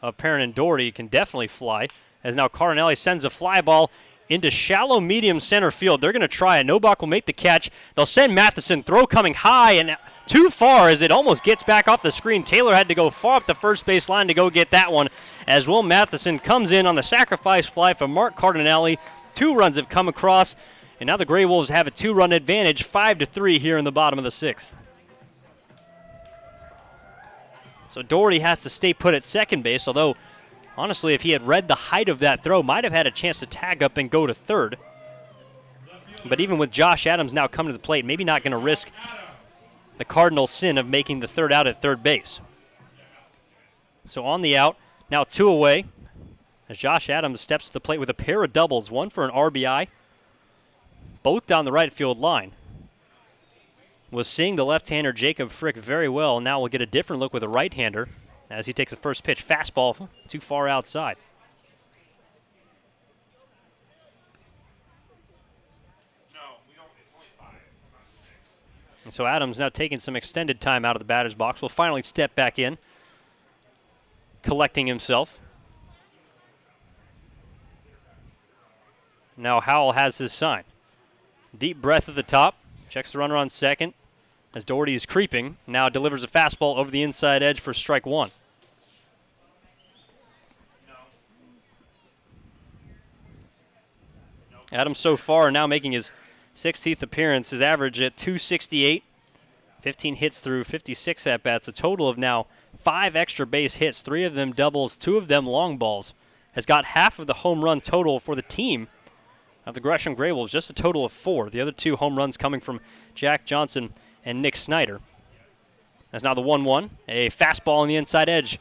of Perrin and Doherty can definitely fly, as now Cardinale sends a fly ball into shallow medium center field. They're going to try it. Novak will make the catch. They'll send Matheson, throw coming high and too far as it almost gets back off the screen. Taylor had to go far up the first base line to go get that one, as Will Matheson comes in on the sacrifice fly from Mark Cardinale. 2 runs have come across, and now the Grey Wolves have a 2-run advantage, 5-3 here in the bottom of the 6th. So Doherty has to stay put at second base, although honestly, if he had read the height of that throw, might have had a chance to tag up and go to third. But even with Josh Adams now coming to the plate, maybe not going to risk the cardinal sin of making the third out at third base. So on the out, now 2 away, as Josh Adams steps to the plate with a pair of doubles, 1 for an RBI, both down the right field line. Was seeing the left-hander Jacob Frick very well. Now we'll get a different look with a right-hander as he takes the first pitch. Fastball too far outside. And so Adams now taking some extended time out of the batter's box. Will finally step back in, collecting himself. Now Howell has his sign. Deep breath at the top. Checks the runner on second as Doherty is creeping. Now delivers a fastball over the inside edge for strike 1. Adams so far now making his 16th appearance. His average at 268. 15 hits through 56 at-bats. A total of now 5 extra base hits, 3 of them doubles, 2 of them long balls. Has got half of the home run total for the team of the Gresham Grey Wolves, just a total of 4. The other 2 home runs coming from Jack Johnson and Nick Snyder. That's now the 1-1. A fastball on the inside edge.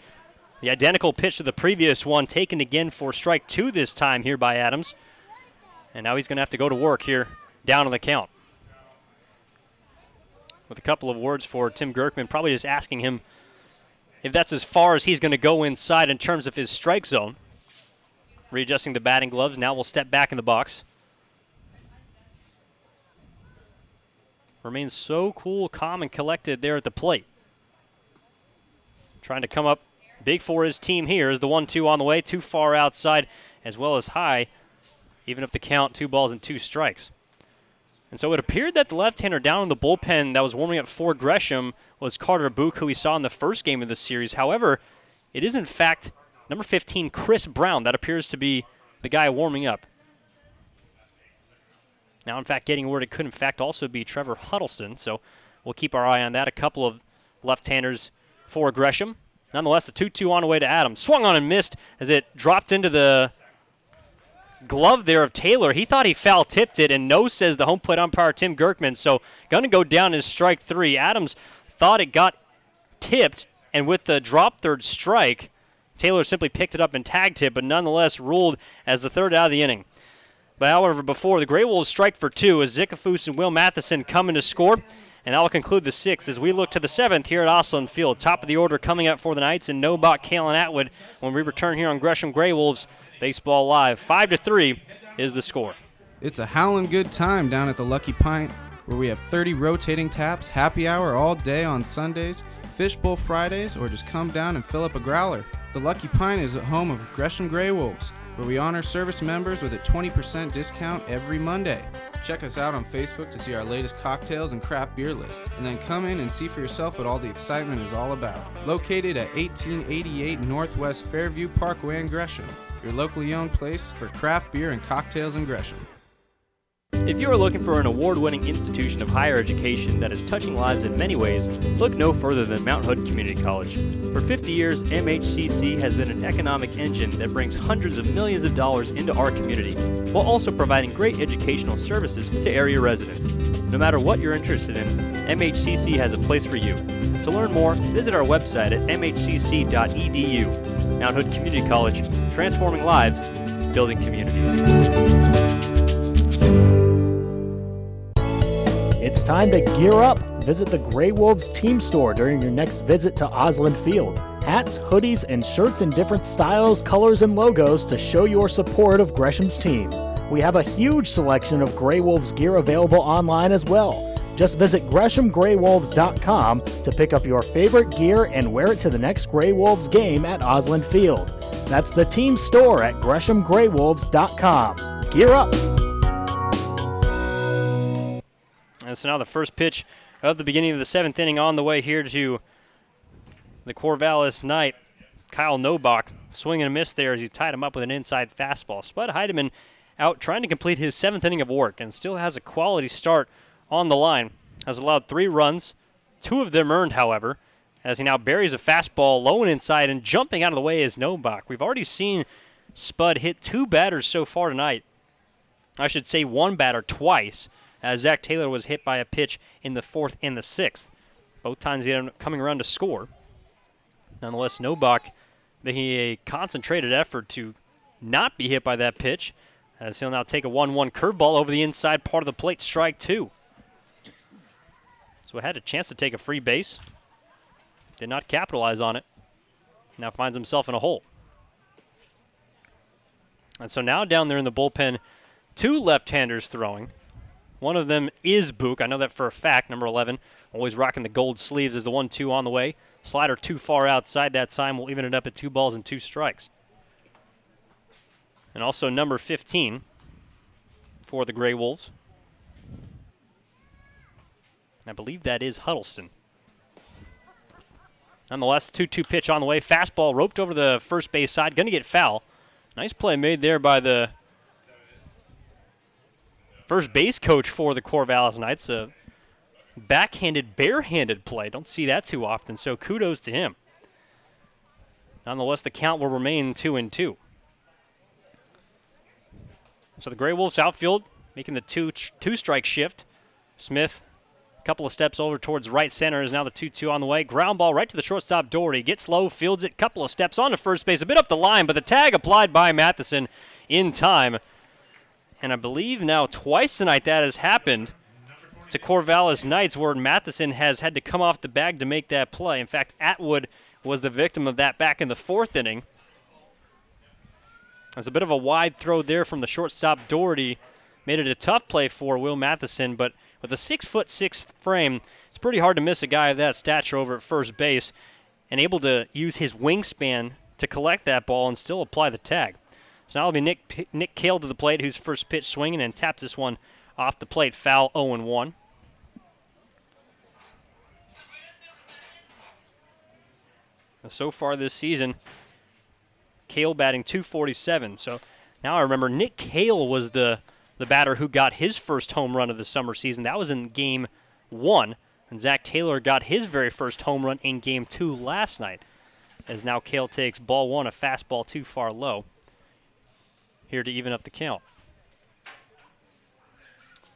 The identical pitch to the previous one, taken again for strike 2 this time here by Adams. And now he's going to have to go to work here down on the count. With a couple of words for Tim Gerkman, probably just asking him if that's as far as he's going to go inside in terms of his strike zone. Readjusting the batting gloves. Now we'll step back in the box. Remains so cool, calm, and collected there at the plate. Trying to come up big for his team here is the 1-2 on the way. Too far outside as well as high. Even up the count, 2 balls and 2 strikes. And so it appeared that the left-hander down in the bullpen that was warming up for Gresham was Carter Book, who we saw in the first game of the series. However, it is in fact number 15, Chris Brown. That appears to be the guy warming up. Now, in fact, getting word it could, in fact, also be Trevor Huddleston. So we'll keep our eye on that. A couple of left-handers for Gresham. Nonetheless, the 2-2 on the way to Adams. Swung on and missed as it dropped into the glove there of Taylor. He thought he foul-tipped it, and no, says the home plate umpire, Tim Gerkman. So going to go down as strike 3. Adams thought it got tipped, and with the drop third strike, Taylor simply picked it up and tagged it, but nonetheless ruled as the third out of the inning. But however, before the Grey Wolves strike for 2 as Zickafoos and Will Matheson come in to score. And that will conclude the 6th as we look to the 7th here at Osland Field. Top of the order coming up for the Knights and Nobach, Kalen Atwood when we return here on Gresham Grey Wolves Baseball Live. 5-3 is the score. It's a howling good time down at the Lucky Pint, where we have 30 rotating taps, happy hour all day on Sundays, fishbowl Fridays, or just come down and fill up a growler. The Lucky Pint is the home of Gresham Grey Wolves, where we honor service members with a 20% discount every Monday. Check us out on Facebook to see our latest cocktails and craft beer list, and then come in and see for yourself what all the excitement is all about. Located at 1888 Northwest Fairview Parkway in Gresham, your locally owned place for craft beer and cocktails in Gresham. If you are looking for an award-winning institution of higher education that is touching lives in many ways, look no further than Mount Hood Community College. For 50 years, MHCC has been an economic engine that brings hundreds of millions of dollars into our community, while also providing great educational services to area residents. No matter what you're interested in, MHCC has a place for you. To learn more, visit our website at mhcc.edu. Mount Hood Community College, transforming lives, building communities. It's time to gear up. Visit the Grey Wolves team store during your next visit to Osland Field. Hats, hoodies, and shirts in different styles, colors, and logos to show your support of Gresham's team. We have a huge selection of Grey Wolves gear available online as well. Just visit GreshamGreyWolves.com to pick up your favorite gear and wear it to the next Grey Wolves game at Osland Field. That's the team store at GreshamGreyWolves.com. Gear up! And so now the first pitch of the beginning of the 7th inning on the way here to the Corvallis Knight. Kyle Nobach swinging a miss there as he tied him up with an inside fastball. Spud Heidemann out trying to complete his 7th inning of work and still has a quality start on the line. Has allowed 3 runs, 2 of them earned, however, as he now buries a fastball low and inside, and jumping out of the way is Nobach. We've already seen Spud hit 2 batters so far tonight. I should say 1 batter twice, as Zach Taylor was hit by a pitch in the 4th and the 6th. Both times he ended up coming around to score. Nonetheless, Nobach making a concentrated effort to not be hit by that pitch, as he'll now take a 1-1 curveball over the inside part of the plate, strike 2. So had a chance to take a free base. Did not capitalize on it. Now finds himself in a hole. And so now down there in the bullpen, 2 left-handers throwing. One of them is Book. I know that for a fact. Number 11, always rocking the gold sleeves, is the 1-2 on the way. Slider too far outside that time. Will even it up at 2 balls and 2 strikes. And also number 15 for the Grey Wolves. I believe that is Huddleston. Nonetheless, 2-2 pitch on the way. Fastball roped over the first base side. Going to get foul. Nice play made there by the first base coach for the Corvallis Knights. A backhanded, barehanded play. Don't see that too often, so kudos to him. Nonetheless, the count will remain 2-2. So the Grey Wolves outfield making the two-strike shift. Smith Couple of steps over towards right center is now the 2-2 on the way. Ground ball right to the shortstop Doherty. Gets low, fields it. Couple of steps on to first base. A bit up the line, but the tag applied by Matheson in time. And I believe now twice tonight that has happened to Corvallis Knights, where Matheson has had to come off the bag to make that play. In fact, Atwood was the victim of that back in the 4th inning. There's a bit of a wide throw there from the shortstop Doherty. Made it a tough play for Will Matheson, but with a 6'6" frame, it's pretty hard to miss a guy of that stature over at first base and able to use his wingspan to collect that ball and still apply the tag. So now it'll be Nick Cale to the plate, who's first pitch swinging and taps this one off the plate. Foul 0-1. So far this season, Cale batting .247. So now I remember Nick Cale was the batter who got his first home run of the summer season. That was in Game 1. And Zach Taylor got his very first home run in Game 2 last night. As now Cale takes ball 1, a fastball too far low, here to even up the count.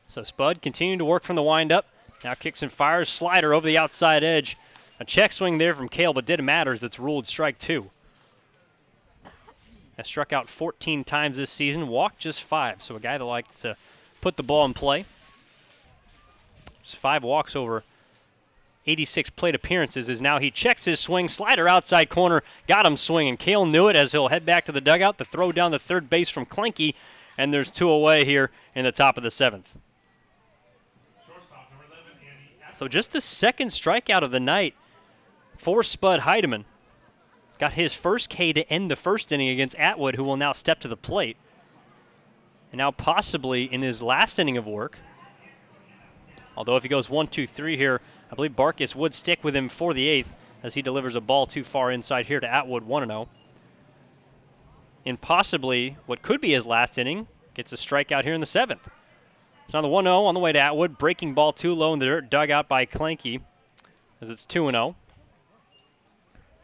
So Spud continuing to work from the windup. Now kicks and fires. Slider over the outside edge. A check swing there from Cale, but didn't matter as it's ruled strike 2. Has struck out 14 times this season, walked just 5. So a guy that likes to put the ball in play. Just 5 walks over 86 plate appearances as now he checks his swing. Slider outside corner, got him swinging. Cale knew it as he'll head back to the dugout. The throw down to third base from Klenke, and there's 2 away here in the top of the 7th. So just the second strikeout of the night for Spud Heidemann. Got his first K to end the first inning against Atwood, who will now step to the plate. And now possibly in his last inning of work. Although if he goes 1-2-3 here, I believe Barkis would stick with him for the 8th as he delivers a ball too far inside here to Atwood, 1-0. In possibly what could be his last inning, gets a strikeout here in the 7th. So now the 1-0 on the way to Atwood, breaking ball too low in the dirt, dug out by Klenke as it's 2-0.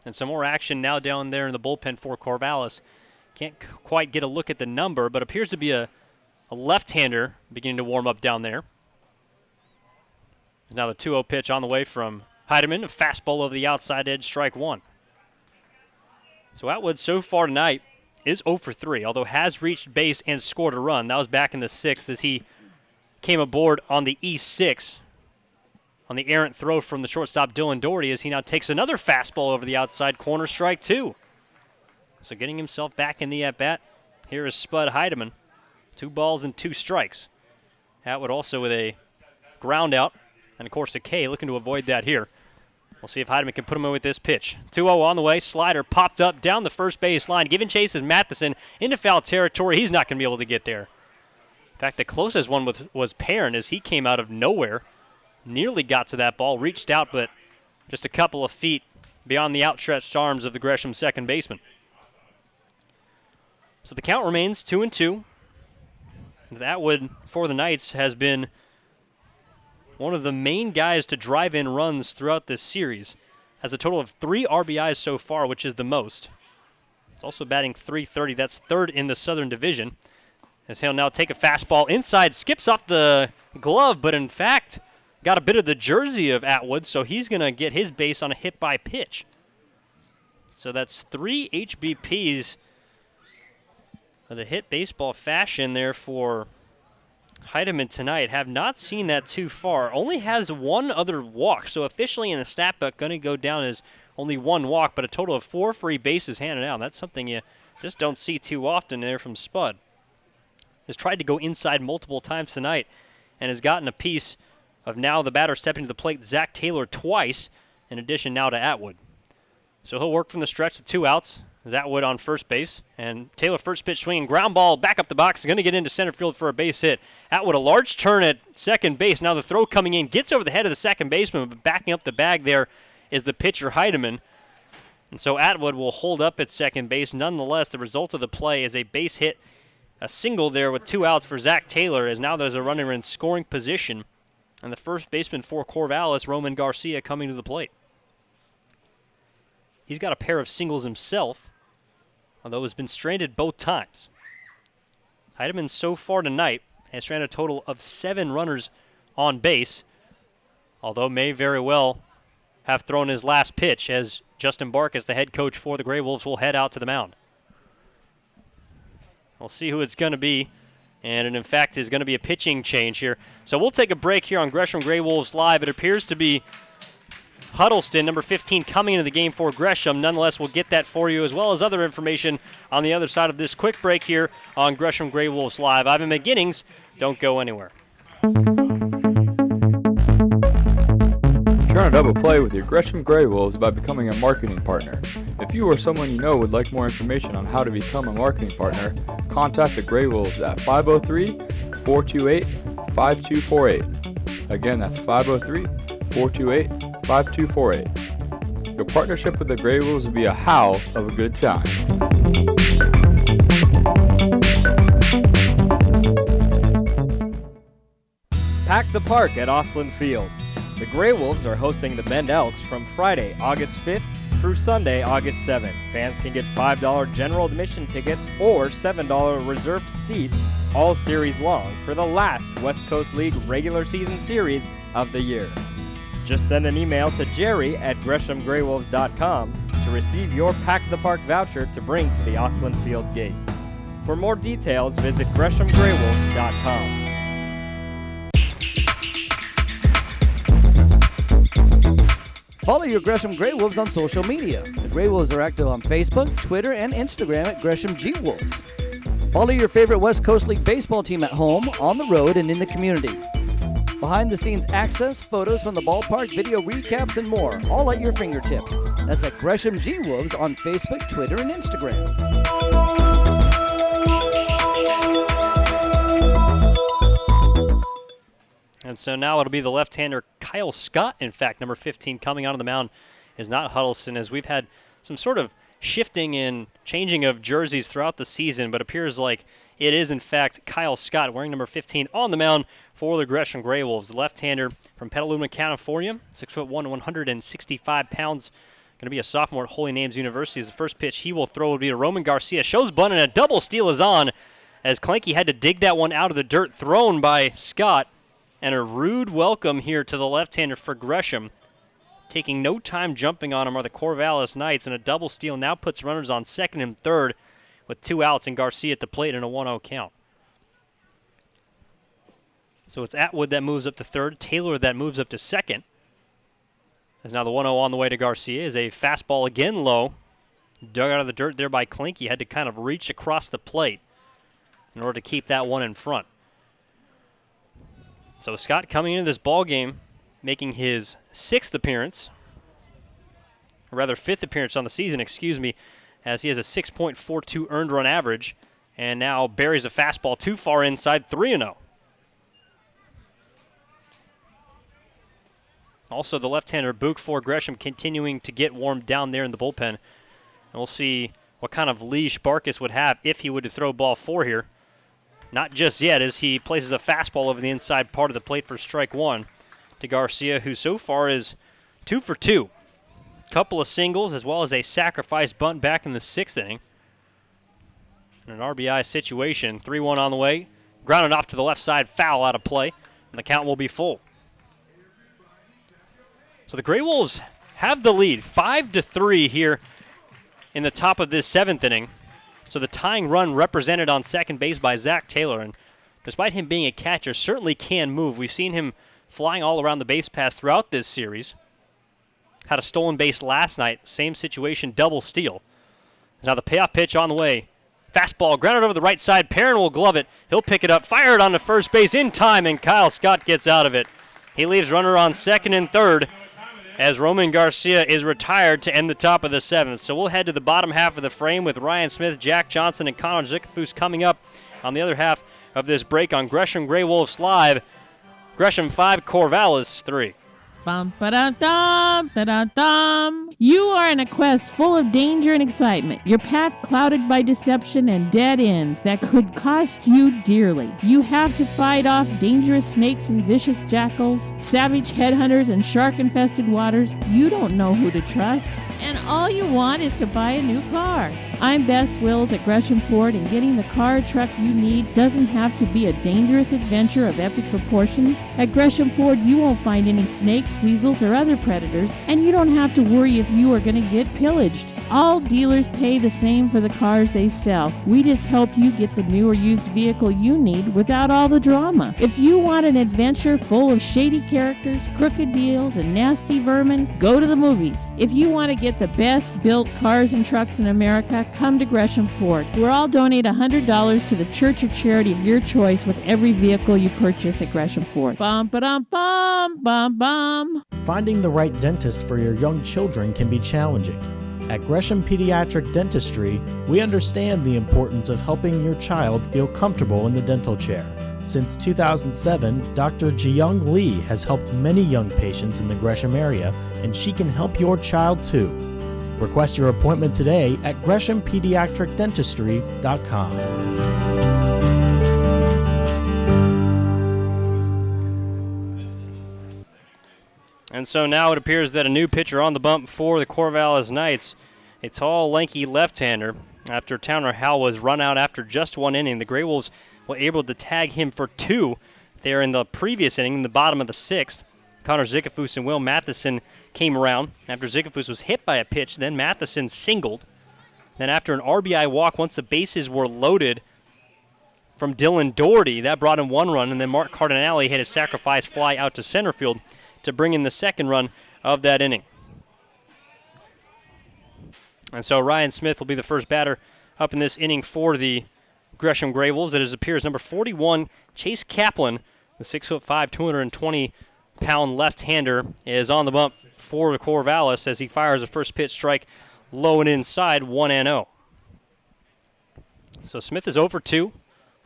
And some more action now down there in the bullpen for Corvallis. Can't quite get a look at the number, but appears to be a left-hander beginning to warm up down there. Now the 2-0 pitch on the way from Heidemann, a fastball over the outside edge, strike 1. So Atwood so far tonight is 0 for 3, although has reached base and scored a run. That was back in the 6th as he came aboard on the E6 on the errant throw from the shortstop Dylan Doherty as he now takes another fastball over the outside corner, strike 2. So getting himself back in the at-bat, here is Spud Heidemann. 2 balls and 2 strikes. Atwood also with a ground out, and of course a K, looking to avoid that here. We'll see if Heidemann can put him in with this pitch. 2-0 on the way, slider popped up down the first base line. Giving chase is Matheson into foul territory. He's not going to be able to get there. In fact, the closest one was Perrin as he came out of nowhere. Nearly got to that ball, reached out, but just a couple of feet beyond the outstretched arms of the Gresham second baseman. So the count remains 2-2. Atwood, for the Knights, has been one of the main guys to drive in runs throughout this series. Has a total of 3 RBIs so far, which is the most. It's also batting .330. That's 3rd in the Southern Division. As he'll now take a fastball inside, skips off the glove, but in fact got a bit of the jersey of Atwood, so he's going to get his base on a hit by pitch. So that's 3 HBPs of the hit baseball fashion there for Heidemann tonight. Have not seen that too far. Only has 1 other walk, so officially in the stat book going to go down as only 1 walk, but a total of 4 free bases handed out. That's something you just don't see too often there from Spud. Has tried to go inside multiple times tonight and has gotten a piece of now the batter stepping to the plate, Zach Taylor, twice, in addition now to Atwood. So he'll work from the stretch with 2 outs. As Atwood on first base, and Taylor first pitch swinging, ground ball back up the box, going to get into center field for a base hit. Atwood a large turn at second base. Now the throw coming in, gets over the head of the second baseman, but backing up the bag there is the pitcher Heidemann. And so Atwood will hold up at second base. Nonetheless, the result of the play is a base hit, a single there with 2 outs for Zach Taylor, as now there's a runner in scoring position. And the first baseman for Corvallis, Roman Garcia, coming to the plate. He's got a pair of singles himself, although has been stranded both times. Heidemann so far tonight has stranded a total of 7 runners on base. although may very well have thrown his last pitch as Justin Barkus, the head coach for the Gray Wolves, will head out to the mound. We'll see who it's going to be, and it in fact is going to be a pitching change here. So we'll take a break here on Gresham Gray Wolves Live. It appears to be Huddleston, number 15, coming into the game for Gresham. Nonetheless, we'll get that for you, as well as other information on the other side of this quick break here on Gresham Gray Wolves Live. Ivan McGinnings, don't go anywhere. Try to double play with your Gresham Gray Wolves by becoming a marketing partner. If you or someone you know would like more information on how to become a marketing partner, contact the Gray Wolves at 503-428-5248. Again, that's 503-428-5248. Your partnership with the Gray Wolves will be a howl of a good time. Pack the park at Osland Field. The Gray Wolves are hosting the Bend Elks from Friday, August 5th through Sunday, August 7th. Fans can get $5 general admission tickets or $7 reserved seats all series long for the last West Coast League regular season series of the year. Just send an email to jerry@greshamgraywolves.com to receive your Pack the Park voucher to bring to the Osland Field gate. For more details, visit greshamgraywolves.com. Follow your Gresham Gray Wolves on social media. The Gray Wolves are active on Facebook, Twitter, and Instagram at Gresham G Wolves. Follow your favorite West Coast League baseball team at home, on the road, and in the community. Behind-the-scenes access, photos from the ballpark, video recaps, and more, all at your fingertips. That's at Gresham G Wolves on Facebook, Twitter, and Instagram. And so now it'll be the left-hander Kyle Scott, in fact, number 15, coming onto the mound is not Huddleston, as we've had some sort of shifting and changing of jerseys throughout the season, but appears like it is, in fact, Kyle Scott wearing number 15 on the mound for the Gresham Gray Wolves. The left-hander from Petaluma, California, 6'1", 165 pounds, going to be a sophomore at Holy Names University. As the first pitch he will throw will be to Roman Garcia. Shows bunt, and a double steal is on, as Clanky had to dig that one out of the dirt, thrown by Scott. And a rude welcome here to the left-hander for Gresham. Taking no time jumping on him are the Corvallis Knights, and a double steal now puts runners on second and third with 2 outs and Garcia at the plate in a 1-0 count. So it's Atwood that moves up to third, Taylor that moves up to second. As now the 1-0 on the way to Garcia is a fastball again low. Dug out of the dirt there by Clinky. Had to kind of reach across the plate in order to keep that one in front. So Scott coming into this ball game, making his 6th appearance, or rather 5th appearance on the season, as he has a 6.42 earned run average, and now buries a fastball too far inside, 3-0. Also, the left-hander Book for Gresham continuing to get warmed down there in the bullpen. And we'll see what kind of leash Barkus would have if he would to throw ball 4 here. Not just yet, as he places a fastball over the inside part of the plate for strike 1 to Garcia, who so far is 2 for 2. Couple of singles as well as a sacrifice bunt back in the 6th inning. In an RBI situation, 3-1 on the way. Grounded off to the left side, foul out of play, and the count will be full. So the Gray Wolves have the lead, 5-3 here in the top of this 7th inning. So the tying run represented on second base by Zach Taylor, and despite him being a catcher, certainly can move. We've seen him flying all around the base paths throughout this series. Had a stolen base last night, same situation, double steal. Now the payoff pitch on the way. Fastball grounded over the right side. Perrin will glove it. He'll pick it up, fire it onto first base in time, and Kyle Scott gets out of it. He leaves runner on second and third, as Roman Garcia is retired to end the top of the 7th. So we'll head to the bottom half of the frame with Ryan Smith, Jack Johnson, and Connor Zickafoose coming up on the other half of this break on Gresham Gray Wolves Live. Gresham 5, Corvallis 3. Bum, ba-da-dum, da-da-dum. You are in a quest full of danger and excitement. Your path clouded by deception and dead ends that could cost you dearly. You have to fight off dangerous snakes and vicious jackals, savage headhunters and shark-infested waters. You don't know who to trust. And all you want is to buy a new car. I'm Bess Wills at Gresham Ford, and getting the car or truck you need doesn't have to be a dangerous adventure of epic proportions. At Gresham Ford, you won't find any snakes, weasels, or other predators, and you don't have to worry if you are going to get pillaged. All dealers pay the same for the cars they sell. We just help you get the new or used vehicle you need without all the drama. If you want an adventure full of shady characters, crooked deals, and nasty vermin, go to the movies. If you want to get the best built cars and trucks in America, come to Gresham Ford. We'll all donate $100 to the church or charity of your choice with every vehicle you purchase at Gresham Ford. Bum ba dum bum bum bum. Finding the right dentist for your young children can be challenging. At Gresham Pediatric Dentistry, we understand the importance of helping your child feel comfortable in the dental chair. Since 2007, Dr. Jiyoung Lee has helped many young patients in the Gresham area, and she can help your child too. Request your appointment today at GreshamPediatricDentistry.com. And so now it appears that a new pitcher on the bump for the Corvallis Knights, a tall, lanky left-hander. After Towner Howell was run out after just one inning, the Grey Wolves were able to tag him for two there in the previous inning, in the bottom of the sixth. Connor Zickafoos and Will Matheson came around. After Zickafoos was hit by a pitch, then Matheson singled. Then after an RBI walk, once the bases were loaded from Dylan Doherty, that brought in one run, and then Mark Cardinale hit a sacrifice fly out to center field to bring in the second run of that inning. And so Ryan Smith will be the first batter up in this inning for the Gresham Grey Wolves. It appears number 41, Chase Kaplan, the 6'5", 220-pound left-hander, is on the bump for the Corvallis as he fires a first pitch strike low and inside, 1-0. So Smith is 0 for 2,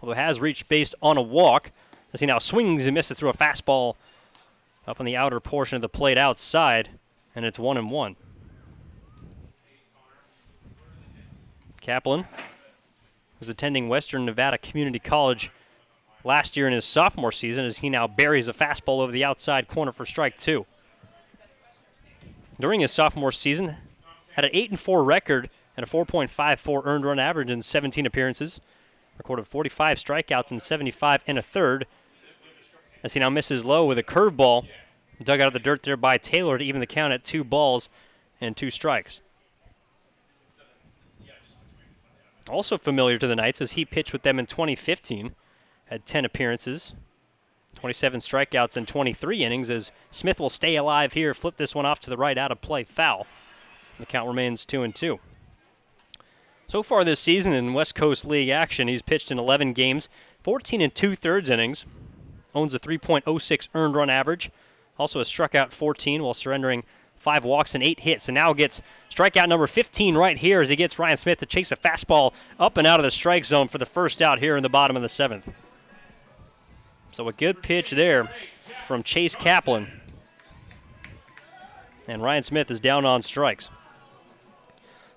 although has reached base on a walk as he now swings and misses through a fastball up on the outer portion of the plate outside, and it's 1-1. Kaplan was attending Western Nevada Community College last year in his sophomore season as he now buries a fastball over the outside corner for strike two. During his sophomore season, had an 8-4 record and a 4.54 earned run average in 17 appearances. Recorded 45 strikeouts and 75 and a third as he now misses low with a curveball. Dug out of the dirt there by Taylor to even the count at 2 balls and 2 strikes. Also familiar to the Knights as he pitched with them in 2015. Had 10 appearances, 27 strikeouts in 23 innings as Smith will stay alive here, flip this one off to the right, out of play, foul. The count remains 2-2. So far this season in West Coast League action, he's pitched in 11 games, 14 2/3 innings, owns a 3.06 earned run average, also has struck out 14 while surrendering 5 walks and 8 hits, and now gets strikeout number 15 right here as he gets Ryan Smith to chase a fastball up and out of the strike zone for the first out here in the bottom of the 7th. So a good pitch there from Chase Kaplan. And Ryan Smith is down on strikes.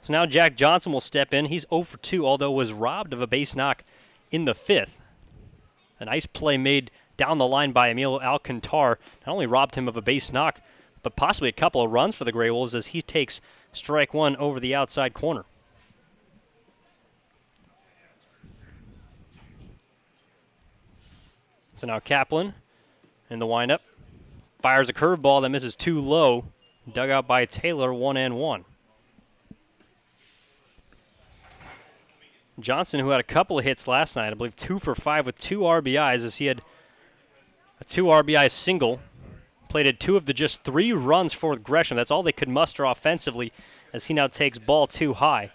So now Jack Johnson will step in. He's 0 for 2, although was robbed of a base knock in the 5th. A nice play made down the line by Emilio Alcantar. Not only robbed him of a base knock, but possibly a couple of runs for the Grey Wolves as he takes strike one over the outside corner. So now Kaplan in the windup fires a curveball that misses too low. Dug out by Taylor, 1-1. Johnson, who had a couple of hits last night, I believe 2 for 5 with 2 RBIs as he had a 2 RBI single. Plated 2 of the just 3 runs for Gresham. That's all they could muster offensively as he now takes ball 2 high.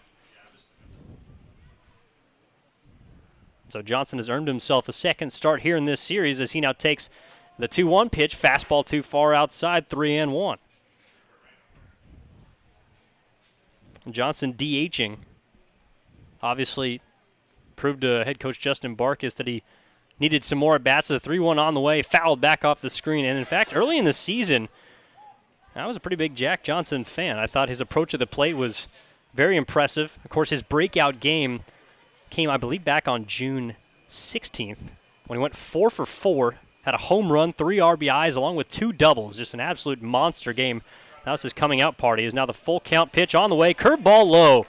So Johnson has earned himself a second start here in this series as he now takes the 2-1 pitch, fastball too far outside, 3-1. Johnson DHing. Obviously proved to head coach Justin Barkas that he needed some more at-bats. A 3-1 on the way, fouled back off the screen. And in fact, early in the season, I was a pretty big Jack Johnson fan. I thought his approach to the plate was very impressive. Of course, his breakout game came, I believe, back on June 16th when he went 4 for 4, had a home run, 3 RBIs, along with 2 doubles. Just an absolute monster game House's coming out party is now the full count pitch on the way. Curveball low.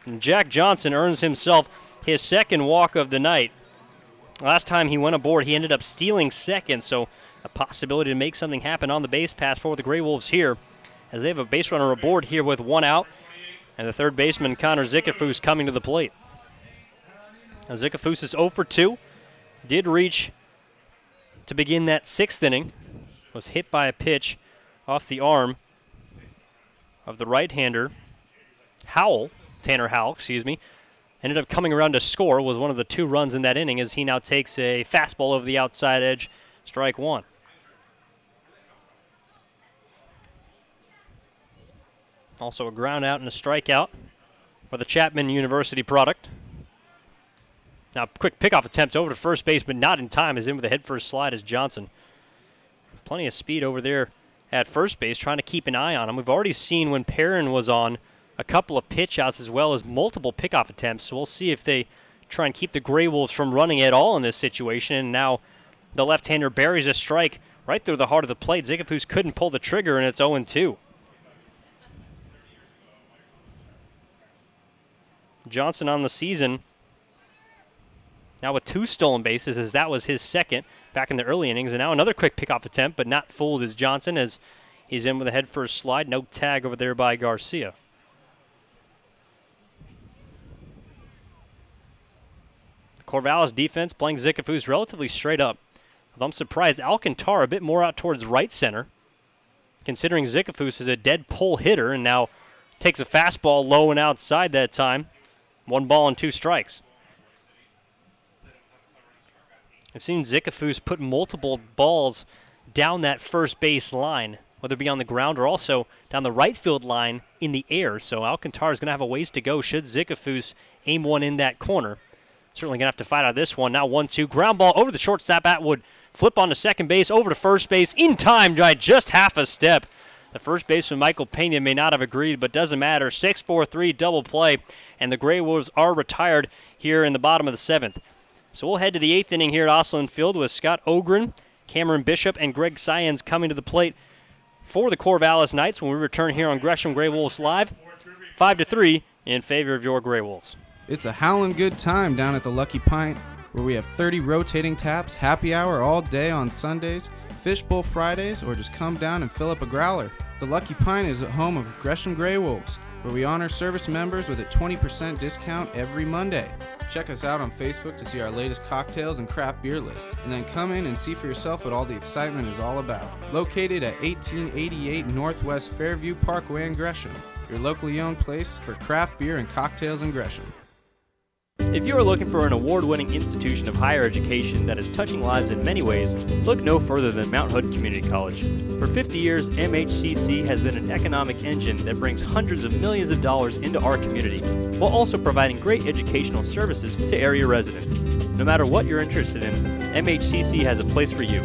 And Jack Johnson earns himself his second walk of the night. Last time he went aboard, he ended up stealing second, so a possibility to make something happen on the base pass for the Gray Wolves here, as they have a base runner aboard here with one out, and the third baseman, Connor Zickafoos, coming to the plate. Now Zickafoos is 0 for 2. Did reach to begin that sixth inning. Was hit by a pitch off the arm of the right-hander, Tanner Howell, ended up coming around to score, was one of the 2 runs in that inning, as he now takes a fastball over the outside edge, strike 1. Also a ground out and a strikeout for the Chapman University product. Now quick pickoff attempt over to first base, but not in time, is in with a head-first slide as Johnson. Plenty of speed over there at first base, trying to keep an eye on him. We've already seen when Perrin was on a couple of pitch outs as well as multiple pickoff attempts, so we'll see if they try and keep the Gray Wolves from running at all in this situation. And now the left-hander buries a strike right through the heart of the plate. Zickafoos couldn't pull the trigger, and it's 0-2. Johnson on the season now with 2 stolen bases, as that was his second back in the early innings. And now another quick pickoff attempt, but not fooled as Johnson, as he's in with a head-first slide. No tag over there by Garcia. The Corvallis defense playing Zickafoos relatively straight up. Although I'm surprised Alcantara a bit more out towards right center, considering Zickafoos is a dead pull hitter and now takes a fastball low and outside that time. 1 ball and 2 strikes. I've seen Zickafoos put multiple balls down that first base line, whether it be on the ground or also down the right field line in the air. So Alcantara is going to have a ways to go should Zickafoos aim one in that corner. Certainly going to have to fight out of this one. Now 1-2. Ground ball over the shortstop. Atwood flip onto second base, over to first base, in time by just half a step. The first baseman, Michael Pena, may not have agreed, but doesn't matter. 6-4-3 double play, and the Gray Wolves are retired here in the bottom of the 7th. So we'll head to the 8th inning here at Osland Field with Scott Ogren, Cameron Bishop, and Greg Syens coming to the plate for the Corvallis Knights when we return here on Gresham Gray Wolves Live. 5-3 in favor of your Gray Wolves. It's a howling good time down at the Lucky Pint, where we have 30 rotating taps, happy hour all day on Sundays, fishbowl Fridays, or just come down and fill up a growler. The Lucky Pint is at home of Gresham Gray Wolves, where we honor service members with a 20% discount every Monday. Check us out on Facebook to see our latest cocktails and craft beer list, and then come in and see for yourself what all the excitement is all about. Located at 1888 Northwest Fairview Parkway in Gresham, your locally owned place for craft beer and cocktails in Gresham. If you are looking for an award-winning institution of higher education that is touching lives in many ways, look no further than Mount Hood Community College. For 50 years, MHCC has been an economic engine that brings hundreds of millions of dollars into our community, while also providing great educational services to area residents. No matter what you're interested in, MHCC has a place for you.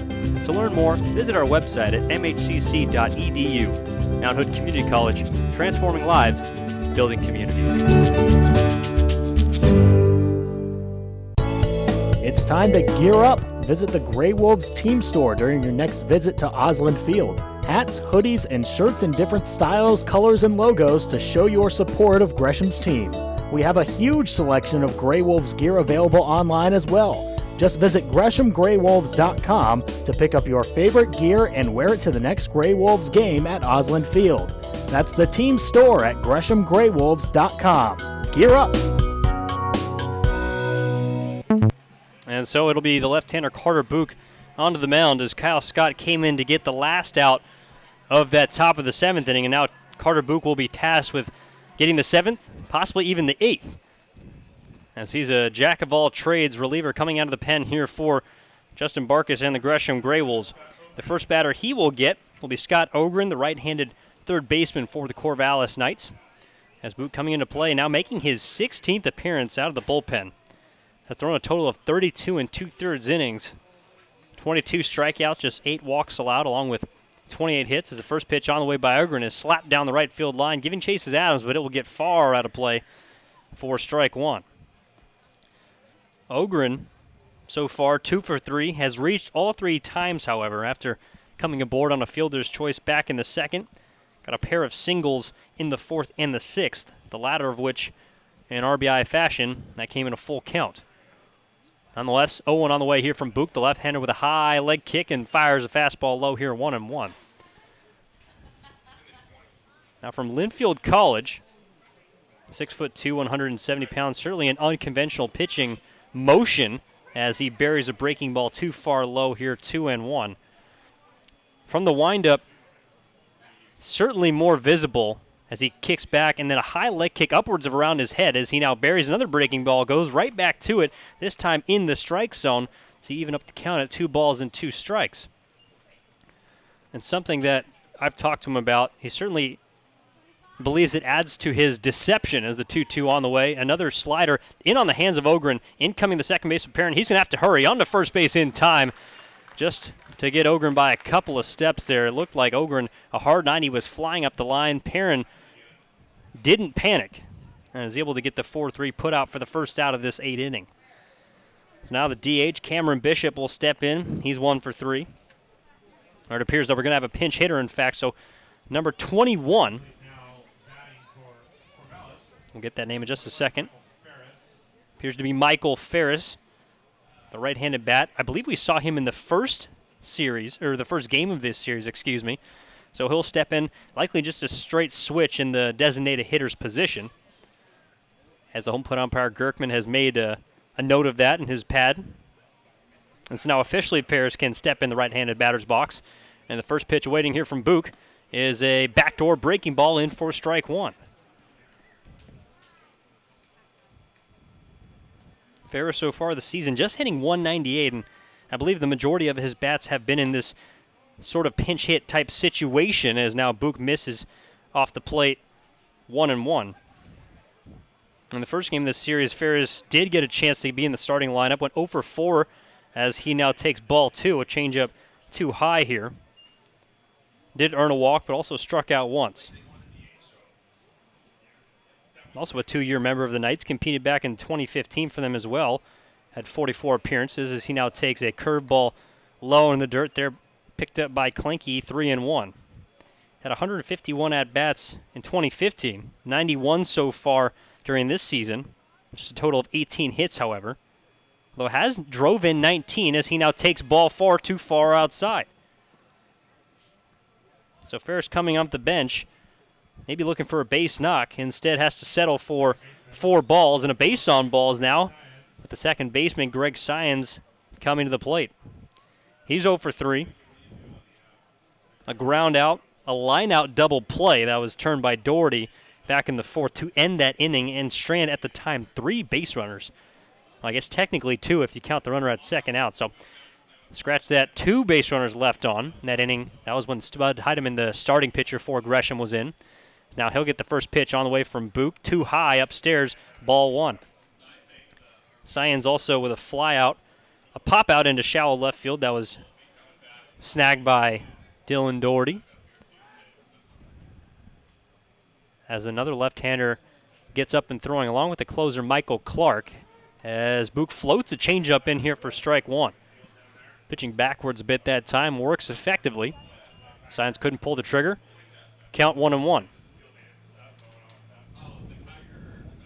To learn more, visit our website at mhcc.edu. Mount Hood Community College, transforming lives, building communities. It's time to gear up. Visit the Gray Wolves team store during your next visit to Osland Field. Hats, hoodies, and shirts in different styles, colors, and logos to show your support of Gresham's team. We have a huge selection of Gray Wolves gear available online as well. Just visit GreshamGrayWolves.com to pick up your favorite gear and wear it to the next Gray Wolves game at Osland Field. That's the team store at GreshamGrayWolves.com. Gear up! And so it'll be the left-hander Carter Book onto the mound as Kyle Scott came in to get the last out of that top of the 7th inning. And now Carter Book will be tasked with getting the 7th, possibly even the 8th. As he's a jack-of-all-trades reliever coming out of the pen here for Justin Barkas and the Gresham Gray Wolves. The first batter he will get will be Scott Ogren, the right-handed third baseman for the Corvallis Knights. As Book coming into play, now making his 16th appearance out of the bullpen. Has thrown a total of 32 2/3 innings, 22 strikeouts, just 8 walks allowed, along with 28 hits. As the first pitch on the way by Ogren is slapped down the right field line, giving chases Adams, but it will get far out of play for strike 1. Ogren, so far 2 for 3, has reached all 3 times, however, after coming aboard on a fielder's choice back in the 2nd. Got a pair of singles in the 4th and the 6th, the latter of which in RBI fashion, that came in a full count. Nonetheless, 0-1 on the way here from Book, the left-hander with a high leg kick and fires a fastball low here, 1-1. Now from Linfield College, 6'2", 170 pounds, certainly an unconventional pitching motion as he buries a breaking ball too far low here, 2-1. From the windup, certainly more visible as he kicks back, and then a high leg kick upwards of around his head as he now buries another breaking ball, goes right back to it, this time in the strike zone to even up the count at 2 balls and 2 strikes. And something that I've talked to him about, he certainly believes it adds to his deception as the 2-2 on the way. Another slider in on the hands of Ogren, incoming the second base of Perrin. He's going to have to hurry on to first base in time just to get Ogren by a couple of steps there. It looked like Ogren, a hard 90, was flying up the line. Perrin didn't panic and is able to get the 4-3 put out for the first out of this 8th inning. So now the DH, Cameron Bishop, will step in. He's 1 for 3. Or it appears that we're going to have a pinch hitter, in fact. So number 21, we'll get that name in just a second, appears to be Michael Ferris, the right-handed bat. I believe we saw him in the first series, or the first game of this series, excuse me. So he'll step in, likely just a straight switch in the designated hitter's position. As the home plate umpire, Gerkman, has made a note of that in his pad. And so now officially Ferris can step in the right-handed batter's box. And the first pitch awaiting here from Book is a backdoor breaking ball in for strike 1. Ferris so far this season just hitting 198, and I believe the majority of his bats have been in this sort of pinch hit type situation as now Book misses off the plate 1-1. In the first game of this series, Ferris did get a chance to be in the starting lineup, went 0 for 4 as he now takes ball 2, a changeup too high here. Did earn a walk, but also struck out once. Also a 2-year member of the Knights, competed back in 2015 for them as well. Had 44 appearances as he now takes a curveball low in the dirt there, picked up by Klinke, 3-1. Had 151 at-bats in 2015, 91 so far during this season. Just a total of 18 hits, however. Although has drove in 19 as he now takes ball far too far outside. So Ferris coming off the bench, maybe looking for a base knock. Instead has to settle for 4 balls and a base on balls now, with the second baseman, Greg Syons, coming to the plate. He's 0 for 3. A ground out, a line out double play that was turned by Doherty back in the 4th to end that inning and strand at the time 3 base runners. Well, I guess technically 2 if you count the runner at second out. So scratch that, 2 base runners left on in that inning. That was when Spud Heidemann, the starting pitcher for Gresham, was in. Now he'll get the first pitch on the way from Book, too high upstairs, ball 1. Syons also with a fly out, a pop out into shallow left field that was snagged by Dylan Doherty. As another left-hander gets up and throwing along with the closer Michael Clark, as Book floats a changeup in here for strike 1. Pitching backwards a bit that time, works effectively. Syons couldn't pull the trigger. Count 1-1.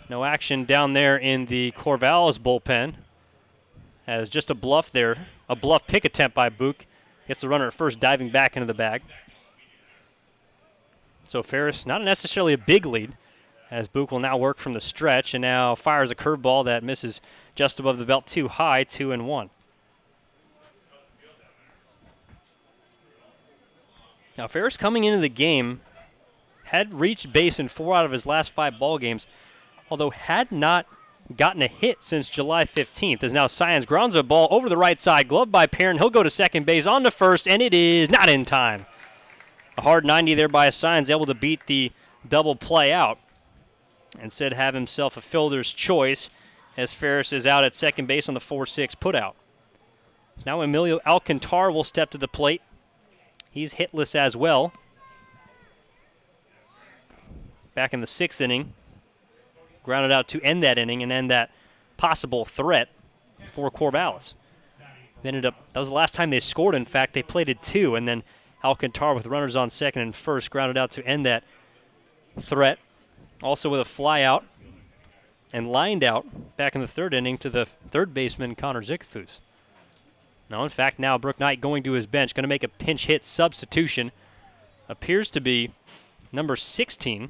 No action down there in the Corvallis bullpen, as just a bluff there, a bluff pick attempt by Book. Gets the runner at first diving back into the bag. So Ferris, not necessarily a big lead, as Book will now work from the stretch and now fires a curveball that misses just above the belt too high, 2-1. Now Ferris coming into the game had reached base in 4 out of his last 5 ball games, although had not gotten a hit since July 15th, as now Syons grounds a ball over the right side, gloved by Perrin. He'll go to second base, on to first, and it is not in time. A hard 90 there by Syons, able to beat the double play out. Instead have himself a fielder's choice, as Ferris is out at second base on the 4-6 putout. So now Emilio Alcantar will step to the plate. He's hitless as well. Back in the 6th inning. Grounded out to end that inning and end that possible threat for Corvallis. They ended up, that was the last time they scored, in fact. They played at 2, and then Alcantara with runners on second and first, grounded out to end that threat. Also with a fly out and lined out back in the third inning to the third baseman, Connor Zickfus. No, in fact, now Brook Knight going to his bench, going to make a pinch hit substitution. Appears to be number 16.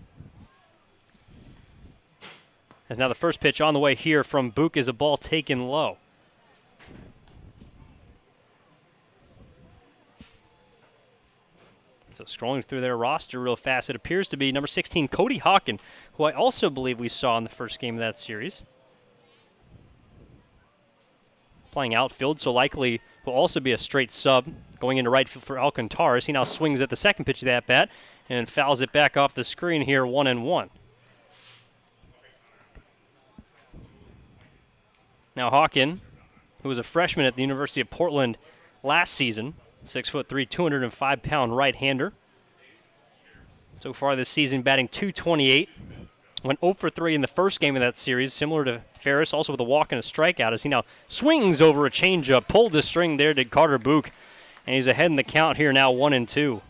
As now the first pitch on the way here from Book is a ball taken low. So scrolling through their roster real fast, it appears to be number 16, Cody Hawken, who I also believe we saw in the first game of that series. Playing outfield, so likely will also be a straight sub going into right field for Alcantara. He now swings at the second pitch of that bat and fouls it back off the screen here, 1-1. Now Hawken, who was a freshman at the University of Portland last season, 6'3", 205-pound right-hander. So far this season, batting .228. Went 0 for 3 in the first game of that series, similar to Ferris, also with a walk and a strikeout, as he now swings over a changeup. Pulled the string there, did Carter Book, and he's ahead in the count here now, 1-2.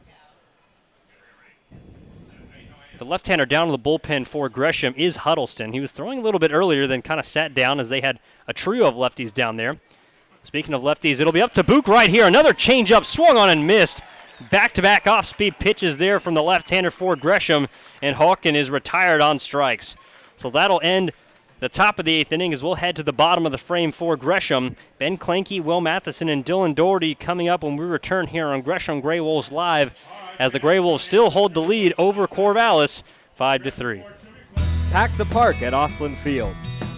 The left-hander down to the bullpen for Gresham is Huddleston. He was throwing a little bit earlier, then kind of sat down as they had a trio of lefties down there. Speaking of lefties, it'll be up to Book right here. Another changeup swung on and missed. Back-to-back off-speed pitches there from the left-hander for Gresham, and Hawken is retired on strikes. So that'll end the top of the eighth inning as we'll head to the bottom of the frame for Gresham. Ben Clanky, Will Matheson, and Dylan Doherty coming up when we return here on Gresham Grey Wolves Live as the Grey Wolves still hold the lead over Corvallis 5-3. Pack the park at Osland Field.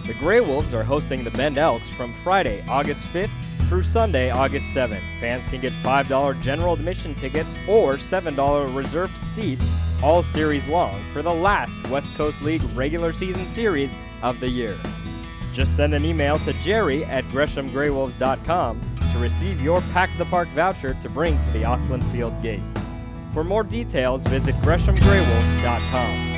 The Grey Wolves are hosting the Bend Elks from Friday, August 5th through Sunday, August 7th. Fans can get $5 general admission tickets or $7 reserved seats all series long for the last West Coast League regular season series of the year. Just send an email to jerry@greshamgraywolves.com to receive your Pack the Park voucher to bring to the Osland Field gate. For more details, visit greshamgraywolves.com.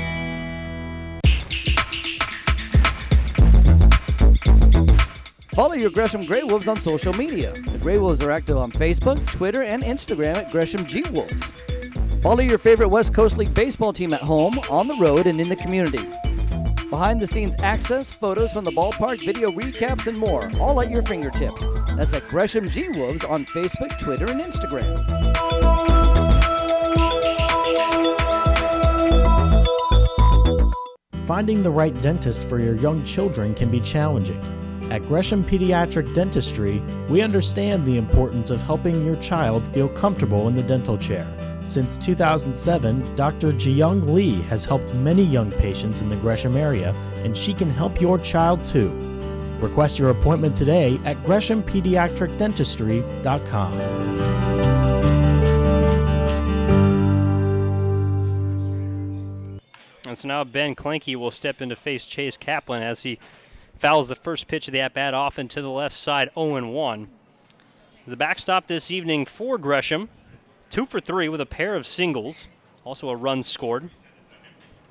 Follow your Gresham Grey Wolves on social media. The Grey Wolves are active on Facebook, Twitter, and Instagram at Gresham G Wolves. Follow your favorite West Coast League baseball team at home, on the road, and in the community. Behind-the-scenes access, photos from the ballpark, video recaps, and more, all at your fingertips. That's at Gresham G Wolves on Facebook, Twitter, and Instagram. Finding the right dentist for your young children can be challenging. At Gresham Pediatric Dentistry, we understand the importance of helping your child feel comfortable in the dental chair. Since 2007, Dr. Jiyoung Lee has helped many young patients in the Gresham area, and she can help your child too. Request your appointment today at GreshamPediatricDentistry.com. And so now Ben Clanky will step in to face Chase Kaplan as he fouls the first pitch of the at-bat off into the left side, 0-1. The backstop this evening for Gresham, 2 for 3 with a pair of singles, also a run scored.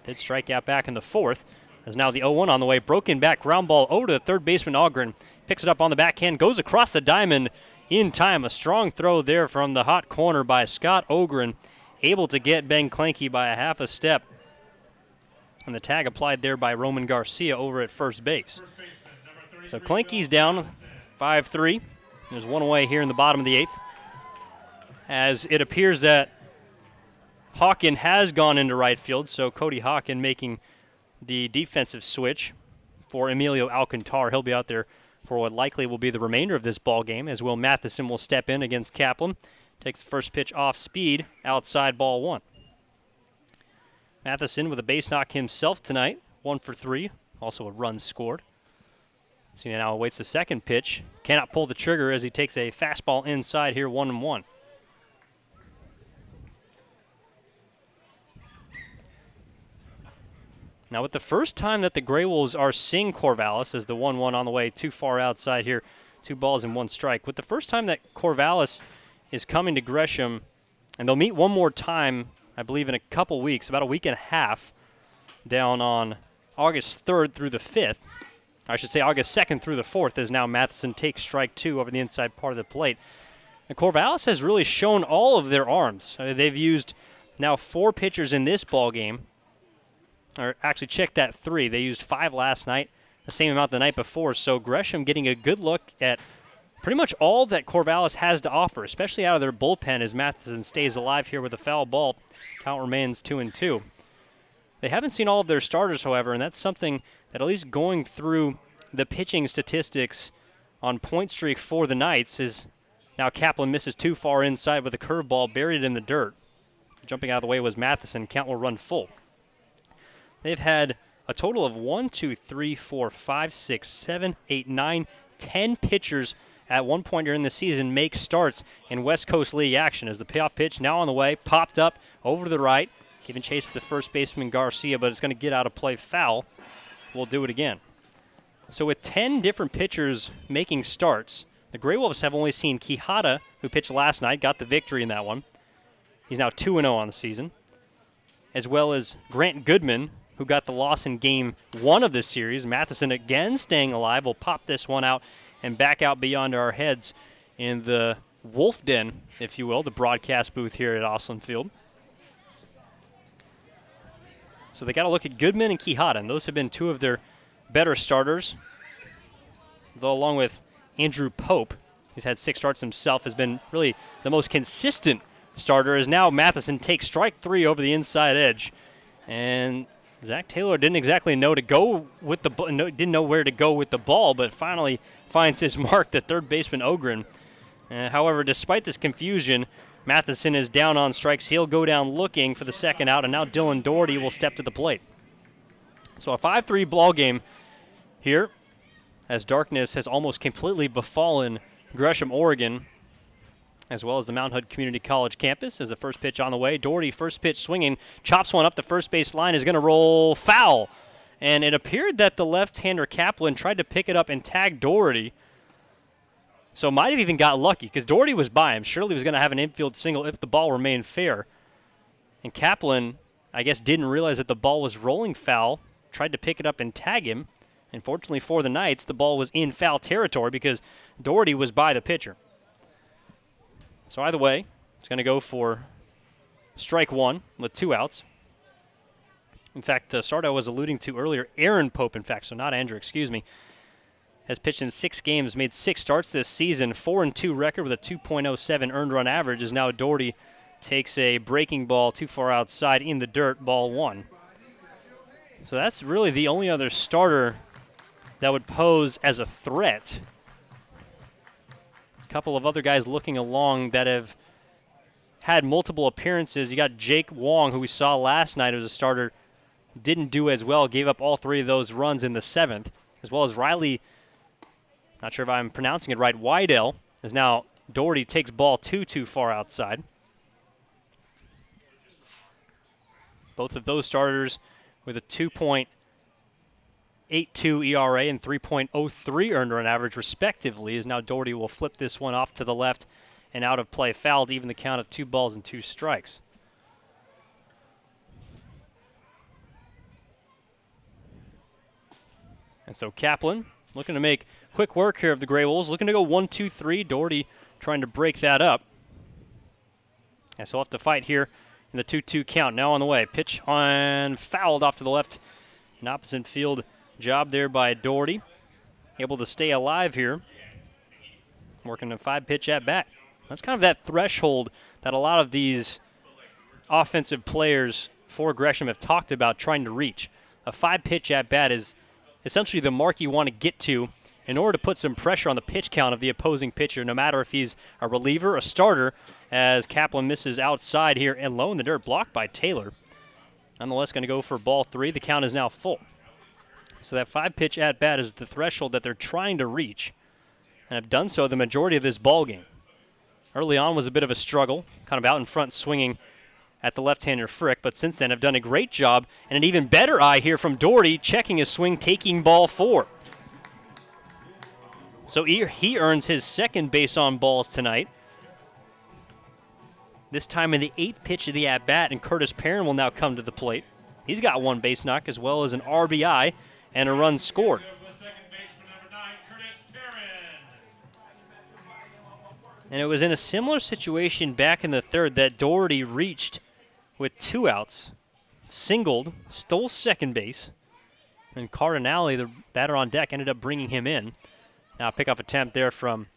Did strike out back in the fourth, as now the 0-1 on the way. Broken back ground ball over to third baseman Ogren. Picks it up on the backhand, goes across the diamond in time. A strong throw there from the hot corner by Scott Ogren, able to get Ben Clanky by a half a step. And the tag applied there by Roman Garcia over at first base. So Clanky's down 5-3. There's one away here in the bottom of the eighth, as it appears that Hawken has gone into right field, so Cody Hawken making the defensive switch for Emilio Alcantara. He'll be out there for what likely will be the remainder of this ball game, as Will Matheson will step in against Kaplan. Takes the first pitch off speed, outside, ball one. Matheson with a base knock himself tonight, 1 for 3, also a run scored. So he now awaits the second pitch. Cannot pull the trigger as he takes a fastball inside here, 1-1. Now with the first time that the Grey Wolves are seeing Corvallis as the 1-1 on the way too far outside here, 2 balls and 1 strike. With the first time that Corvallis is coming to Gresham, and they'll meet one more time, I believe in a couple weeks, about a week and a half, down on August 3rd through the 5th. I should say August 2nd through the 4th, as now Matheson takes strike 2 over the inside part of the plate. And Corvallis has really shown all of their arms. They've used now 4 pitchers in this ball game. Or actually, check that 3. They used 5 last night, the same amount the night before. So Gresham getting a good look at pretty much all that Corvallis has to offer, especially out of their bullpen as Matheson stays alive here with a foul ball. Count remains 2-2. They haven't seen all of their starters, however, and that's something that at least going through the pitching statistics on point streak for the Knights is now Kaplan misses too far inside with a curveball buried in the dirt. Jumping out of the way was Matheson. Count will run full. They've had a total of 1, 2, 3, 4, 5, 6, 7, 8, 9, 10 pitchers at one point during the season make starts in West Coast League action as the payoff pitch now on the way, popped up over to the right, giving chase to the first baseman Garcia, but it's going to get out of play foul. We'll do it again. So with 10 different pitchers making starts, the Grey Wolves have only seen Quijada, who pitched last night, got the victory in that one. He's now 2-0 on the season, as well as Grant Goodman, who got the loss in Game 1 of this series. Matheson again staying alive. We'll pop this one out and back out beyond our heads in the Wolf Den, if you will, the broadcast booth here at Osland Field. So they got to look at Goodman and Quijada, and those have been 2 of their better starters. Though along with Andrew Pope, he's had 6 starts himself, has been really the most consistent starter, as now Matheson takes strike 3 over the inside edge. And Zach Taylor didn't exactly know to go with the didn't know where to go with the ball, but finally finds his mark, the third baseman Ogren. However, despite this confusion, Matheson is down on strikes. He'll go down looking for the second out, and now Dylan Doherty will step to the plate. So a 5-3 ball game here, as darkness has almost completely befallen Gresham, Oregon, as well as the Mount Hood Community College campus. As the first pitch on the way, Doherty, first pitch swinging, chops one up the first base line, is going to roll foul. And it appeared that the left-hander Kaplan tried to pick it up and tag Doherty. So might have even got lucky because Doherty was by him. Surely was going to have an infield single if the ball remained fair. And Kaplan, I guess, didn't realize that the ball was rolling foul, tried to pick it up and tag him. Unfortunately for the Knights, the ball was in foul territory because Doherty was by the pitcher. So either way, it's going to go for strike 1 with 2 outs. In fact, the start I was alluding to earlier, Aaron Pope, in fact, so not Andrew, excuse me, has pitched in 6 games, made 6 starts this season, 4-2 record with a 2.07 earned run average, as now Doherty takes a breaking ball too far outside in the dirt, ball 1. So that's really the only other starter that would pose as a threat. A couple of other guys looking along that have had multiple appearances. You got Jake Wong, who we saw last night as a starter, didn't do as well, gave up all 3 of those runs in the 7th, as well as Riley, not sure if I'm pronouncing it right, Wydell, as now Doherty takes ball 2 too far outside. Both of those starters with a 2.82 ERA and 3.03 earned run average respectively, as now Doherty will flip this one off to the left and out of play, foul to even the count of 2 balls and 2 strikes. And so Kaplan looking to make quick work here of the Grey Wolves, looking to go 1-2-3. Doherty trying to break that up. And so he'll have to fight here in the 2-2 count. Now on the way. Pitch on fouled off to the left. An opposite field job there by Doherty. Able to stay alive here. Working a 5-pitch at bat. That's kind of that threshold that a lot of these offensive players for Gresham have talked about trying to reach. A 5-pitch at bat is essentially the mark you want to get to in order to put some pressure on the pitch count of the opposing pitcher, no matter if he's a reliever, a starter, as Kaplan misses outside here and low in the dirt, blocked by Taylor. Nonetheless, going to go for ball 3. The count is now full. So that 5-pitch at-bat is the threshold that they're trying to reach, and have done so the majority of this ball game. Early on was a bit of a struggle, kind of out in front swinging at the left-hander Frick, but since then have done a great job, and an even better eye here from Doherty, checking his swing, taking ball 4. So he earns his second base on balls tonight. This time in the 8th pitch of the at-bat, and Curtis Perrin will now come to the plate. He's got 1 base knock as well as an RBI and a run scored. And it was in a similar situation back in the third that Doherty reached with 2 outs, singled, stole second base, and Cardinale, the batter on deck, ended up bringing him in. Now pickoff attempt there from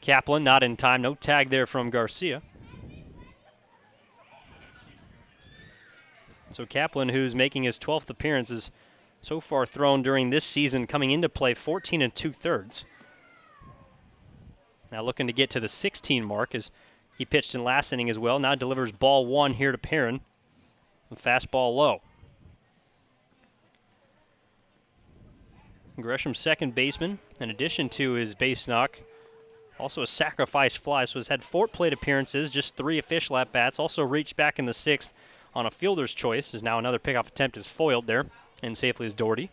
Kaplan, not in time. No tag there from Garcia. So Kaplan, who's making his 12th appearance, is so far thrown during this season, coming into play 14 2/3. Now looking to get to the 16 mark as he pitched in last inning as well. Now delivers ball 1 here to Perrin. The fastball low. Gresham's second baseman, in addition to his base knock, also a sacrifice fly, so has had 4 plate appearances, just 3 official at-bats. Also reached back in the 6th on a fielder's choice, as now another pickoff attempt is foiled there, and safely is Doherty.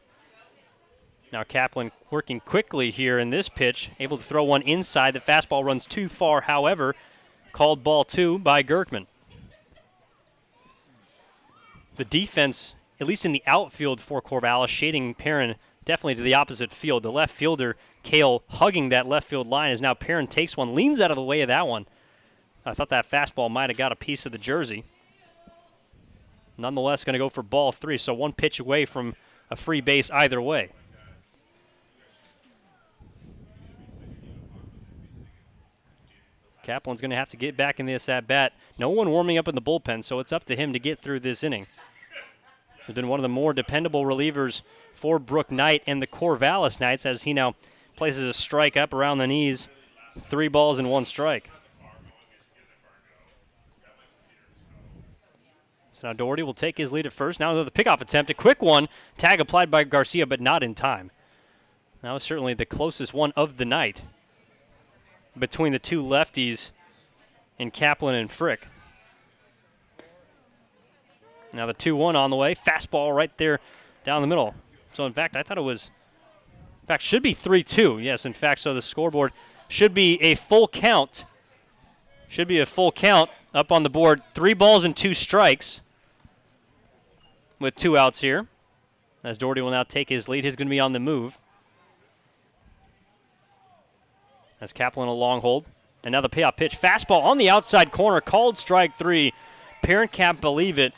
Now Kaplan working quickly here in this pitch, able to throw one inside. The fastball runs too far, however, called ball 2 by Gerkman. The defense, at least in the outfield for Corvallis, shading Perrin definitely to the opposite field. The left fielder, Kale, hugging that left field line as now Perrin takes one, leans out of the way of that one. I thought that fastball might have got a piece of the jersey. Nonetheless, going to go for ball 3, so 1 pitch away from a free base either way. Kaplan's going to have to get back in this at-bat. No one warming up in the bullpen, so it's up to him to get through this inning. He's been one of the more dependable relievers for Brook Knight and the Corvallis Knights as he now places a strike up around the knees. 3 balls and 1 strike. So now Doherty will take his lead at first. Now the pickoff attempt, a quick one. Tag applied by Garcia, but not in time. That was certainly the closest one of the night between the 2 lefties in Kaplan and Frick. Now the 2-1 on the way. Fastball right there down the middle. So in fact, I thought it was, in fact, should be 3-2. Yes, in fact, so the scoreboard should be a full count. Should be a full count up on the board. 3 balls and 2 strikes with 2 outs here. As Doherty will now take his lead. He's going to be on the move. As Kaplan a long hold. And now the payoff pitch. Fastball on the outside corner. Called strike 3. Perrin can't believe it,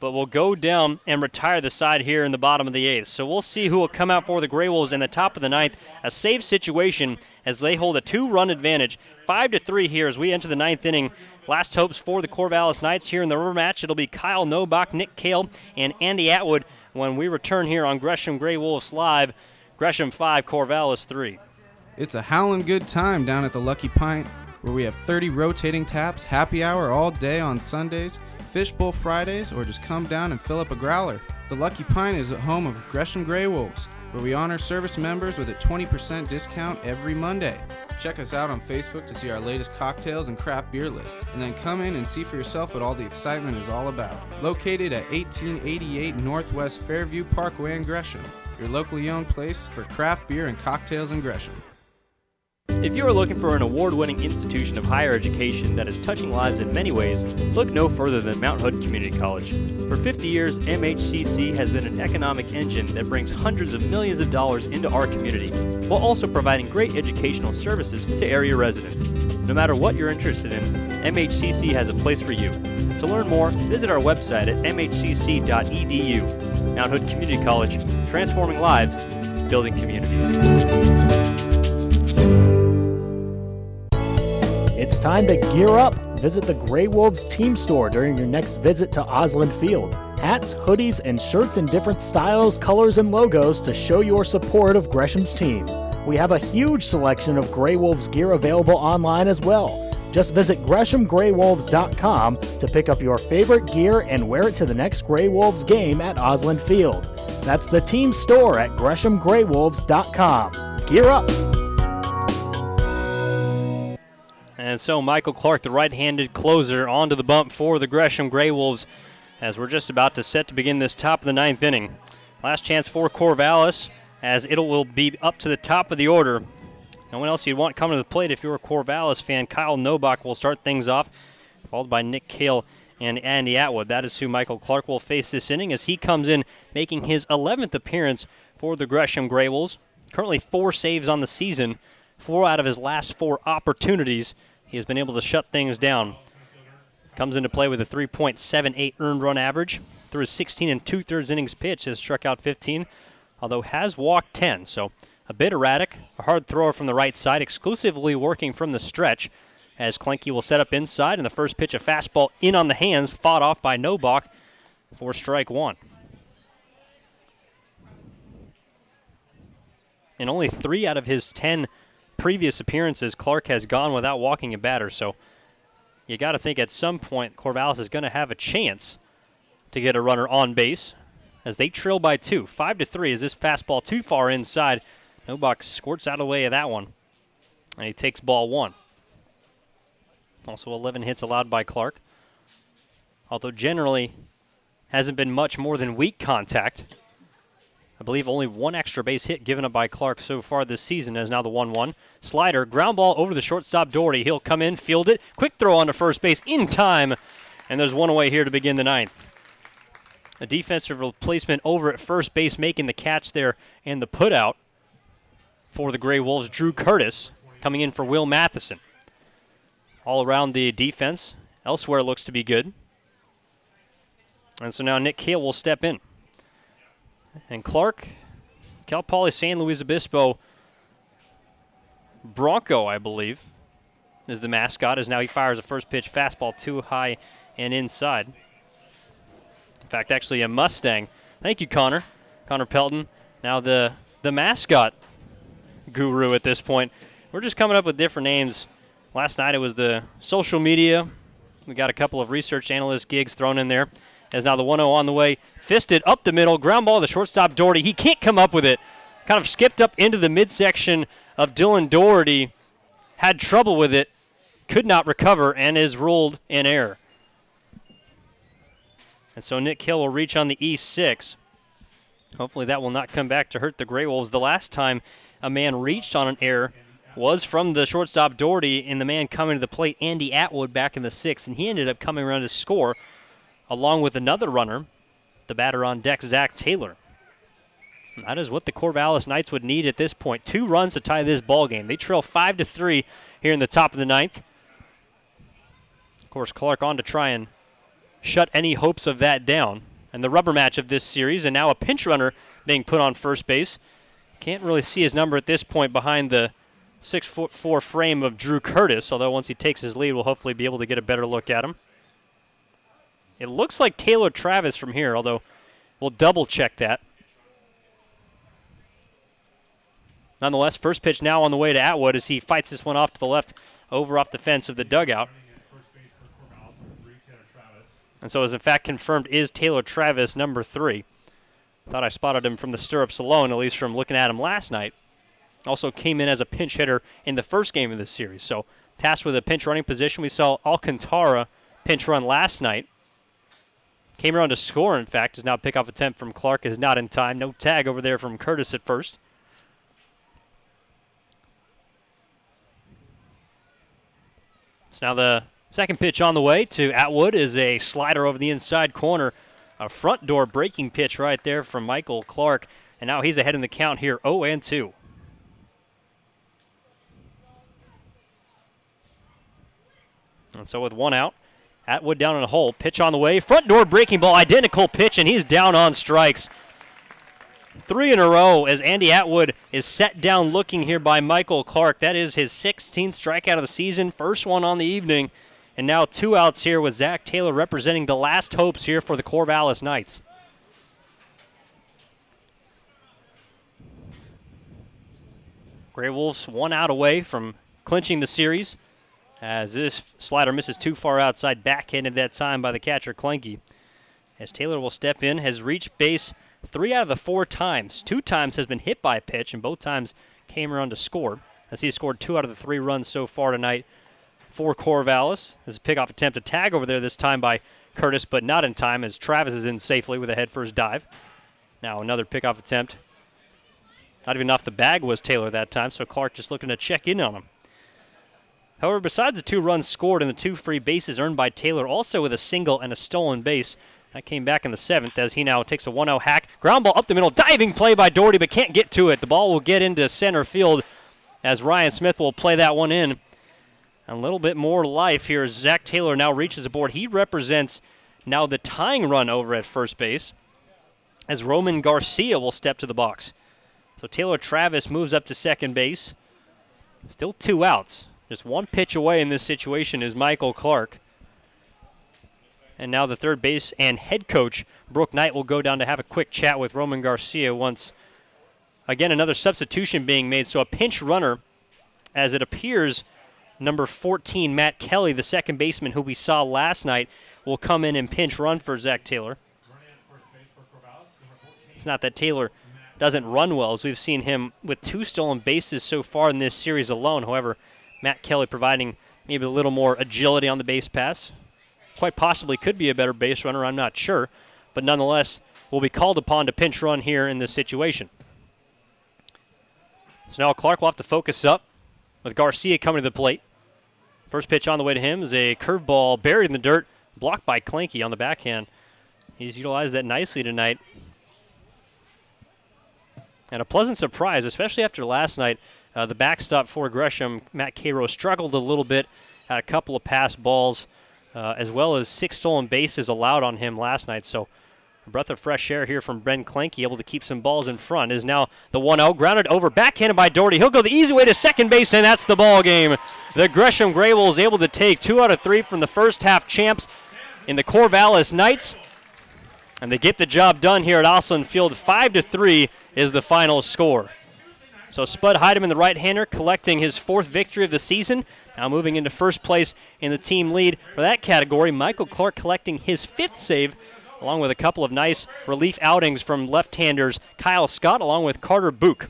but will go down and retire the side here in the bottom of the 8th. So we'll see who will come out for the Grey Wolves in the top of the 9th. A safe situation as they hold a 2-run advantage. 5-3 here as we enter the 9th inning. Last hopes for the Corvallis Knights here in the river match. It'll be Kyle Nobach, Nick Kale, and Andy Atwood when we return here on Gresham Grey Wolves Live. Gresham 5, Corvallis 3. It's a howlin' good time down at the Lucky Pint, where we have 30 rotating taps, happy hour all day on Sundays, fishbowl Fridays, or just come down and fill up a growler. The Lucky Pint is the home of Gresham Grey Wolves, where we honor service members with a 20% discount every Monday. Check us out on Facebook to see our latest cocktails and craft beer list, and then come in and see for yourself what all the excitement is all about. Located at 1888 Northwest Fairview Parkway in Gresham, your locally owned place for craft beer and cocktails in Gresham. If you are looking for an award-winning institution of higher education that is touching lives in many ways, look no further than Mount Hood Community College. For 50 years, MHCC has been an economic engine that brings hundreds of millions of dollars into our community, while also providing great educational services to area residents. No matter what you're interested in, MHCC has a place for you. To learn more, visit our website at mhcc.edu. Mount Hood Community College, transforming lives, building communities. It's time to gear up. Visit the Grey Wolves team store during your next visit to Osland Field. Hats, hoodies, and shirts in different styles, colors, and logos to show your support of Gresham's team. We have a huge selection of Grey Wolves gear available online as well. Just visit GreshamGreyWolves.com to pick up your favorite gear and wear it to the next Grey Wolves game at Osland Field. That's the team store at GreshamGreyWolves.com. Gear up! And so Michael Clark, the right-handed closer, onto the bump for the Gresham Grey Wolves as we're just about to set to begin this top of the 9th inning. Last chance for Corvallis as it will be up to the top of the order. No one else you'd want coming to the plate if you're a Corvallis fan. Kyle Nobach will start things off, followed by Nick Kale and Andy Atwood. That is who Michael Clark will face this inning as he comes in making his 11th appearance for the Gresham Grey Wolves. Currently 4 saves on the season. 4 out of his last 4 opportunities, he has been able to shut things down. Comes into play with a 3.78 earned run average. Through his 16 and 2/3 innings pitch, has struck out 15, although has walked 10. So a bit erratic, a hard thrower from the right side, exclusively working from the stretch, as Klenke will set up inside, and the first pitch, a fastball in on the hands, fought off by Nobach for strike 1. In only 3 out of his 10 previous appearances, Clark has gone without walking a batter, so you got to think at some point Corvallis is going to have a chance to get a runner on base as they trail by 2. 5-3 is this fastball too far inside. Nobach squirts out of the way of that one, and he takes ball 1. Also 11 hits allowed by Clark, although generally hasn't been much more than weak contact. I believe only 1 extra base hit given up by Clark so far this season, as now the 1-1. Slider, ground ball over the shortstop Doherty. He'll come in, field it, quick throw onto first base in time, and there's 1 away here to begin the 9th. A defensive replacement over at first base making the catch there and the putout for the Gray Wolves. Drew Curtis coming in for Will Matheson. All around the defense elsewhere looks to be good. And so now Nick Kale will step in. And Clark, Cal Poly San Luis Obispo Bronco, I believe, is the mascot, as now he fires a first pitch fastball too high and inside. In fact, actually a Mustang. Thank you, Connor. Connor Pelton. Now the mascot guru at this point. We're just coming up with different names. Last night it was the social media. We got a couple of research analyst gigs thrown in there. As now the 1-0 on the way. Fisted up the middle. Ground ball to the shortstop Doherty. He can't come up with it. Kind of skipped up into the midsection of Dylan Doherty. Had trouble with it. Could not recover and is ruled in error. And so Nick Hill will reach on the E6. Hopefully that will not come back to hurt the Gray Wolves. The last time a man reached on an error was from the shortstop Doherty, and the man coming to the plate, Andy Atwood, back in the 6th. And he ended up coming around to score along with another runner, the batter on deck, Zach Taylor. And that is what the Corvallis Knights would need at this point. 2 runs to tie this ball game. They trail 5-3 here in the top of the 9th. Of course, Clark on to try and shut any hopes of that down. And the rubber match of this series, and now a pinch runner being put on first base. Can't really see his number at this point behind the 6'4" frame of Drew Curtis, although once he takes his lead, we'll hopefully be able to get a better look at him. It looks like Taylor Travis from here, although we'll double-check that. Nonetheless, first pitch now on the way to Atwood as he fights this one off to the left, over off the fence of the dugout. And so, as in fact confirmed, is Taylor Travis, number 3. Thought I spotted him from the stirrups alone, at least from looking at him last night. Also came in as a pinch hitter in the first game of this series. So, tasked with a pinch running position. We saw Alcantara pinch run last night. Came around to score, in fact. His now pickoff attempt from Clark is not in time. No tag over there from Curtis at first. So now the second pitch on the way to Atwood is a slider over the inside corner. A front door breaking pitch right there from Michael Clark. And now he's ahead in the count here, 0-2. And so with 1 out, Atwood down in a hole. Pitch on the way. Front door breaking ball. Identical pitch, and he's down on strikes. 3 in a row as Andy Atwood is set down looking here by Michael Clark. That is his 16th strikeout of the season. First one on the evening. And now 2 outs here with Zach Taylor representing the last hopes here for the Corvallis Knights. Gray Wolves 1 out away from clinching the series, as this slider misses too far outside, backhanded that time by the catcher, Klenke. As Taylor will step in, has reached base 3 out of the 4 times. 2 times has been hit by a pitch, and both times came around to score, as he scored 2 out of the 3 runs so far tonight for Corvallis. There's a pickoff attempt to tag over there this time by Curtis, but not in time, as Travis is in safely with a head-first dive. Now another pickoff attempt. Not even off the bag was Taylor that time, so Clark just looking to check in on him. However, besides the 2 runs scored and the 2 free bases earned by Taylor, also with a single and a stolen base, that came back in the 7th as he now takes a 1-0 hack. Ground ball up the middle, diving play by Doherty, but can't get to it. The ball will get into center field as Ryan Smith will play that one in. A little bit more life here as Zach Taylor now reaches the board. He represents now the tying run over at first base as Roman Garcia will step to the box. So Taylor Travis moves up to second base. Still 2 outs. Just one pitch away in this situation is Michael Clark. And now the third base and head coach, Brooke Knight, will go down to have a quick chat with Roman Garcia once, again, another substitution being made. So a pinch runner, as it appears, number 14, Matt Kelly, the second baseman who we saw last night, will come in and pinch run for Zach Taylor. It's not that Taylor doesn't run well, as we've seen him with 2 stolen bases so far in this series alone. However, Matt Kelly providing maybe a little more agility on the base pass. Quite possibly could be a better base runner, I'm not sure. But nonetheless, will be called upon to pinch run here in this situation. So now Clark will have to focus up with Garcia coming to the plate. First pitch on the way to him is a curveball buried in the dirt, blocked by Clanky on the backhand. He's utilized that nicely tonight. And a pleasant surprise, especially after last night. The backstop for Gresham, Matt Cairo, struggled a little bit, had a couple of pass balls, as well as 6 stolen bases allowed on him last night. So a breath of fresh air here from Ben Clanky, able to keep some balls in front. Is now the 1-0, grounded over, backhanded by Doherty. He'll go the easy way to second base, and that's the ball game. The Gresham Gray Wolves able to take 2 out of 3 from the first half champs in the Corvallis Knights. And they get the job done here at Osland Field. 5-3 is the final score. So Spud Heidemann, the right-hander, collecting his 4th victory of the season. Now moving into first place in the team lead for that category. Michael Clark collecting his 5th save, along with a couple of nice relief outings from left-handers Kyle Scott, along with Carter Book.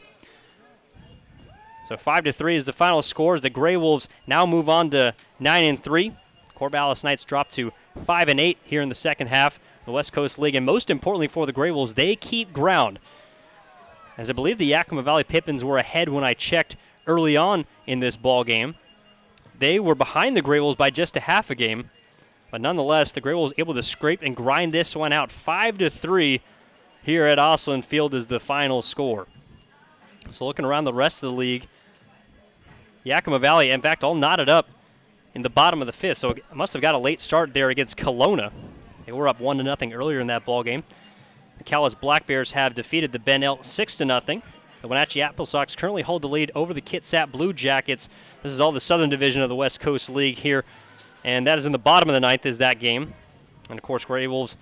So 5-3 is the final score as the Gray Wolves now move on to 9-3. Corvallis Knights drop to 5-8 here in the second half. The West Coast League, and most importantly for the Gray Wolves, they keep ground. As I believe the Yakima Valley Pippins were ahead when I checked early on in this ball game. They were behind the Gray Wolves by just a half a game, but nonetheless, the Gray Wolves able to scrape and grind this one out. 5-3 here at Osland Field is the final score. So looking around the rest of the league, Yakima Valley, in fact, all knotted up in the bottom of the 5th, so it must have got a late start there against Kelowna. They were up 1-0 earlier in that ball game. The Cowles Black Bears have defeated the Ben Elk 6-0. The Wenatchee Apple Sox currently hold the lead over the Kitsap Blue Jackets. This is all the Southern Division of the West Coast League here, and that is in the bottom of the 9th is that game. And of course, Gray Wolves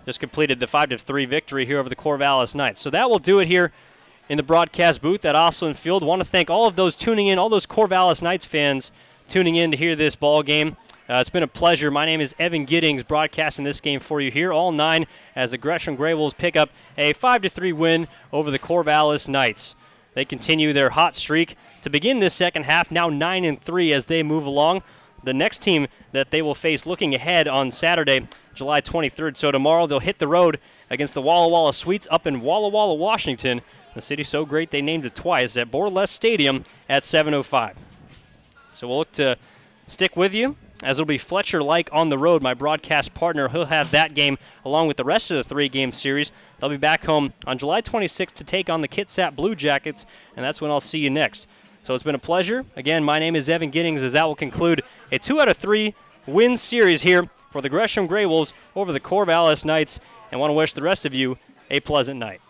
just completed the 5-3 victory here over the Corvallis Knights. So that will do it here in the broadcast booth at Osland Field. Want to thank all of those tuning in, all those Corvallis Knights fans tuning in to hear this ball game. It's been a pleasure. My name is Evan Giddings, broadcasting this game for you here, all 9, as the Gresham Gray Wolves pick up a 5-3 win over the Corvallis Knights. They continue their hot streak to begin this second half, now 9-3 as they move along. The next team that they will face looking ahead on Saturday, July 23rd. So tomorrow they'll hit the road against the Walla Walla Sweets up in Walla Walla, Washington. The city's so great they named it twice at Borless Stadium at 7:05. So we'll look to stick with you, as it'll be Fletcher Like on the road, my broadcast partner. He'll have that game along with the rest of the 3-game series. They'll be back home on July 26th to take on the Kitsap Blue Jackets, and that's when I'll see you next. So it's been a pleasure. Again, my name is Evan Giddings, as that will conclude a 2-out-of-3 win series here for the Gresham Gray Wolves over the Corvallis Knights, and want to wish the rest of you a pleasant night.